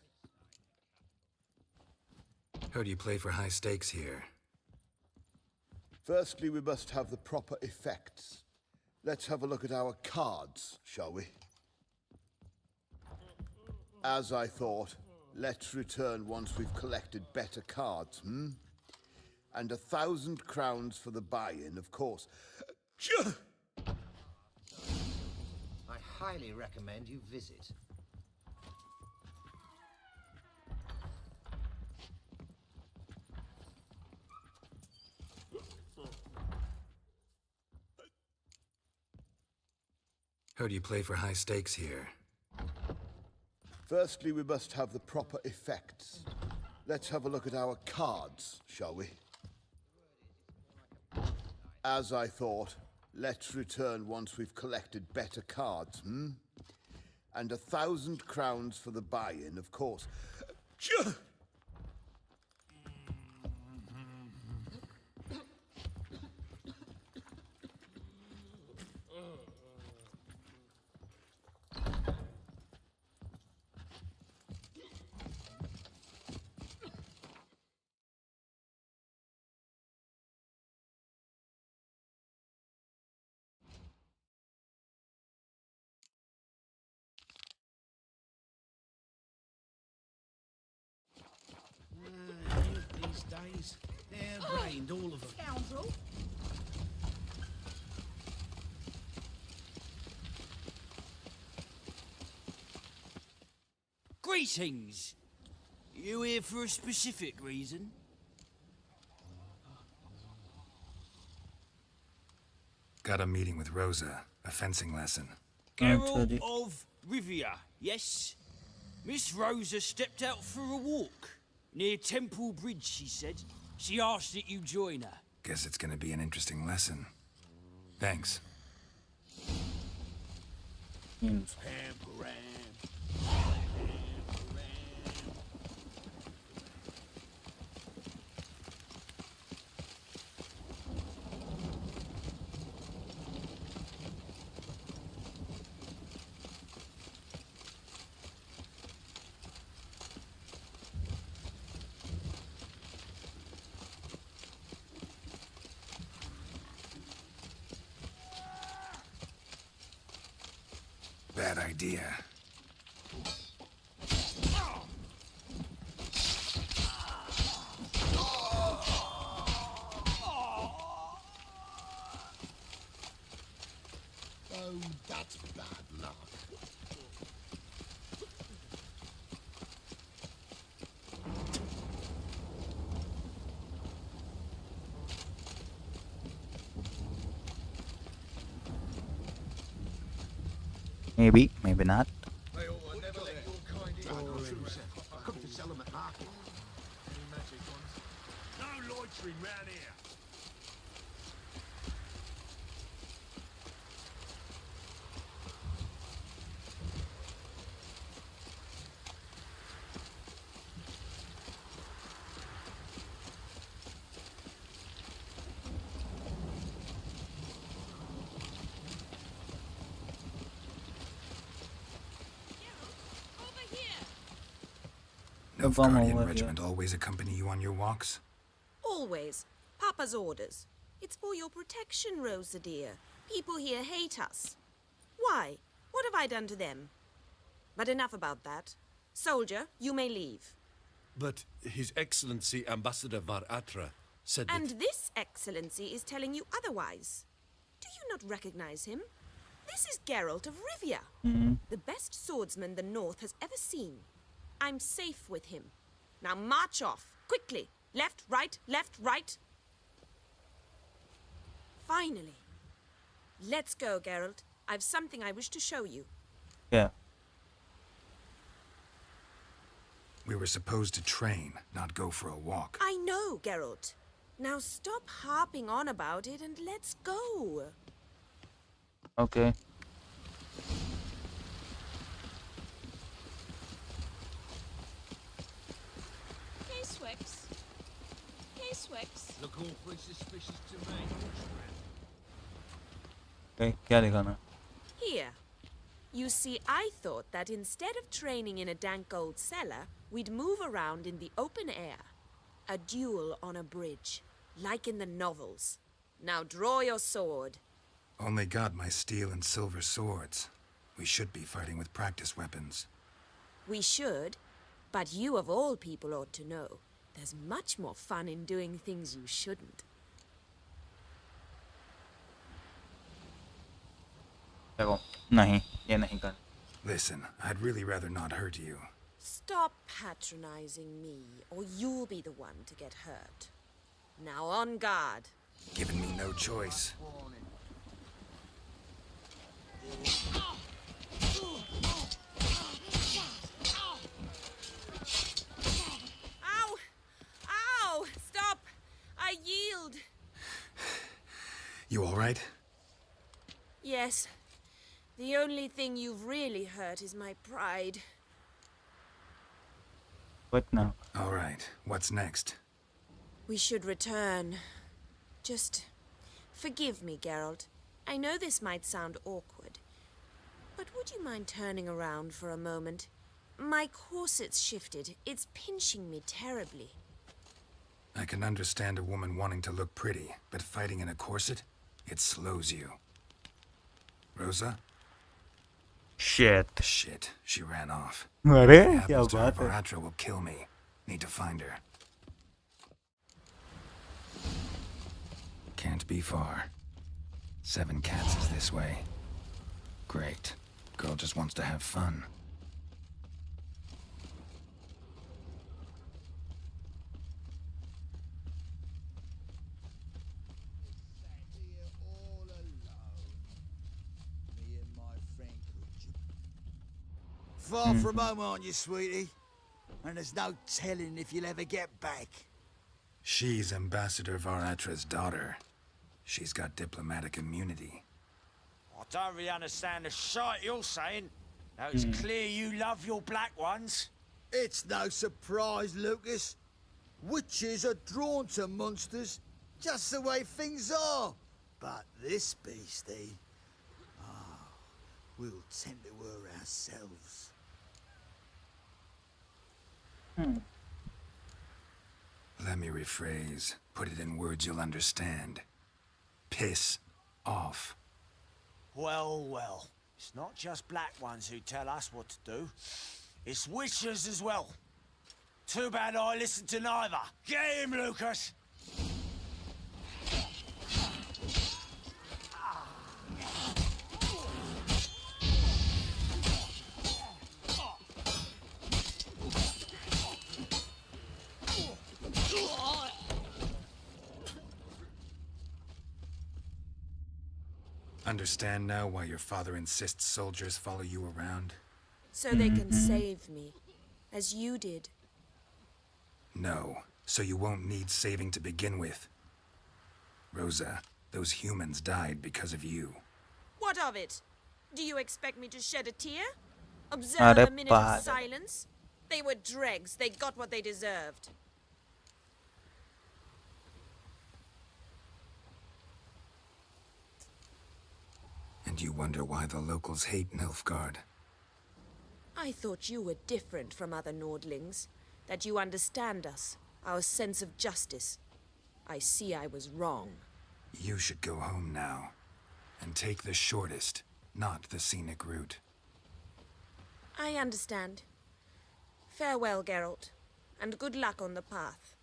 Heard you play for high stakes here. Firstly, we must have the proper effects. Let's have a look at our cards, shall we? As I thought, let's return once we've collected better cards, And 1,000 crowns for the buy-in, of course. I highly recommend you visit. Heard you play for high stakes here. Firstly, we must have the proper effects. Let's have a look at our cards, shall we? As I thought, let's return once we've collected better cards, And 1,000 crowns for the buy-in, of course. These days, they're brained, all of them. Scoundrel. Greetings. You here for a specific reason? Got a meeting with Rosa, a fencing lesson. Geralt of Rivia, yes? Miss Rosa stepped out for a walk. Near Temple Bridge, she said. She asked that you join her. Guess it's gonna be an interesting lesson. Thanks. Bad idea. That's bad luck. Maybe, maybe not. They ought to never let your kind in. I've come to sell them at market. Any magic ones? No loitering round here. Nilfgaardian regiment always accompany you on your walks? Always. Papa's orders. It's for your protection, Rosa dear. People here hate us. Why? What have I done to them? But enough about that. Soldier, you may leave. But His Excellency Ambassador Var Atra said that... And this excellency is telling you otherwise. Do you not recognize him? This is Geralt of Rivia, the best swordsman the North has ever seen. I'm safe with him. Now march off, quickly. Left, right, left, right. Finally. Let's go, Geralt. I've something I wish to show you. Yeah. We were supposed to train, not go for a walk. I know, Geralt. Now stop harping on about it and let's go. Okay. Hey, Swix. Hey, Swix. Look awfully suspicious to me. Okay, क्या दिखाना? Here. You see, I thought that instead of training in a dank old cellar, we'd move around in the open air. A duel on a bridge, like in the novels. Now draw your sword. Only got my steel and silver swords. We should be fighting with practice weapons. We should, but you of all people ought to know. There's much more fun in doing things you shouldn't. देखो, नहीं, ये नहीं कर. Listen, I'd really rather not hurt you. Stop patronizing me, or you'll be the one to get hurt. Now on guard. Giving me no choice. Ow! Ow! Stop! I yield. You all right? Yes. The only thing you've really hurt is my pride. What now? All right. What's next? We should return. Just forgive me, Geralt. I know this might sound awkward, but would you mind turning around for a moment? My corset's shifted. It's pinching me terribly. I can understand a woman wanting to look pretty, but fighting in a corset, it slows you. Rosa? Shit. Shit. She ran off. अरे क्या Happens to her, बात है? Varatra will kill me. Need to find her. Can't be far. 7 Cats is this way. Great. Girl just wants to have fun. Far from home, aren't you, sweetie? And there's no telling if you'll ever get back. She's Ambassador Varatra's daughter. She's got diplomatic immunity. I don't really understand the shite you're saying. Now it's clear you love your black ones. It's no surprise, Lucas. Witches are drawn to monsters, just the way things are. But this beastie, we'll tend to her ourselves. Let me rephrase. Put it in words you'll understand. Piss off. Well, well. It's not just black ones who tell us what to do. It's witches as well. Too bad I listened to neither. Get him, Lucas! Understand now why your father insists soldiers follow you around? So they can save me, as you did. No, so you won't need saving to begin with. Rosa, those humans died because of you. What of it? Do you expect me to shed a tear? Observe a minute of silence? They were dregs. They got what they deserved. And you wonder why the locals hate Nilfgaard. I thought you were different from other Nordlings. That you understand us, our sense of justice. I see I was wrong. You should go home now. And take the shortest, not the scenic route. I understand. Farewell, Geralt. And good luck on the path.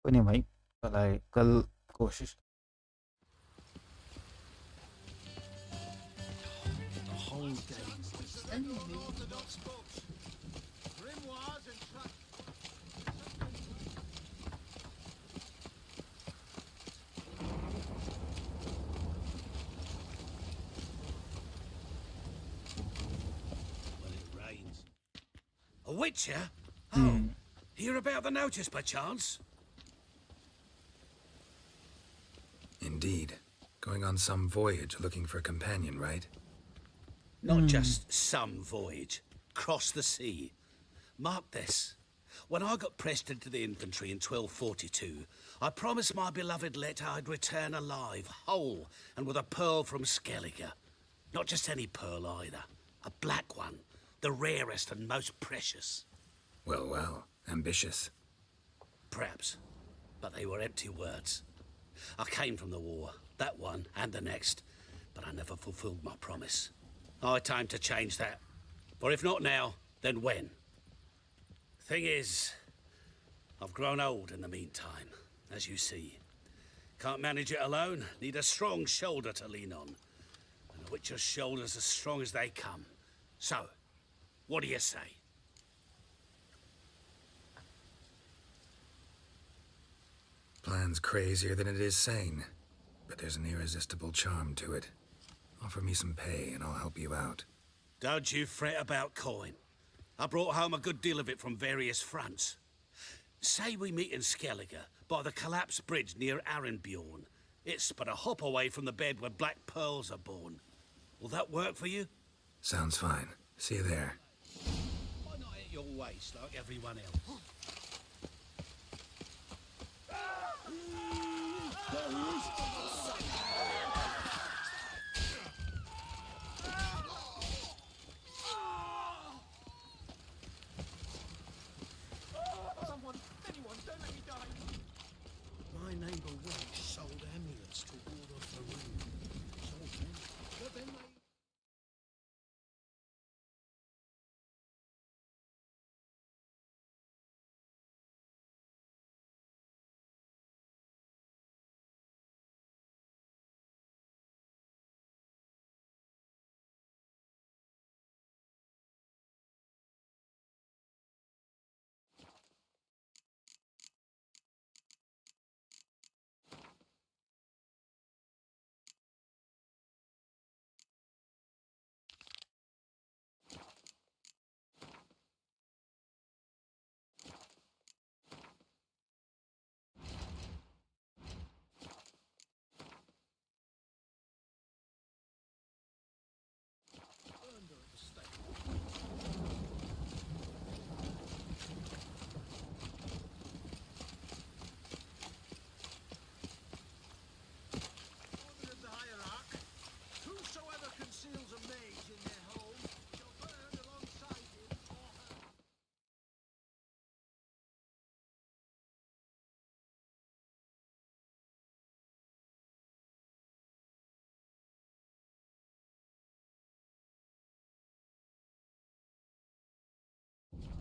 कोई नहीं भाई, कल कोशिश A witcher? Oh, hear about the notice by chance? Indeed. Going on some voyage looking for a companion, right? Not just some voyage. Cross the sea. Mark this. When I got pressed into the infantry in 1242, I promised my beloved Let I'd return alive, whole, and with a pearl from Skellige. Not just any pearl either. A black one. The rarest and most precious. Well, well. Ambitious. Perhaps. But they were empty words. I came from the war, that one and the next, but I never fulfilled my promise. High time to change that. For if not now, then when? Thing is, I've grown old in the meantime, as you see. Can't manage it alone, need a strong shoulder to lean on. And a witcher's shoulder's as strong as they come. So, what do you say? Plan's crazier than it is sane, but there's an irresistible charm to it. Offer me some pay and I'll help you out. Don't you fret about coin. I brought home a good deal of it from various fronts. Say we meet in Skellige, by the collapsed bridge near Arenbjorn. It's but a hop away from the bed where black pearls are born. Will that work for you? Sounds fine. See you there. Why not at your waist like everyone else? My neighbour Welsh sold amulets to ward off the rain. Sold them, but then they...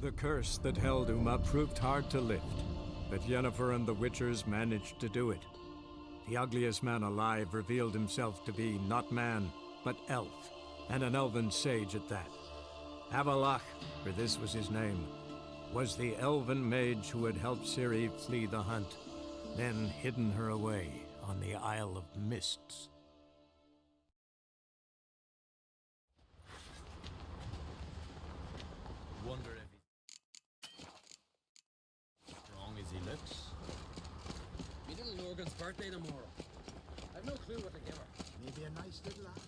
The curse that held Uma proved hard to lift, but Yennefer and the Witchers managed to do it. The ugliest man alive revealed himself to be not man, but elf, and an elven sage at that. Avalach, for this was his name, was the elven mage who had helped Ciri flee the hunt, then hidden her away on the Isle of Mists. Wonder if he's strong as he looks. Me little Lorgan's birthday tomorrow. I've no clue what to give her. Maybe a nice little axe.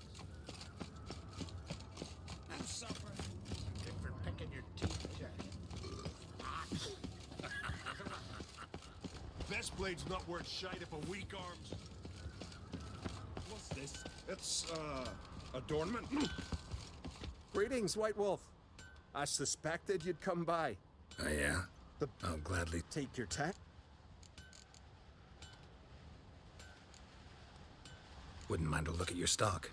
And supper. Good for picking your teeth, Jack. Best blade's not worth shite if a weak arm's. What's this? It's, adornment? Greetings, White Wolf. I suspected you'd come by. Oh, yeah? I'll gladly take your tack. Wouldn't mind a look at your stock.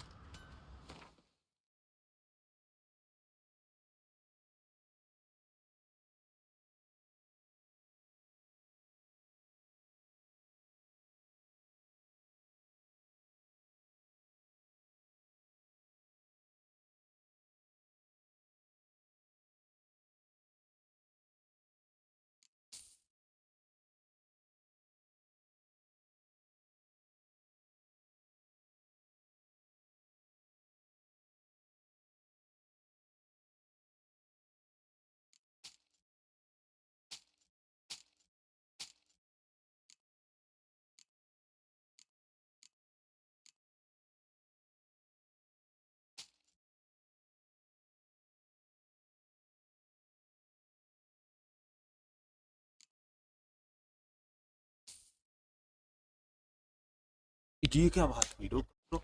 ये क्या बात हुई? रुक रुक।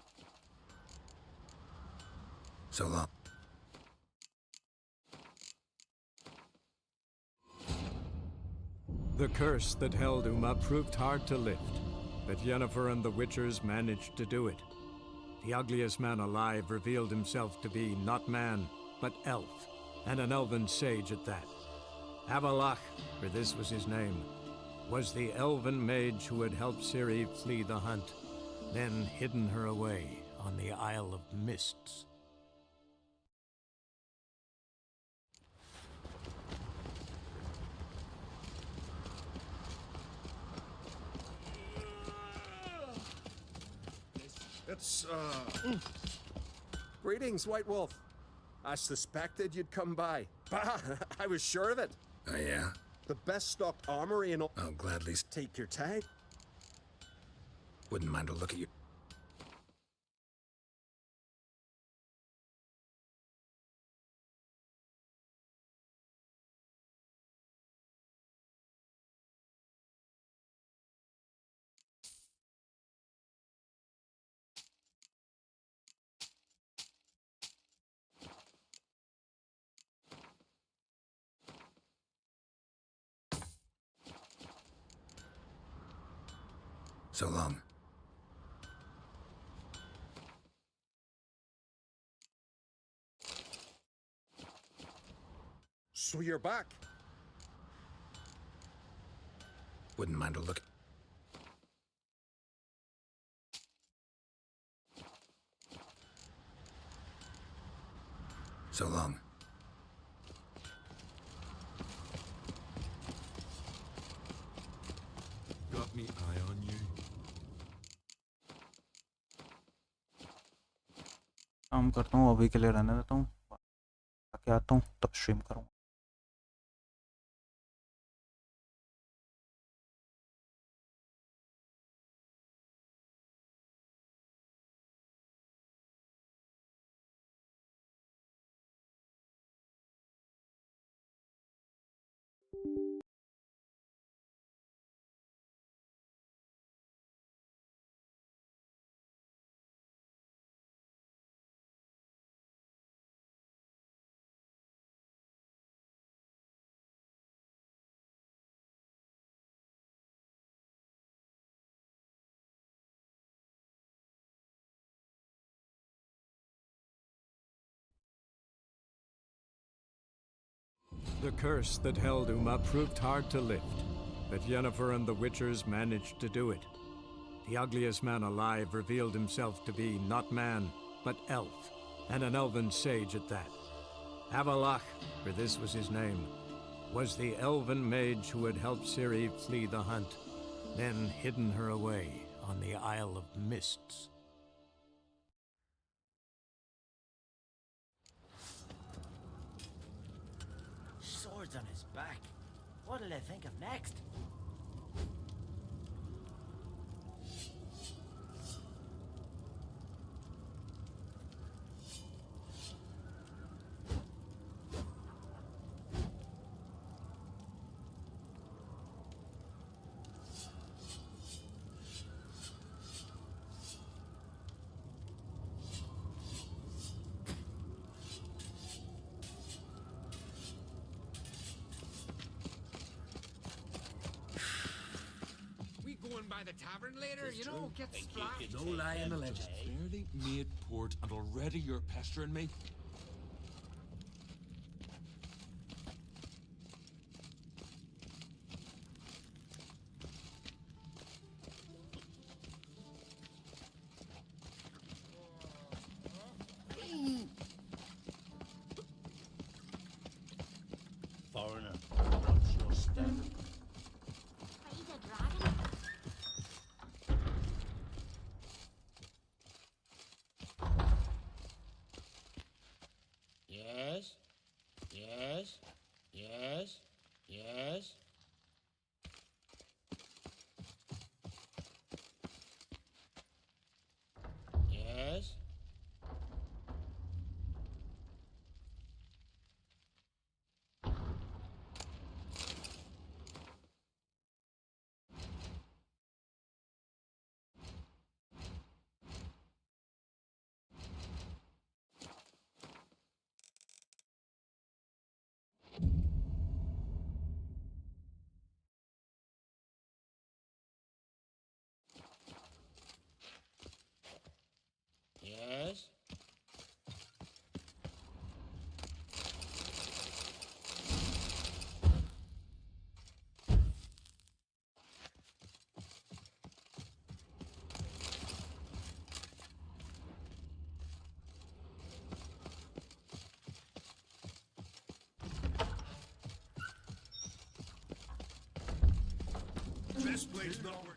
So long. The curse that held Uma proved hard to lift, but Yennefer and the Witchers managed to do it. The ugliest man alive revealed himself to be not man, but elf, and an elven sage at that. Avalach, for this was his name, was the elven mage who had helped Ciri flee the hunt, then hidden her away on the Isle of Mists. It's, Greetings, White Wolf. I suspected you'd come by. Bah, I was sure of it. Oh, yeah? The best stocked armory in all. I'll gladly take your tag. Wouldn't mind a look at you. So long. So you're back. Wouldn't mind a look. So long. Got me eye on you. काम करता हूँ, अभी के लिए रहने देता हूँ, आके आता हूँ तब स्ट्रीम करूँगा। The curse that held Uma proved hard to lift, but Yennefer and the Witchers managed to do it. The ugliest man alive revealed himself to be not man, but elf, and an elven sage at that. Avalach, for this was his name, was the elven mage who had helped Ciri flee the hunt, then hidden her away on the Isle of Mists. Swords on his back. What'll they think of next? By the tavern later, you know, get splashed. No lie in the legend. Barely made port and already you're pestering me. Foreigner, watch your step. He's a dragon. Yes? Yes? Yes? Yes? Yes? Yes? This place not working.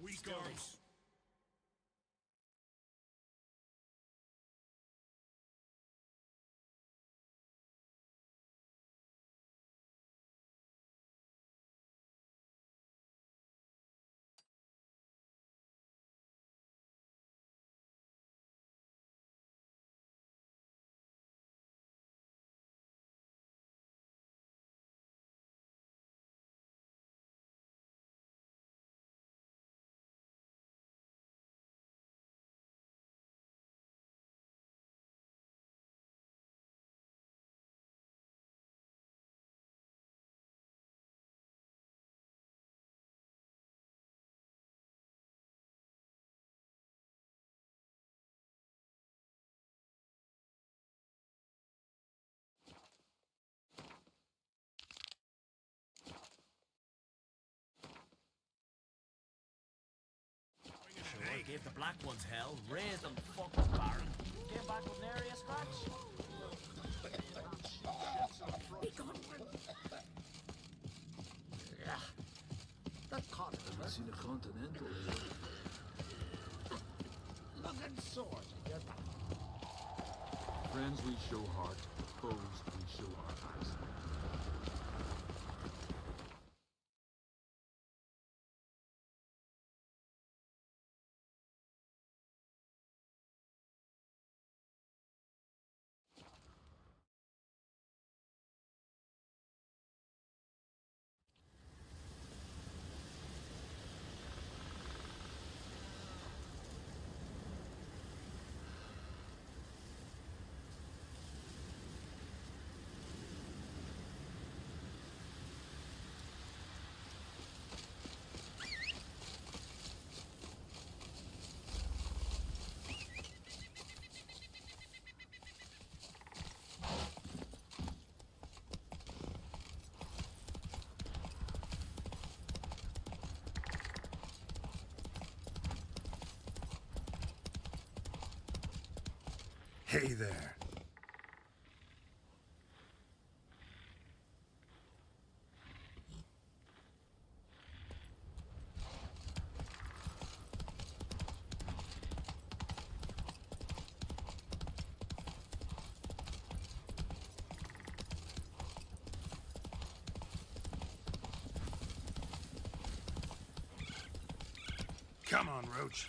weak arms. Sure, gave the black ones hell. Raid them, fucking Baron. Came back with nary a scratch. Yeah. That cotton. I've seen a continental here. Looking sore to get back. Friends we show heart, foes we show our hearts. Hey there. Come on, Roach.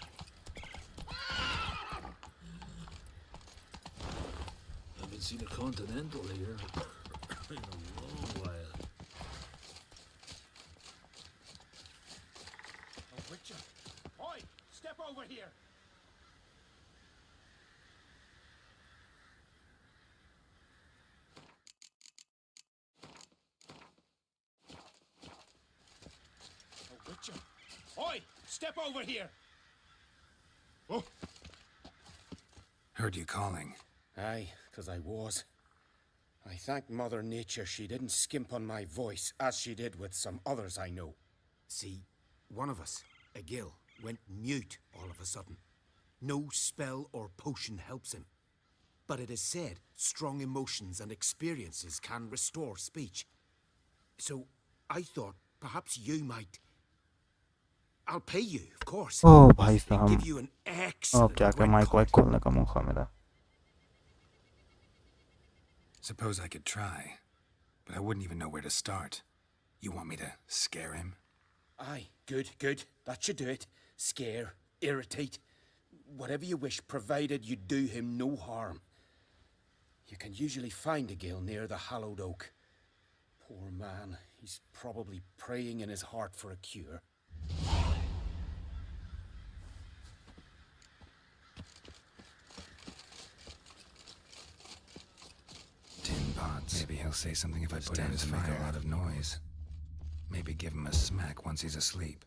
Haven't seen a continental here in a long while. A witcher. Oi, step over here. A witcher. Oi, step over here. Oh. Heard you calling. Aye, 'cause I was. I thank Mother Nature she didn't skimp on my voice, as she did with some others I know. See, one of us, a gill, went mute all of a sudden. No spell or potion helps him. But it is said strong emotions and experiences can restore speech. So I thought perhaps you might... I'll pay you, of course. ओ भाई Give साहब you an अब excellent जाके mic वाइक खोलने का मौका मिला. Suppose I could try, but I wouldn't even know where to start. You want me to scare him? Aye, good, good. That should do it. Scare, irritate, whatever you wish, provided you do him no harm. You can usually find a gill near the hallowed oak. Poor man, he's probably praying in his heart for a cure. Tin pots. Maybe he'll say something if I put him to make a lot of noise. Maybe give him a smack once he's asleep.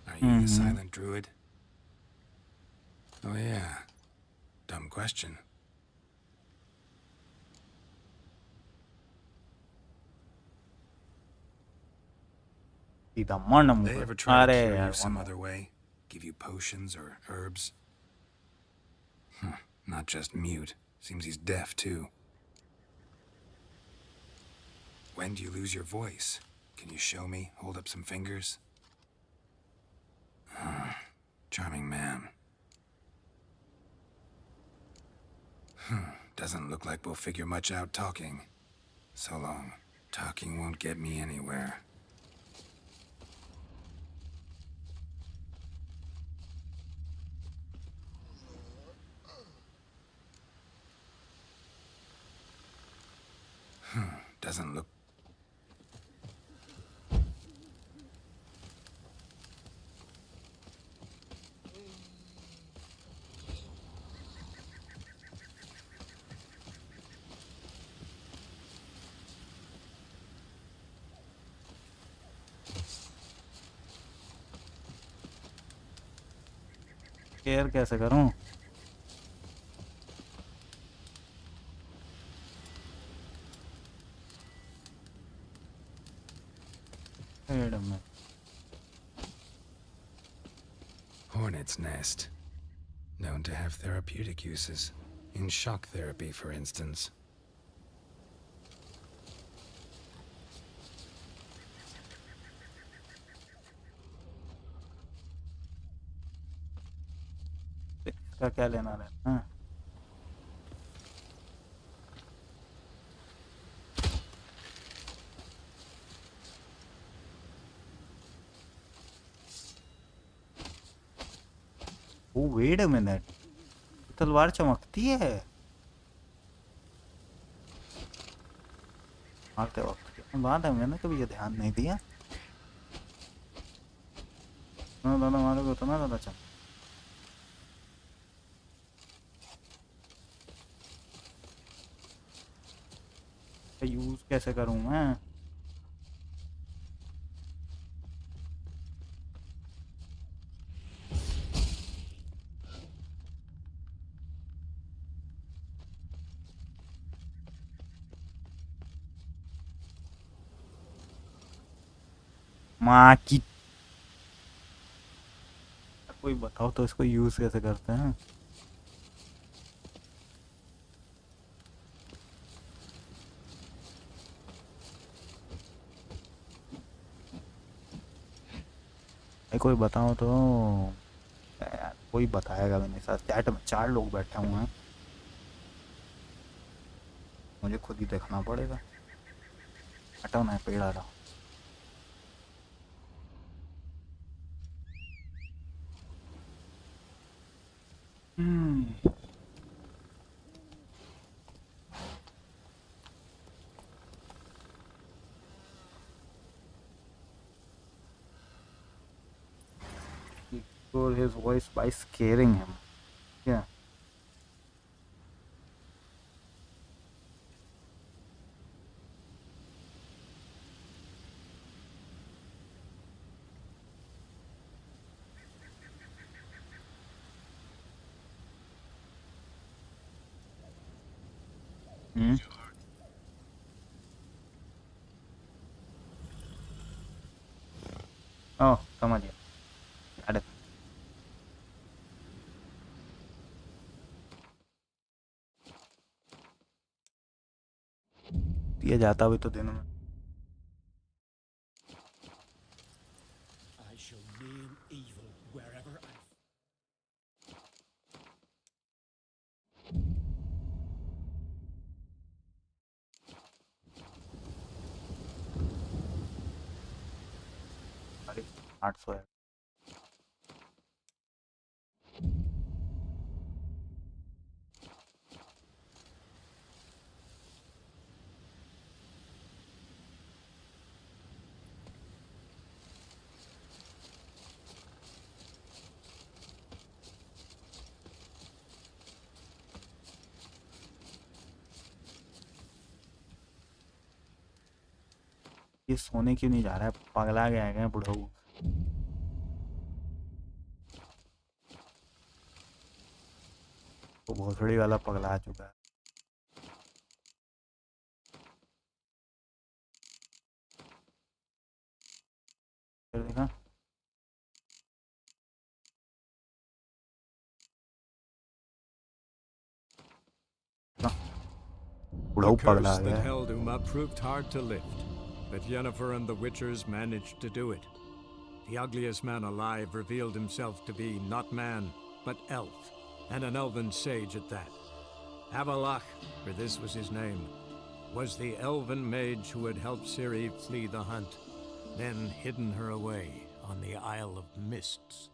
Are you the silent druid? Oh yeah. Dumb question. सीधा मन They मुंह ever पे। try to अरे cure यार you some मन other way? Give you potions or herbs? Not just mute. Seems he's deaf, too. When do you lose your voice? Can you show me? Hold up some fingers? Charming man. Doesn't look like we'll figure much out talking. So long. Talking won't get me anywhere. Doesn't look... care कैसे करूं? Wait a minute. Hornet's nest. Known to have therapeutic uses. In shock therapy, for instance. इसका क्या लेना रहता है? Oh, wait a minute. तलवार चमकती है मारते वक्त। बात है, मैंने कभी ये ध्यान नहीं दिया। दादा मारोगे उतना ज्यादा चमक। यूज कैसे करूं मैं? माँ की कोई बताओ तो इसको यूज कैसे करते हैं? कोई बताओ तो यार, कोई बताएगा भी नहीं। साथ चैट में 4 लोग बैठे हुए हैं, मुझे खुद ही देखना पड़ेगा। हटाओ ना, पेड़ आ रहा। His voice by scaring him. Yeah. Oh, समझ गया। Got it. दिया जाता भी तो दिन में। I shall name evil wherever I... अरे 800 है। ये सोने क्यों नहीं जा रहा है? पगला गया है क्या बुढ़ऊ? वो भोसड़ी वाला पगला चुका है। फिर देखा The curse that held Uma proved hard to lift, but Yennefer and the Witchers managed to do it. The ugliest man alive revealed himself to be not man, but elf, and an elven sage at that. Avalach, for this was his name, was the elven mage who had helped Ciri flee the hunt, then hidden her away on the Isle of Mists.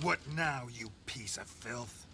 What now, you piece of filth?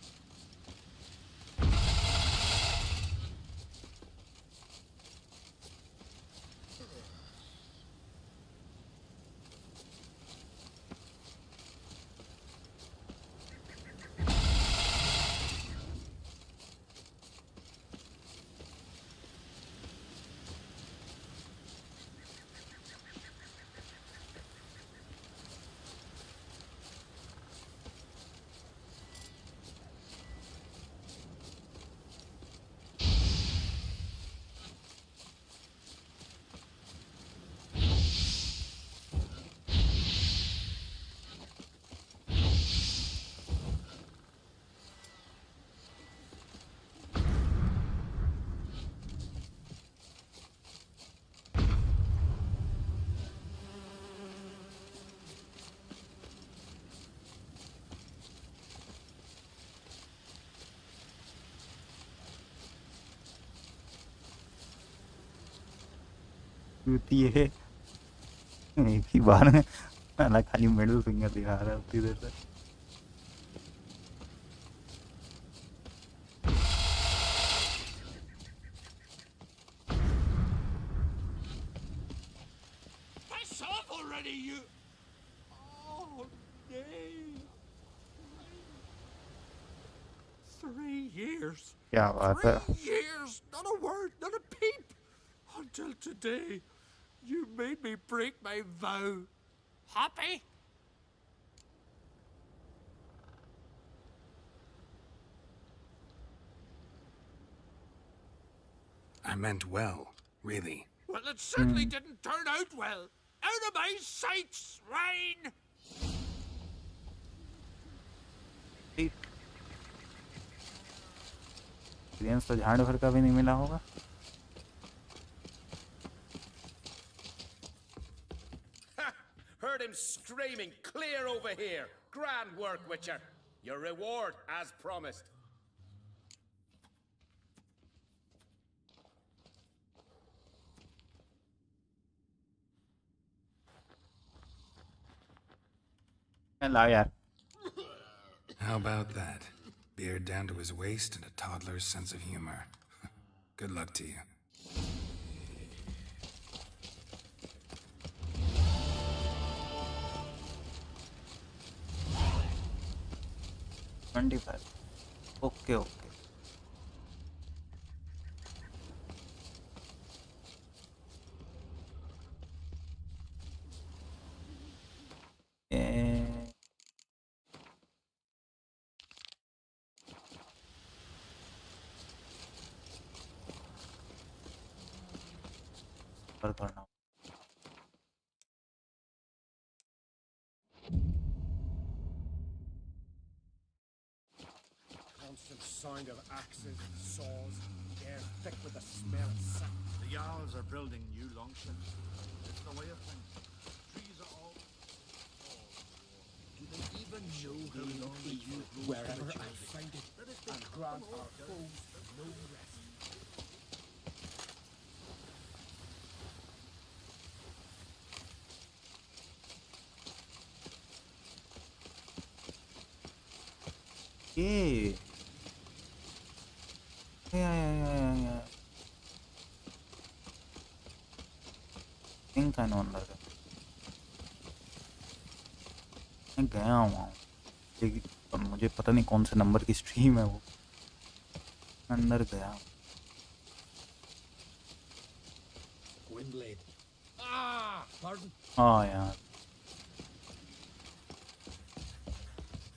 होती है एक ही बार में साला खाली middle finger दिखा रहा है उतनी देर तक Piss off already, you! Oh, nay. 3 years. क्या बात है 3 years! Not a word, not a peep! Until today, you made me break my vow. Happy? I meant well, really. Well, it certainly didn't turn out well. Out of my sight, swine! Experience तो झाड़ भर का भी नहीं मिला होगा Heard him screaming, clear over here. Grand work, Witcher. Your reward, as promised. ला यार How about that? Beard down to his waist and a toddler's sense of humor. Good luck to you. Okay okay करना Constant sound of axes and saws, air thick with the smell of sap. The Jarls are building new longships. It's the way of things. Trees are all... Do they even know how long they use Wherever I find it, and grant our foes no rest. Yeah. Think I know अंदर मैं गया हुआ हूँ लेकिन मुझे पता नहीं कौन से नंबर की स्ट्रीम है वो अंदर गया Gwynblade. Ah, pardon. हाँ यार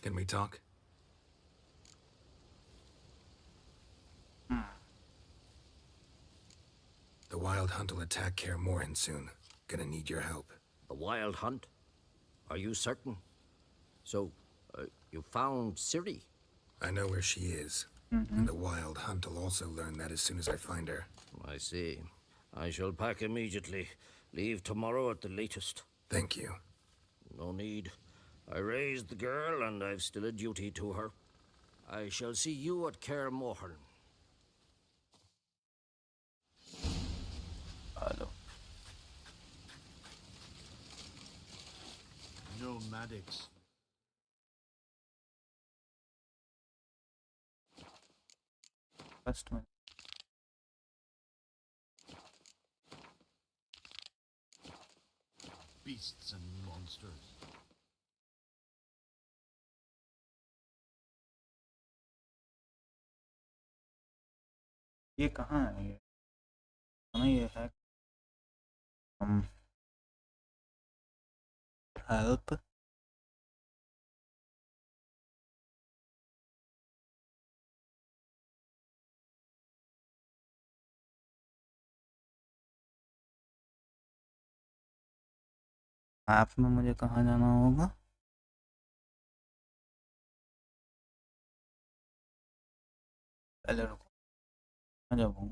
Can we talk? The Wild Hunt will attack Kaer Morhen soon. Gonna need your help. A wild hunt? Are you certain? So, you found Ciri? I know where she is. And the Wild Hunt will also learn that as soon as I find her. I see. I shall pack immediately. Leave tomorrow at the latest. Thank you. No need. I raised the girl, and I've still a duty to her. I shall see you at Kaer Morhen. Hello Nomadics. First में Beasts and monsters. ये कहाँ है ये हमें ये है help app में मुझे कहाँ जाना होगा पहले रुको आ जाऊँ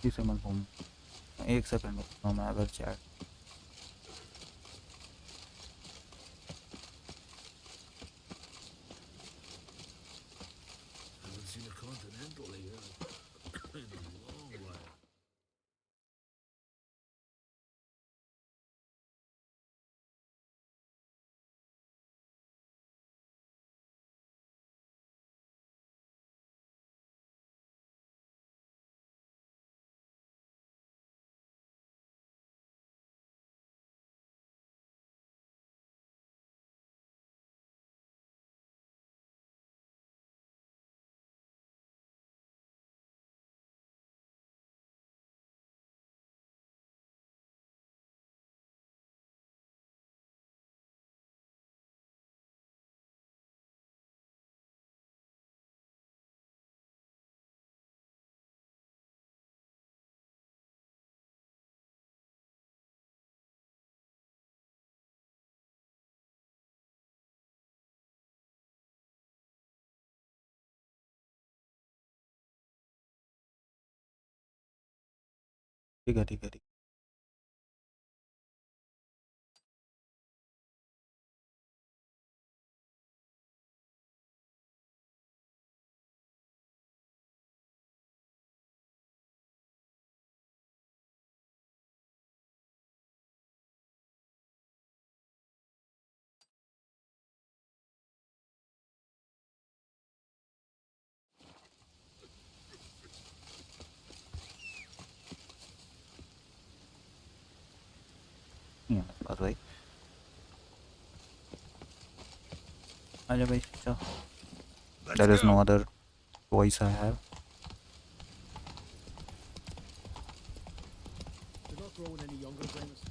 इसे मत घूम एक सेकंड रुको मैं अगर chat Haven't seen a continental here in a long while. ठीक है ठीक है ठीक नहीं है मेरे पास भाई आजा भाई चल there is no other choice I have You're not growing any younger, Gramus.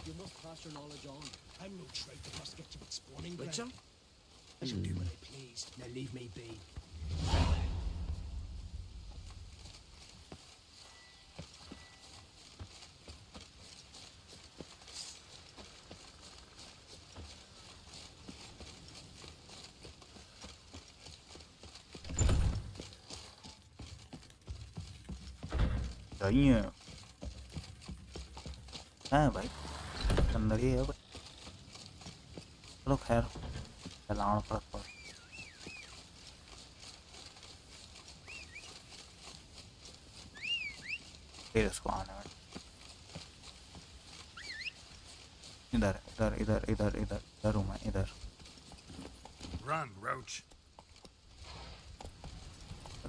You must pass your knowledge on. I'm no traitor to get you with spawning ground. Richard? I shall do what I please. Now leave me be. सही है हाँ भाई अंदर ही है भाई चलो खैर चलाना पड़ता फिर इसको आने में इधर इधर इधर इधर इधर इधर हूँ मैं इधर Run, Roach.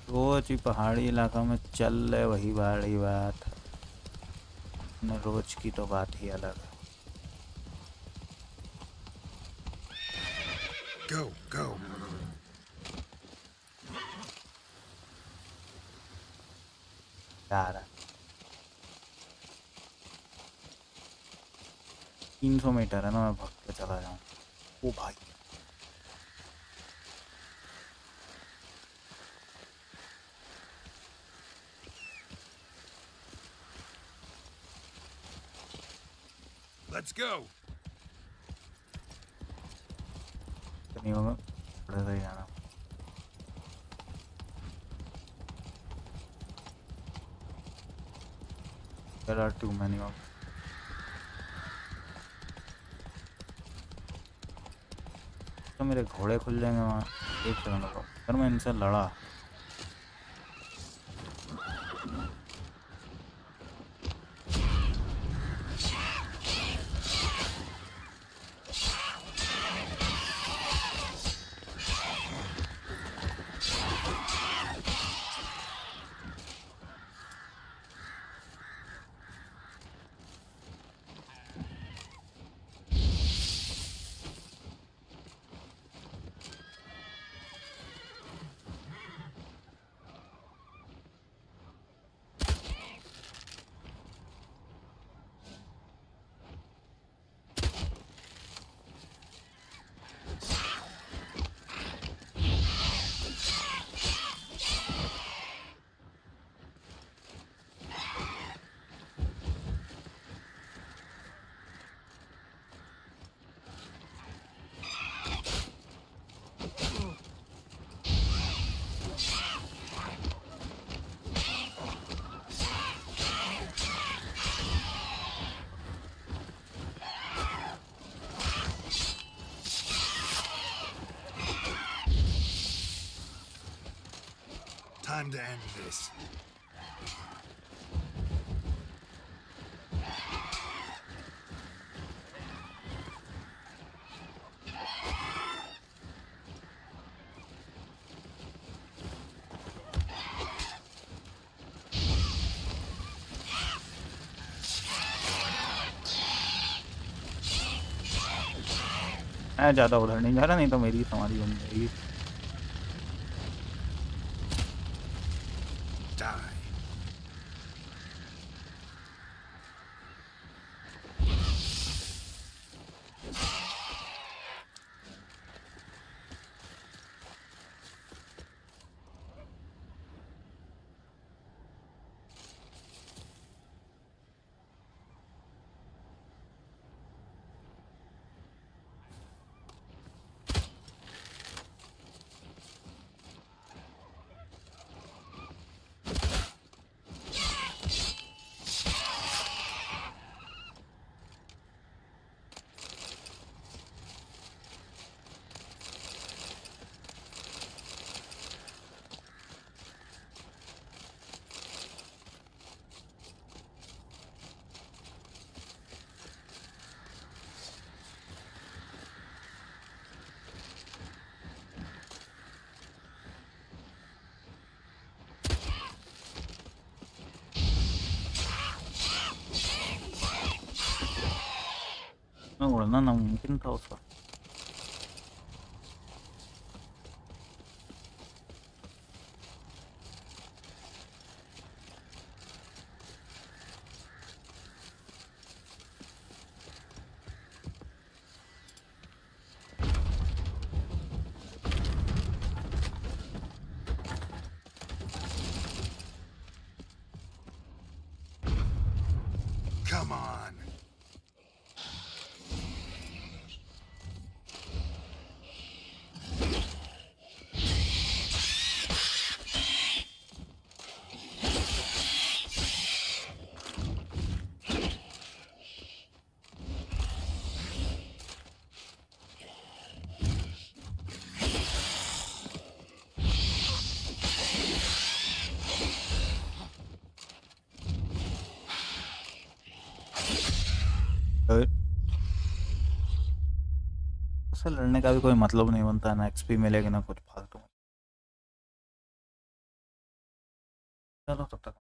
रोज ही पहाड़ी इलाका में चल रहे वही बड़ी बात है न रोज की तो बात ही अलग है Go, go. यार 300 मीटर है ना मैं भाग के चला जाऊं ओ भाई Let's go. नहीं होगा थोड़ा सा ही जाना There are too many of तो मेरे घोड़े खुल जाएंगे वहाँ एक सेकंड को पर मैं इनसे लड़ा Time to end this. मैं ज़्यादा उधर नहीं जा रहा नहीं तो मेरी समाधि बन जाएगी मैं उड़ना नामुमकिन था उस वक्त Come on. से लड़ने का भी कोई मतलब नहीं बनता, ना एक्सपी मिलेगी ना कुछ फालतू। चलो तब तक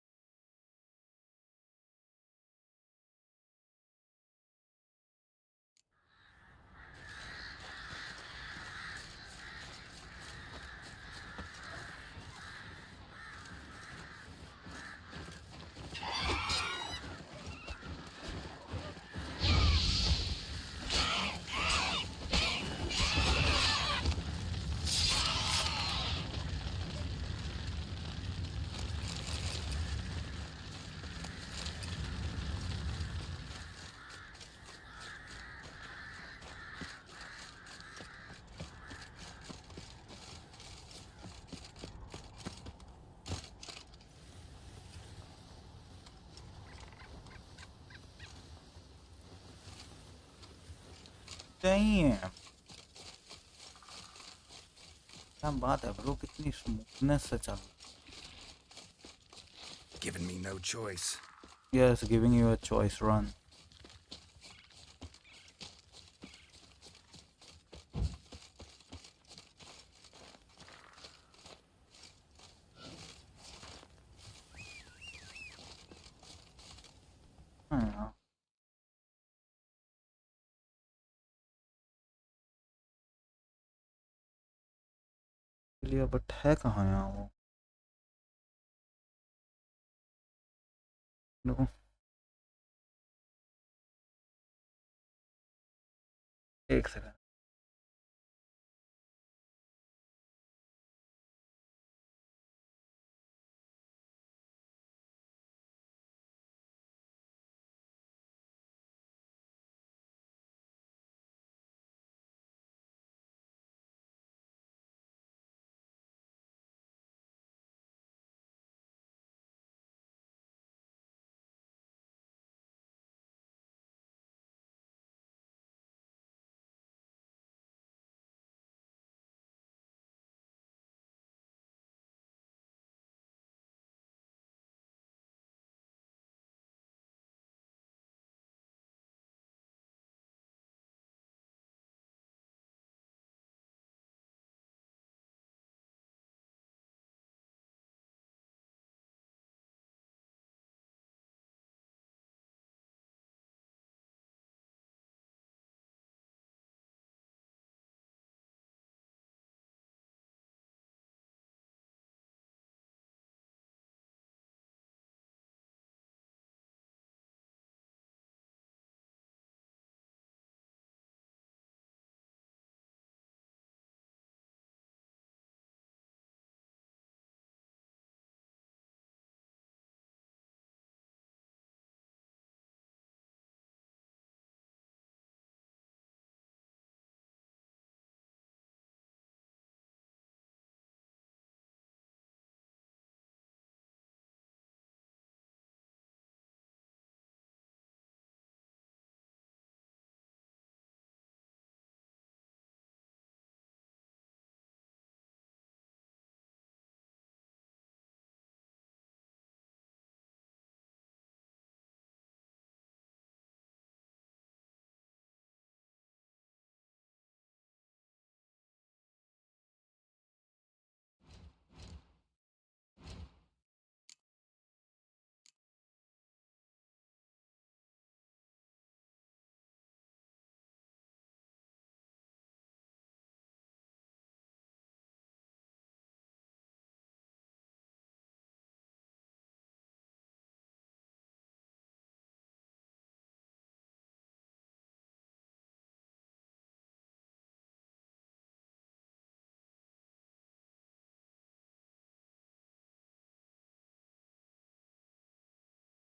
चाहिए। क्या बात है ब्रो, कितनी स्मूथनेस से चल। Giving me no choice. Yes, giving you a choice run. हाँ बट है कहाँ यहाँ वो? देखो एक सेकंड।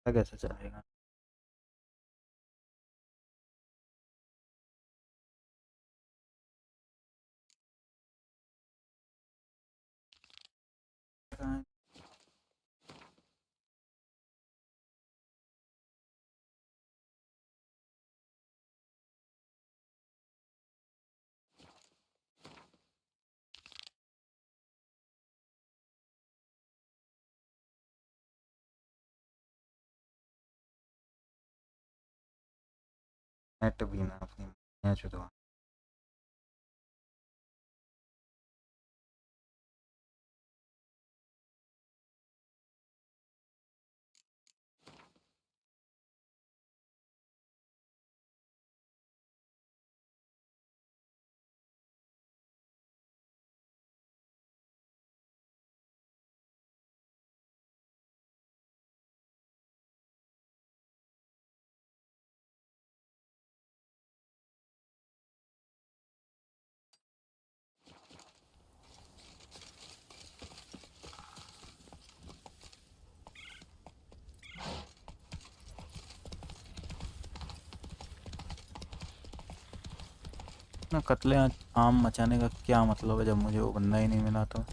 कैसे चलेगा? नेट भी ना अपनी मैच तो ना कत्ले आम मचाने का क्या मतलब है जब मुझे वो बंदा ही नहीं मिला तो।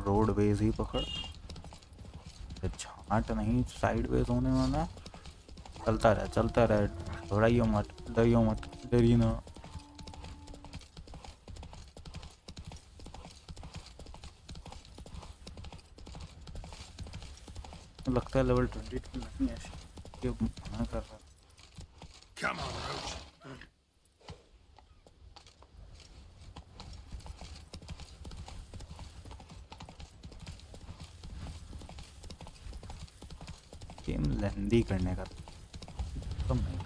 रोड वेज ही पकड़, झाट नहीं साइड वेज होने वाला है। चलता रहे, घबराइयो मत, डरियो मत, डरी ना। लगता है लेवल 22 नहीं है, ये मना कर रहा है। Come on, Roach. गेम लेंदी करने का कम नहीं।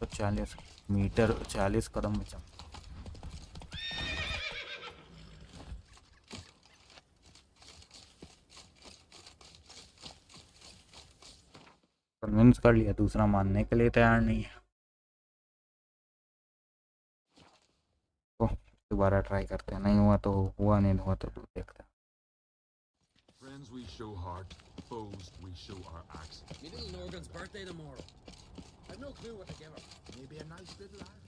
तो 40 मीटर 40 कदम में चल। कन्विंस कर लिया, दूसरा मानने के लिए तैयार नहीं है। तो दोबारा ट्राई करते हैं, नहीं हुआ तो हुआ, नहीं हुआ तो देखते हैं। Friends we show heart, foes we show our axe. Me little Norgan's birthday tomorrow. I've no clue what to give her. Maybe a nice little lad.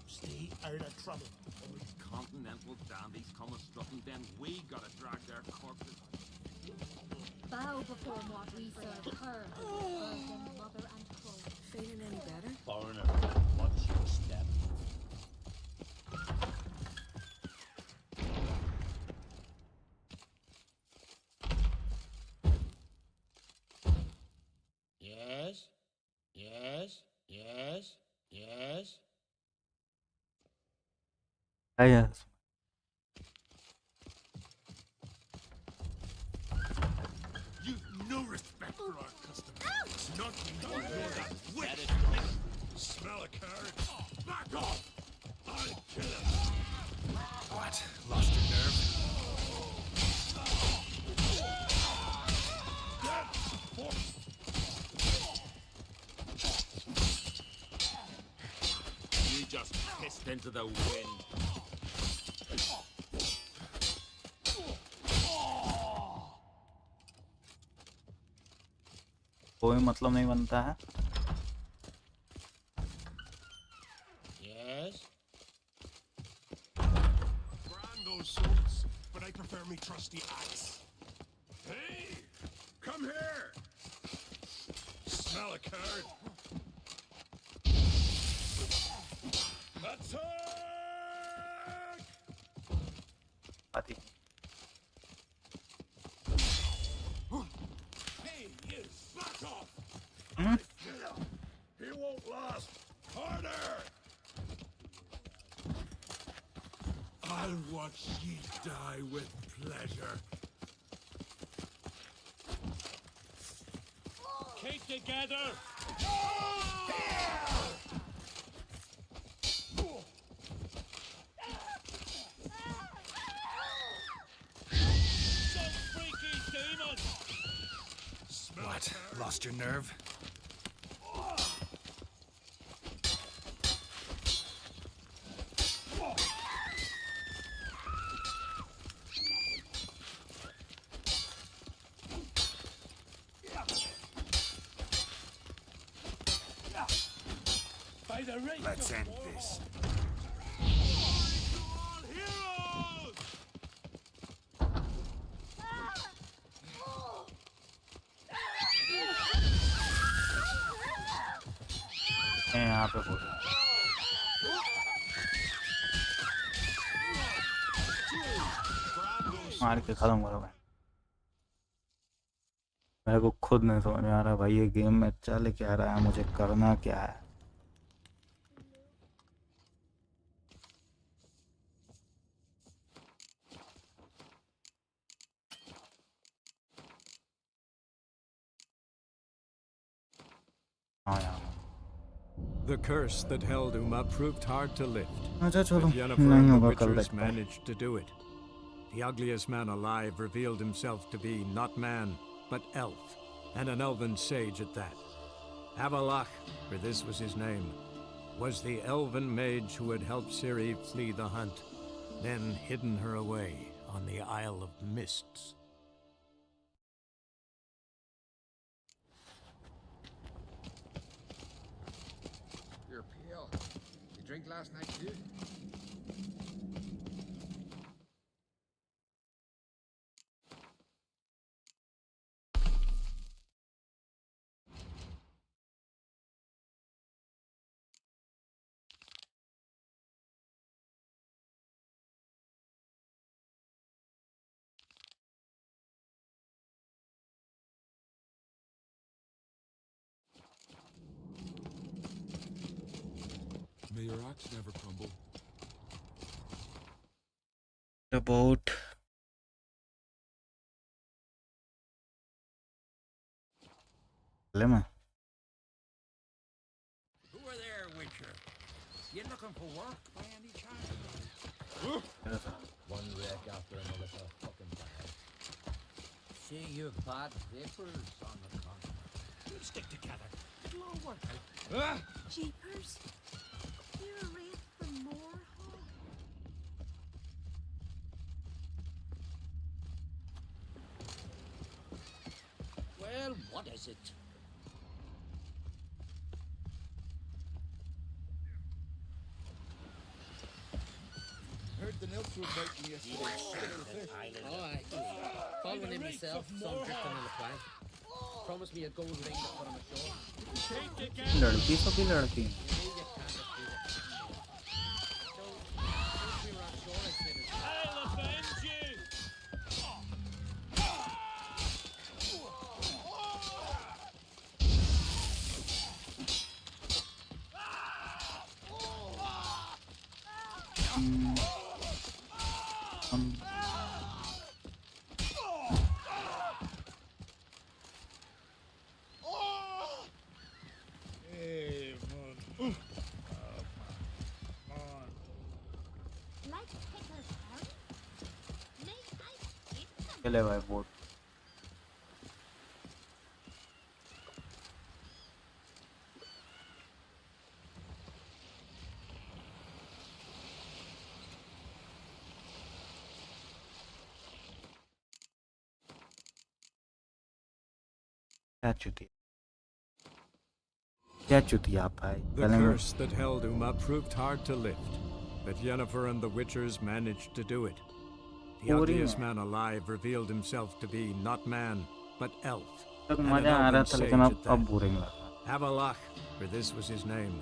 Stay out of trouble. Oh, these continental dandies come a strutting, then we gotta drag their corpses. Bow before what we serve her, virgin mother and crow. Feeling any better? Foreigner, watch your step. Yes, yes, yes, yes. Yes. You've no respect for our customs. Not you know that witch. Smell a card. Back off. I'll kill him. What? Lost your nerve? You just pissed into the wind. कोई मतलब नहीं बनता है। Yes. Brand those swords, but I prefer me trusty axe. Hey, come here. Smell a card. Attack! आती Hey, you back off! Hmm? He won't last. Harder! I'll watch ye die with pleasure. Keep together! Some freaky demon! What? Lost your nerve? By the rate Let's of end war. this. All heroes! मैं यहाँ पे बोल मार के खत्म करो भाई। मेरे को खुद नहीं समझ में आ रहा भाई ये गेम में चल क्या रहा है, मुझे करना क्या है। The curse that held Uma proved hard to lift. अच्छा चलो But Yennefer नहीं and the होगा कल Witchers देखते हैं managed to do it. The ugliest man alive revealed himself to be not man, but elf, and an elven sage at that. Avalach, for this was his name, was the elven mage who had helped Ciri flee the hunt, then hidden her away on the Isle of Mists. You're pale. You drink last night too? May your axe never crumble. about lemma Who are there, Witcher? You looking for work by any chance? One wreck after another for a fucking bag. See, you've bad vapors on the continent. We'll stick together. It'll all work out. Jeepers. You're a wraith for more hog. Well, what is it? Heard the nilts were biting yesterday. Aye. Following him myself, some drifting on the plank. Promised me a gold ring to put him ashore. लड़की तो भी लड़की Hey, man. Like pickers, Harry? May I hit them? चले भाई boat क्या चुतिया भाई The पहले मैं curse that held Uma proved hard to lift, but Yennefer and the Witchers managed to do it. The Boring ugliest है man alive revealed himself to be not man, but elf, तक and an मजा आ रहा elven था sage लेकिन at that. अब boring लगा Avalach, for this was his name,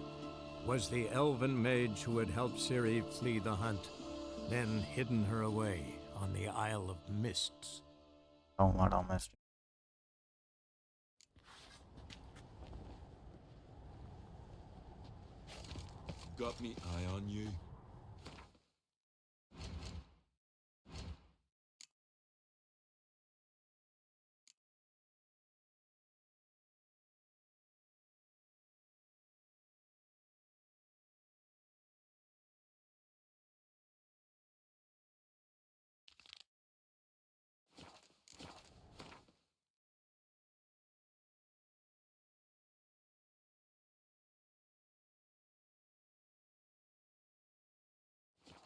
was the elven mage who had helped Ciri flee the hunt, then hidden her away on the Isle of Mists. Domestic Got me eye on you.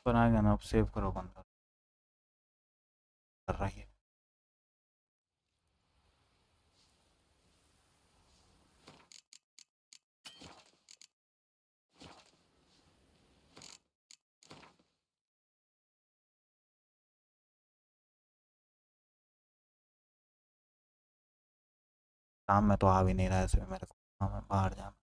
पर आ गया ना अब save करो बंदा कर रही है काम में तो आ भी नहीं रहा है ऐसे में मेरे को काम है बाहर जाना